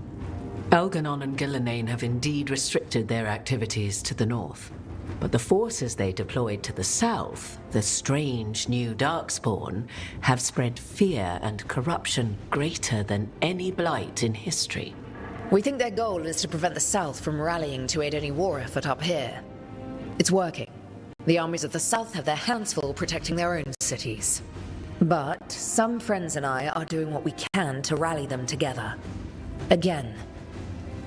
Elganon and Gillenane have indeed restricted their activities to the north. But the forces they deployed to the south, the strange new Darkspawn, have spread fear and corruption greater than any blight in history. We think their goal is to prevent the South from rallying to aid any war effort up here. It's working. The armies of the South have their hands full protecting their own cities. But some friends and I are doing what we can to rally them together. Again,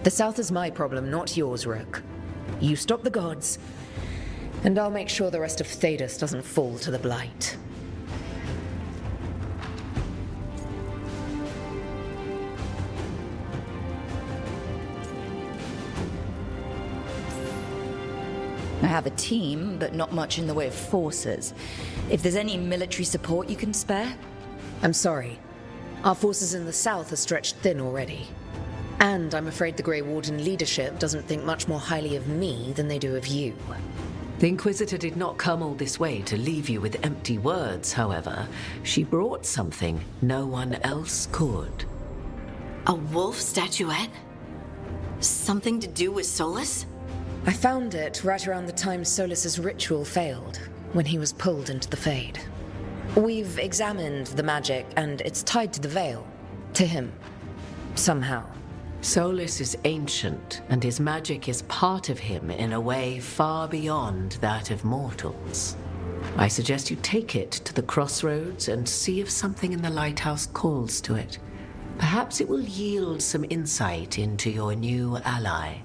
the South is my problem, not yours, Rook. You stop the gods, and I'll make sure the rest of Thedas doesn't fall to the blight. I have a team, but not much in the way of forces. If there's any military support you can spare? I'm sorry. Our forces in the south are stretched thin already. And I'm afraid the Grey Warden leadership doesn't think much more highly of me than they do of you. The Inquisitor did not come all this way to leave you with empty words, however. She brought something no one else could. A wolf statuette? Something to do with Solus? I found it right around the time Solus's ritual failed, when he was pulled into the Fade. We've examined the magic, and it's tied to the Veil. To him. Somehow. Solus is ancient, and his magic is part of him in a way far beyond that of mortals. I suggest you take it to the crossroads and see if something in the lighthouse calls to it. Perhaps it will yield some insight into your new ally.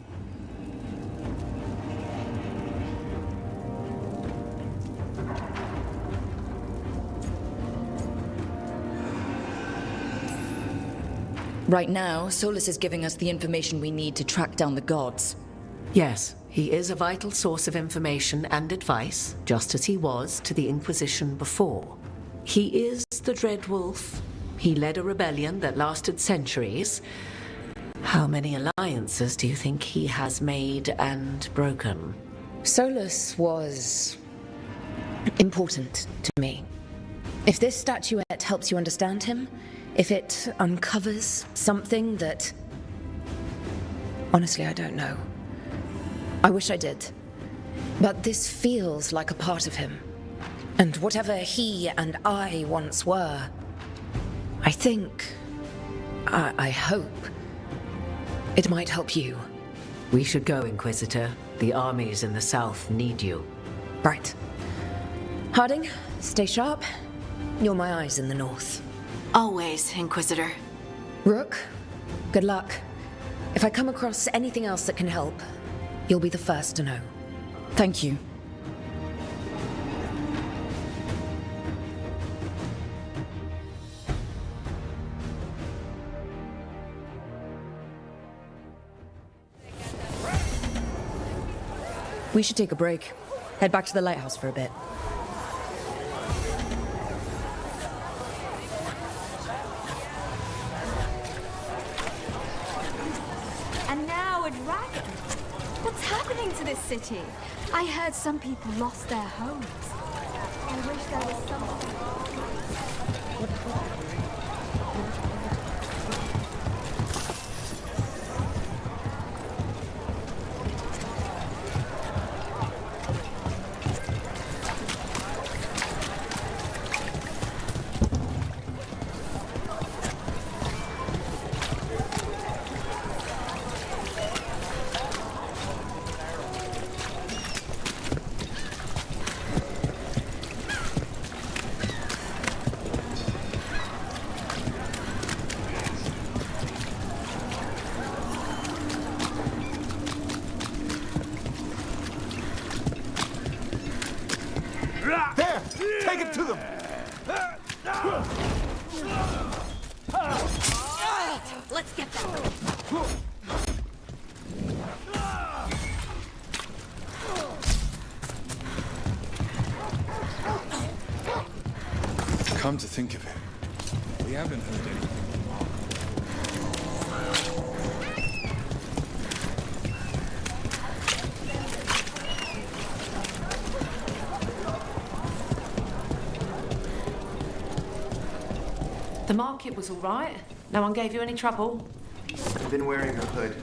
Right now, Solus is giving us the information we need to track down the gods. Yes, he is a vital source of information and advice, just as he was to the Inquisition before. He is the Dread Wolf. He led a rebellion that lasted centuries. How many alliances do you think he has made and broken? Solus was important to me. If this statuette helps you understand him, if it uncovers something that... Honestly, I don't know. I wish I did. But this feels like a part of him. And whatever he and I once were, I think... I hope... it might help you. We should go, Inquisitor. The armies in the south need you. Right. Harding, stay sharp. You're my eyes in the north. Always, Inquisitor. Rook, good luck. If I come across anything else that can help, you'll be the first to know. Thank you. We should take a break. Head back to the lighthouse for a bit. And now a dragon. What's happening to this city? I heard some people lost their homes. I wish there was something. There! Take it to them! Let's get that. Come to think of it, we haven't heard anything. The market was all right. No one gave you any trouble. I've been wearing a hood.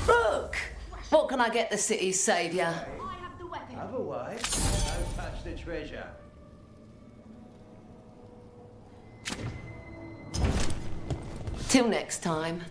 Rook! What can I get the city's saviour? Otherwise, don't touch the treasure. Till next time.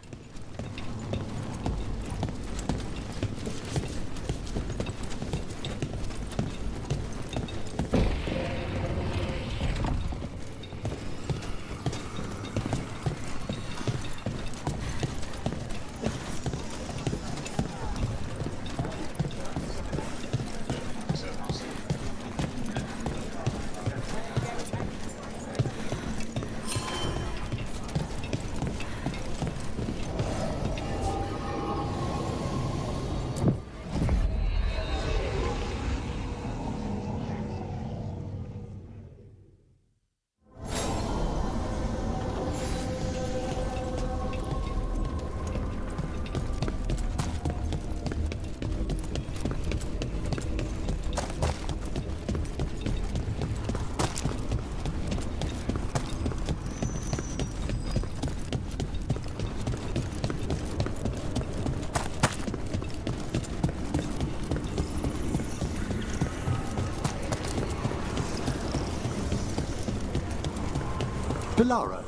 Bilara,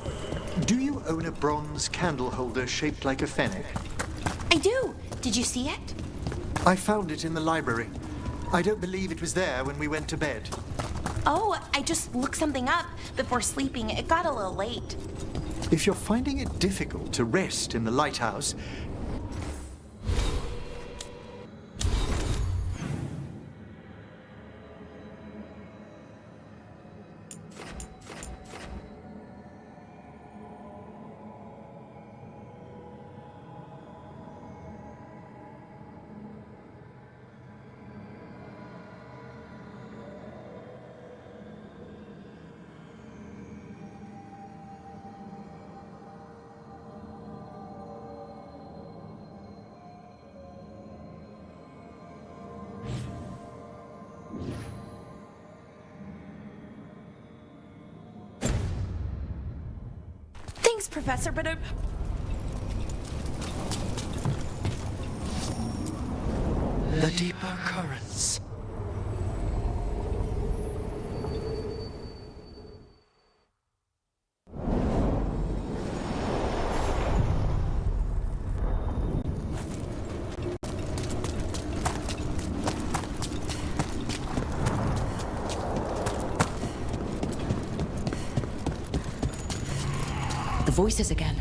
Do you own a bronze candle holder shaped like a fennec? I do. Did you see it? I found it in the library. I don't believe it was there when we went to bed. Oh, I just looked something up before sleeping. It got a little late. If you're finding it difficult to rest in the lighthouse, Thanks, Professor, but the deeper currents. The voices again.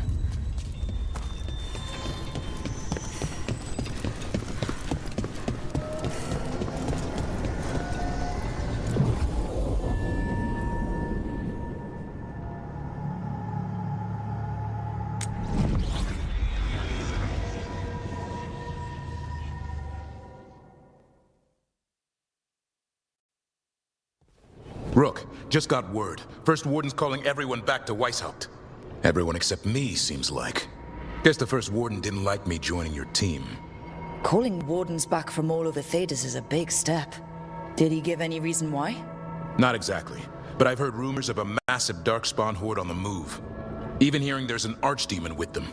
Rook, just got word. First Warden's calling everyone back to Weishaupt. Everyone except me, seems like. Guess the First Warden didn't like me joining your team. Calling wardens back from all over Thedas is a big step. Did he give any reason why? Not exactly, but I've heard rumors of a massive Darkspawn horde on the move. Even hearing there's an archdemon with them.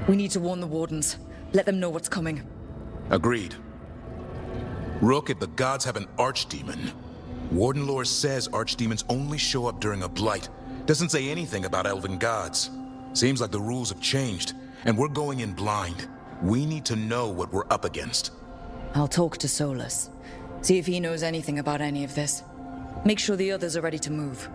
We need to warn the wardens. Let them know what's coming. Agreed. Rook, if the gods have an archdemon, Warden lore says archdemons only show up during a blight. Doesn't say anything about elven gods. Seems like the rules have changed, and we're going in blind. We need to know what we're up against. I'll talk to Solus. See if he knows anything about any of this. Make sure the others are ready to move.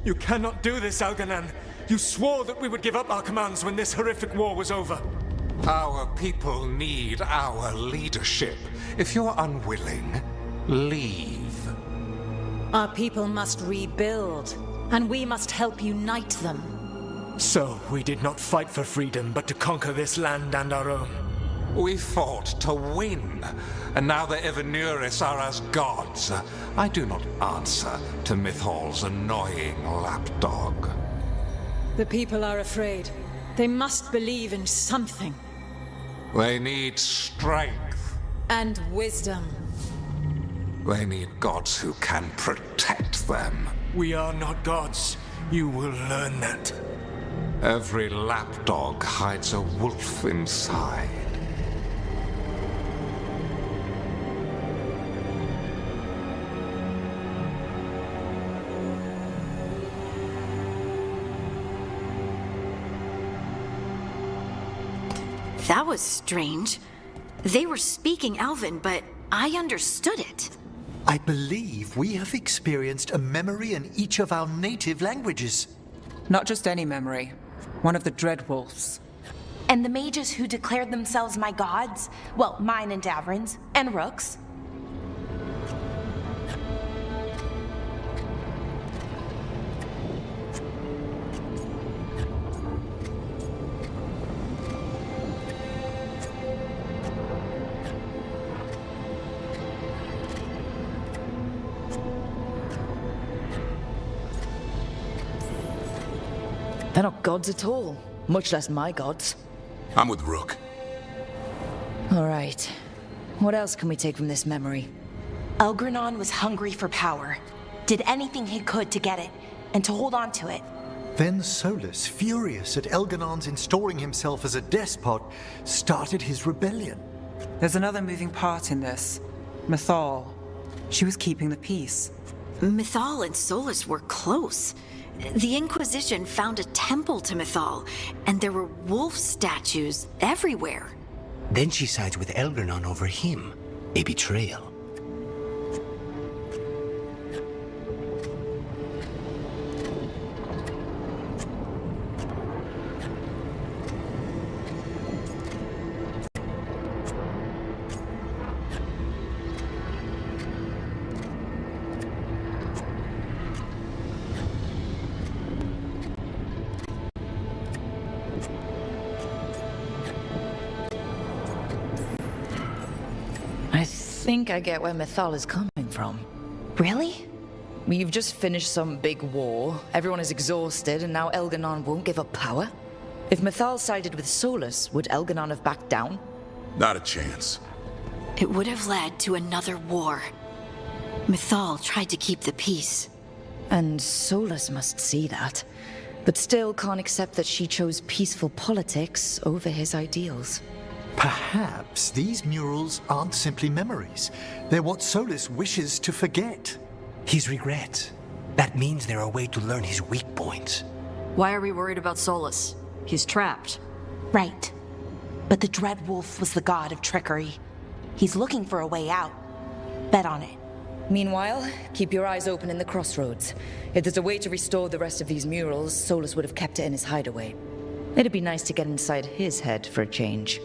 You cannot do this, Algernon. You swore that we would give up our commands when this horrific war was over. Our people need our leadership. If you're unwilling, leave. Our people must rebuild, and we must help unite them. So, we did not fight for freedom, but to conquer this land and our own. We fought to win, and now the Evanuris are as gods. I do not answer to Mythal's annoying lapdog. The people are afraid. They must believe in something. They need strength. And wisdom. They need gods who can protect them. We are not gods. You will learn that. Every lapdog hides a wolf inside. That was strange. They were speaking Elven, but I understood it. I believe we have experienced a memory in each of our native languages. Not just any memory. One of the Dreadwolves. And the mages who declared themselves my gods? Well, mine and Davrin's, and Rook's. They're not gods at all, much less my gods. I'm with Rook. All right. What else can we take from this memory? Elgranon was hungry for power. Did anything he could to get it, and to hold on to it. Then Solus, furious at Elganon's installing himself as a despot, started his rebellion. There's another moving part in this. Mythal. She was keeping the peace. Mythal and Solus were close. The Inquisition found a temple to Mythal, and there were wolf statues everywhere. Then she sides with Elgranon over him. A betrayal. I think I get where Mythal is coming from. Really? We've just finished some big war, everyone is exhausted, and now Elganon won't give up power? If Mythal sided with Solus, would Elganon have backed down? Not a chance. It would have led to another war. Mythal tried to keep the peace. And Solus must see that, but still can't accept that she chose peaceful politics over his ideals. Perhaps these murals aren't simply memories. They're what Solus wishes to forget. His regrets. That means they're a way to learn his weak points. Why are we worried about Solus? He's trapped. Right. But the Dreadwolf was the god of trickery. He's looking for a way out. Bet on it. Meanwhile, keep your eyes open in the crossroads. If there's a way to restore the rest of these murals, Solus would have kept it in his hideaway. It'd be nice to get inside his head for a change.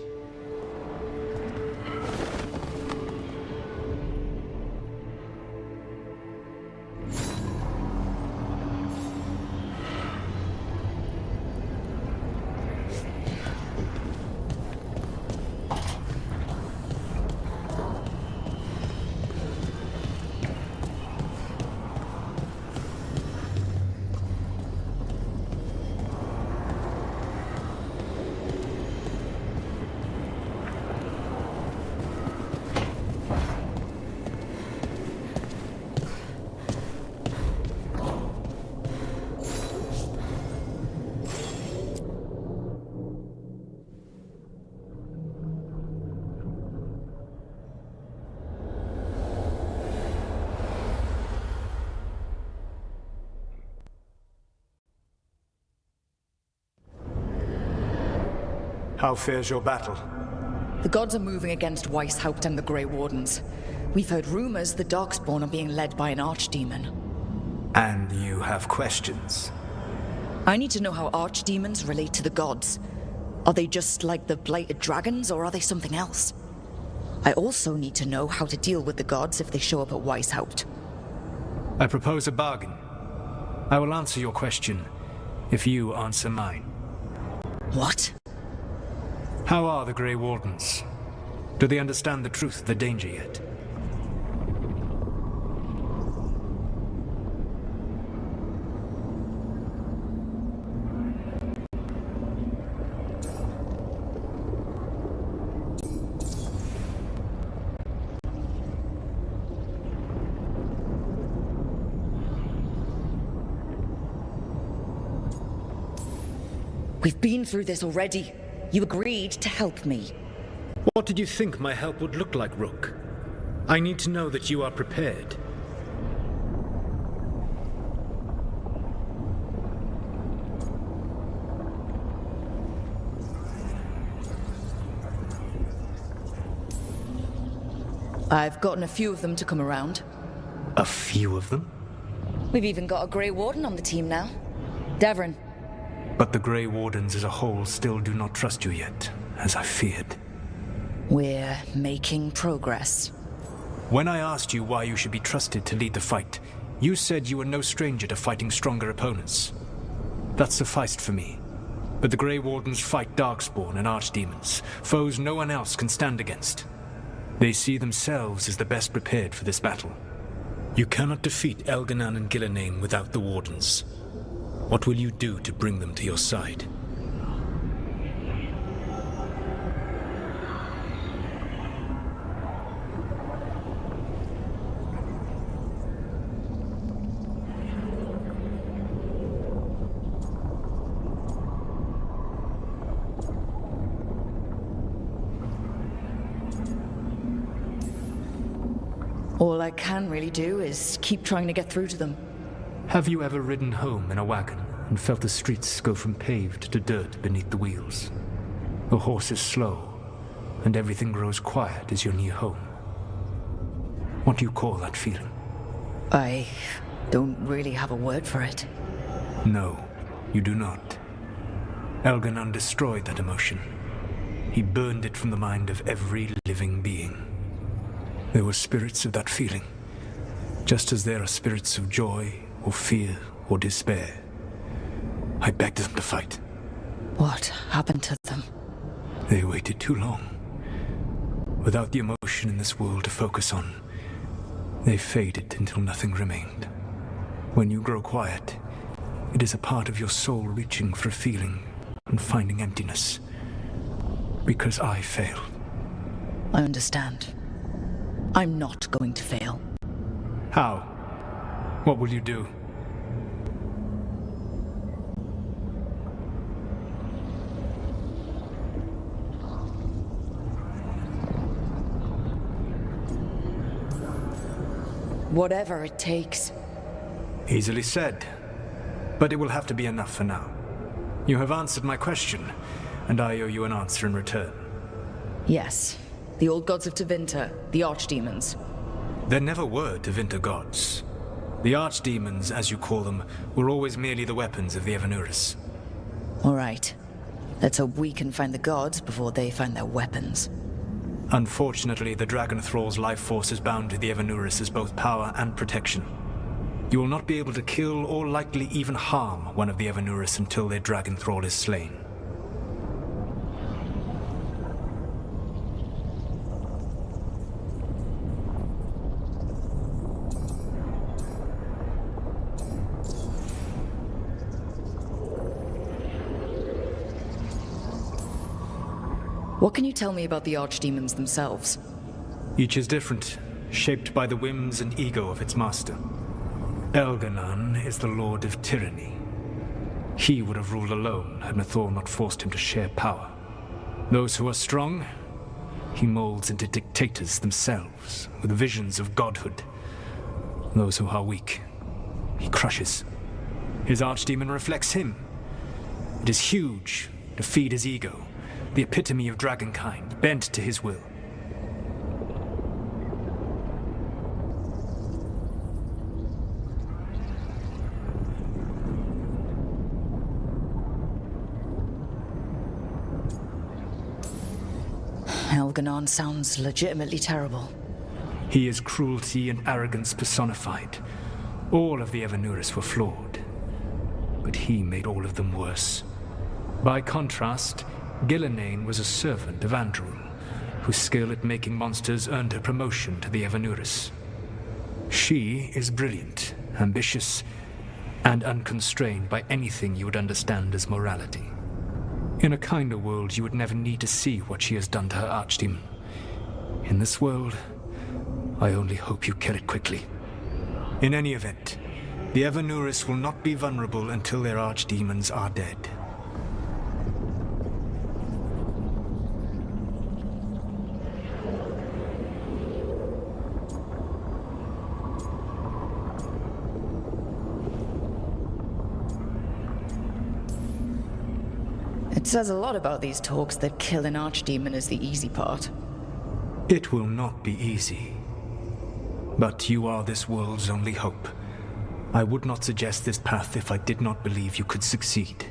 How fares your battle? The gods are moving against Weishaupt and the Grey Wardens. We've heard rumors the Darkspawn are being led by an archdemon. And you have questions? I need to know how archdemons relate to the gods. Are they just like the blighted dragons, or are they something else? I also need to know how to deal with the gods if they show up at Weishaupt. I propose a bargain. I will answer your question if you answer mine. What? How are the Grey Wardens? Do they understand the truth of the danger yet? We've been through this already. You agreed to help me. What did you think my help would look like, Rook? I need to know that you are prepared. I've gotten a few of them to come around. A few of them? We've even got a Grey Warden on the team now. Devrin. But the Grey Wardens as a whole still do not trust you yet, as I feared. We're making progress. When I asked you why you should be trusted to lead the fight, you said you were no stranger to fighting stronger opponents. That sufficed for me. But the Grey Wardens fight Darkspawn and Archdemons, foes no one else can stand against. They see themselves as the best prepared for this battle. You cannot defeat Elganan and Gillenane without the Wardens. What will you do to bring them to your side? All I can really do is keep trying to get through to them. Have you ever ridden home in a wagon and felt the streets go from paved to dirt beneath the wheels? The horse is slow, and everything grows quiet as you're near home. What do you call that feeling? I don't really have a word for it. No, you do not. Elganan destroyed that emotion. He burned it from the mind of every living being. There were spirits of that feeling, just as there are spirits of joy, or fear, or despair. I begged them to fight. What happened to them? They waited too long. Without the emotion in this world to focus on, they faded until nothing remained. When you grow quiet, it is a part of your soul reaching for a feeling and finding emptiness. Because I failed. I understand. I'm not going to fail. How? What will you do? Whatever it takes. Easily said. But it will have to be enough for now. You have answered my question, and I owe you an answer in return. Yes. The old gods of Tevinter, the Archdemons. There never were Tevinter gods. The Archdemons, as you call them, were always merely the weapons of the Evanuris. All right. Let's hope we can find the gods before they find their weapons. Unfortunately, the Dragon Thrall's life force is bound to the Evanuris as both power and protection. You will not be able to kill or likely even harm one of the Evanuris until their Dragon Thrall is slain. What can you tell me about the Archdemons themselves? Each is different, shaped by the whims and ego of its master. Elganan is the Lord of Tyranny. He would have ruled alone had Mythal not forced him to share power. Those who are strong, he molds into dictators themselves, with visions of godhood. Those who are weak, he crushes. His archdemon reflects him. It is huge to feed his ego, the epitome of dragonkind, bent to his will. Elganan sounds legitimately terrible. He is cruelty and arrogance personified. All of the Evanuris were flawed, but he made all of them worse. By contrast, Gillenane was a servant of Andrul, whose skill at making monsters earned her promotion to the Evanuris. She is brilliant, ambitious, and unconstrained by anything you would understand as morality. In a kinder world, you would never need to see what she has done to her archdemon. In this world, I only hope you kill it quickly. In any event, the Evanuris will not be vulnerable until their archdemons are dead. It says a lot about these talks that kill an archdemon is the easy part. It will not be easy. But you are this world's only hope. I would not suggest this path if I did not believe you could succeed.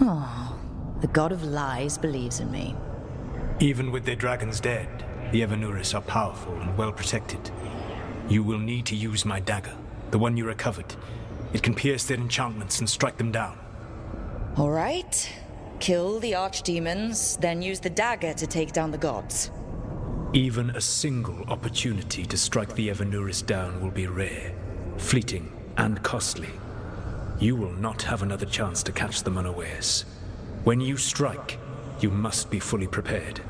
Oh, the god of lies believes in me. Even with their dragons dead, the Evanuris are powerful and well protected. You will need to use my dagger, the one you recovered. It can pierce their enchantments and strike them down. All right. Kill the archdemons, then use the dagger to take down the gods. Even a single opportunity to strike the Evanuris down will be rare, fleeting, and costly. You will not have another chance to catch them unawares. When you strike, you must be fully prepared.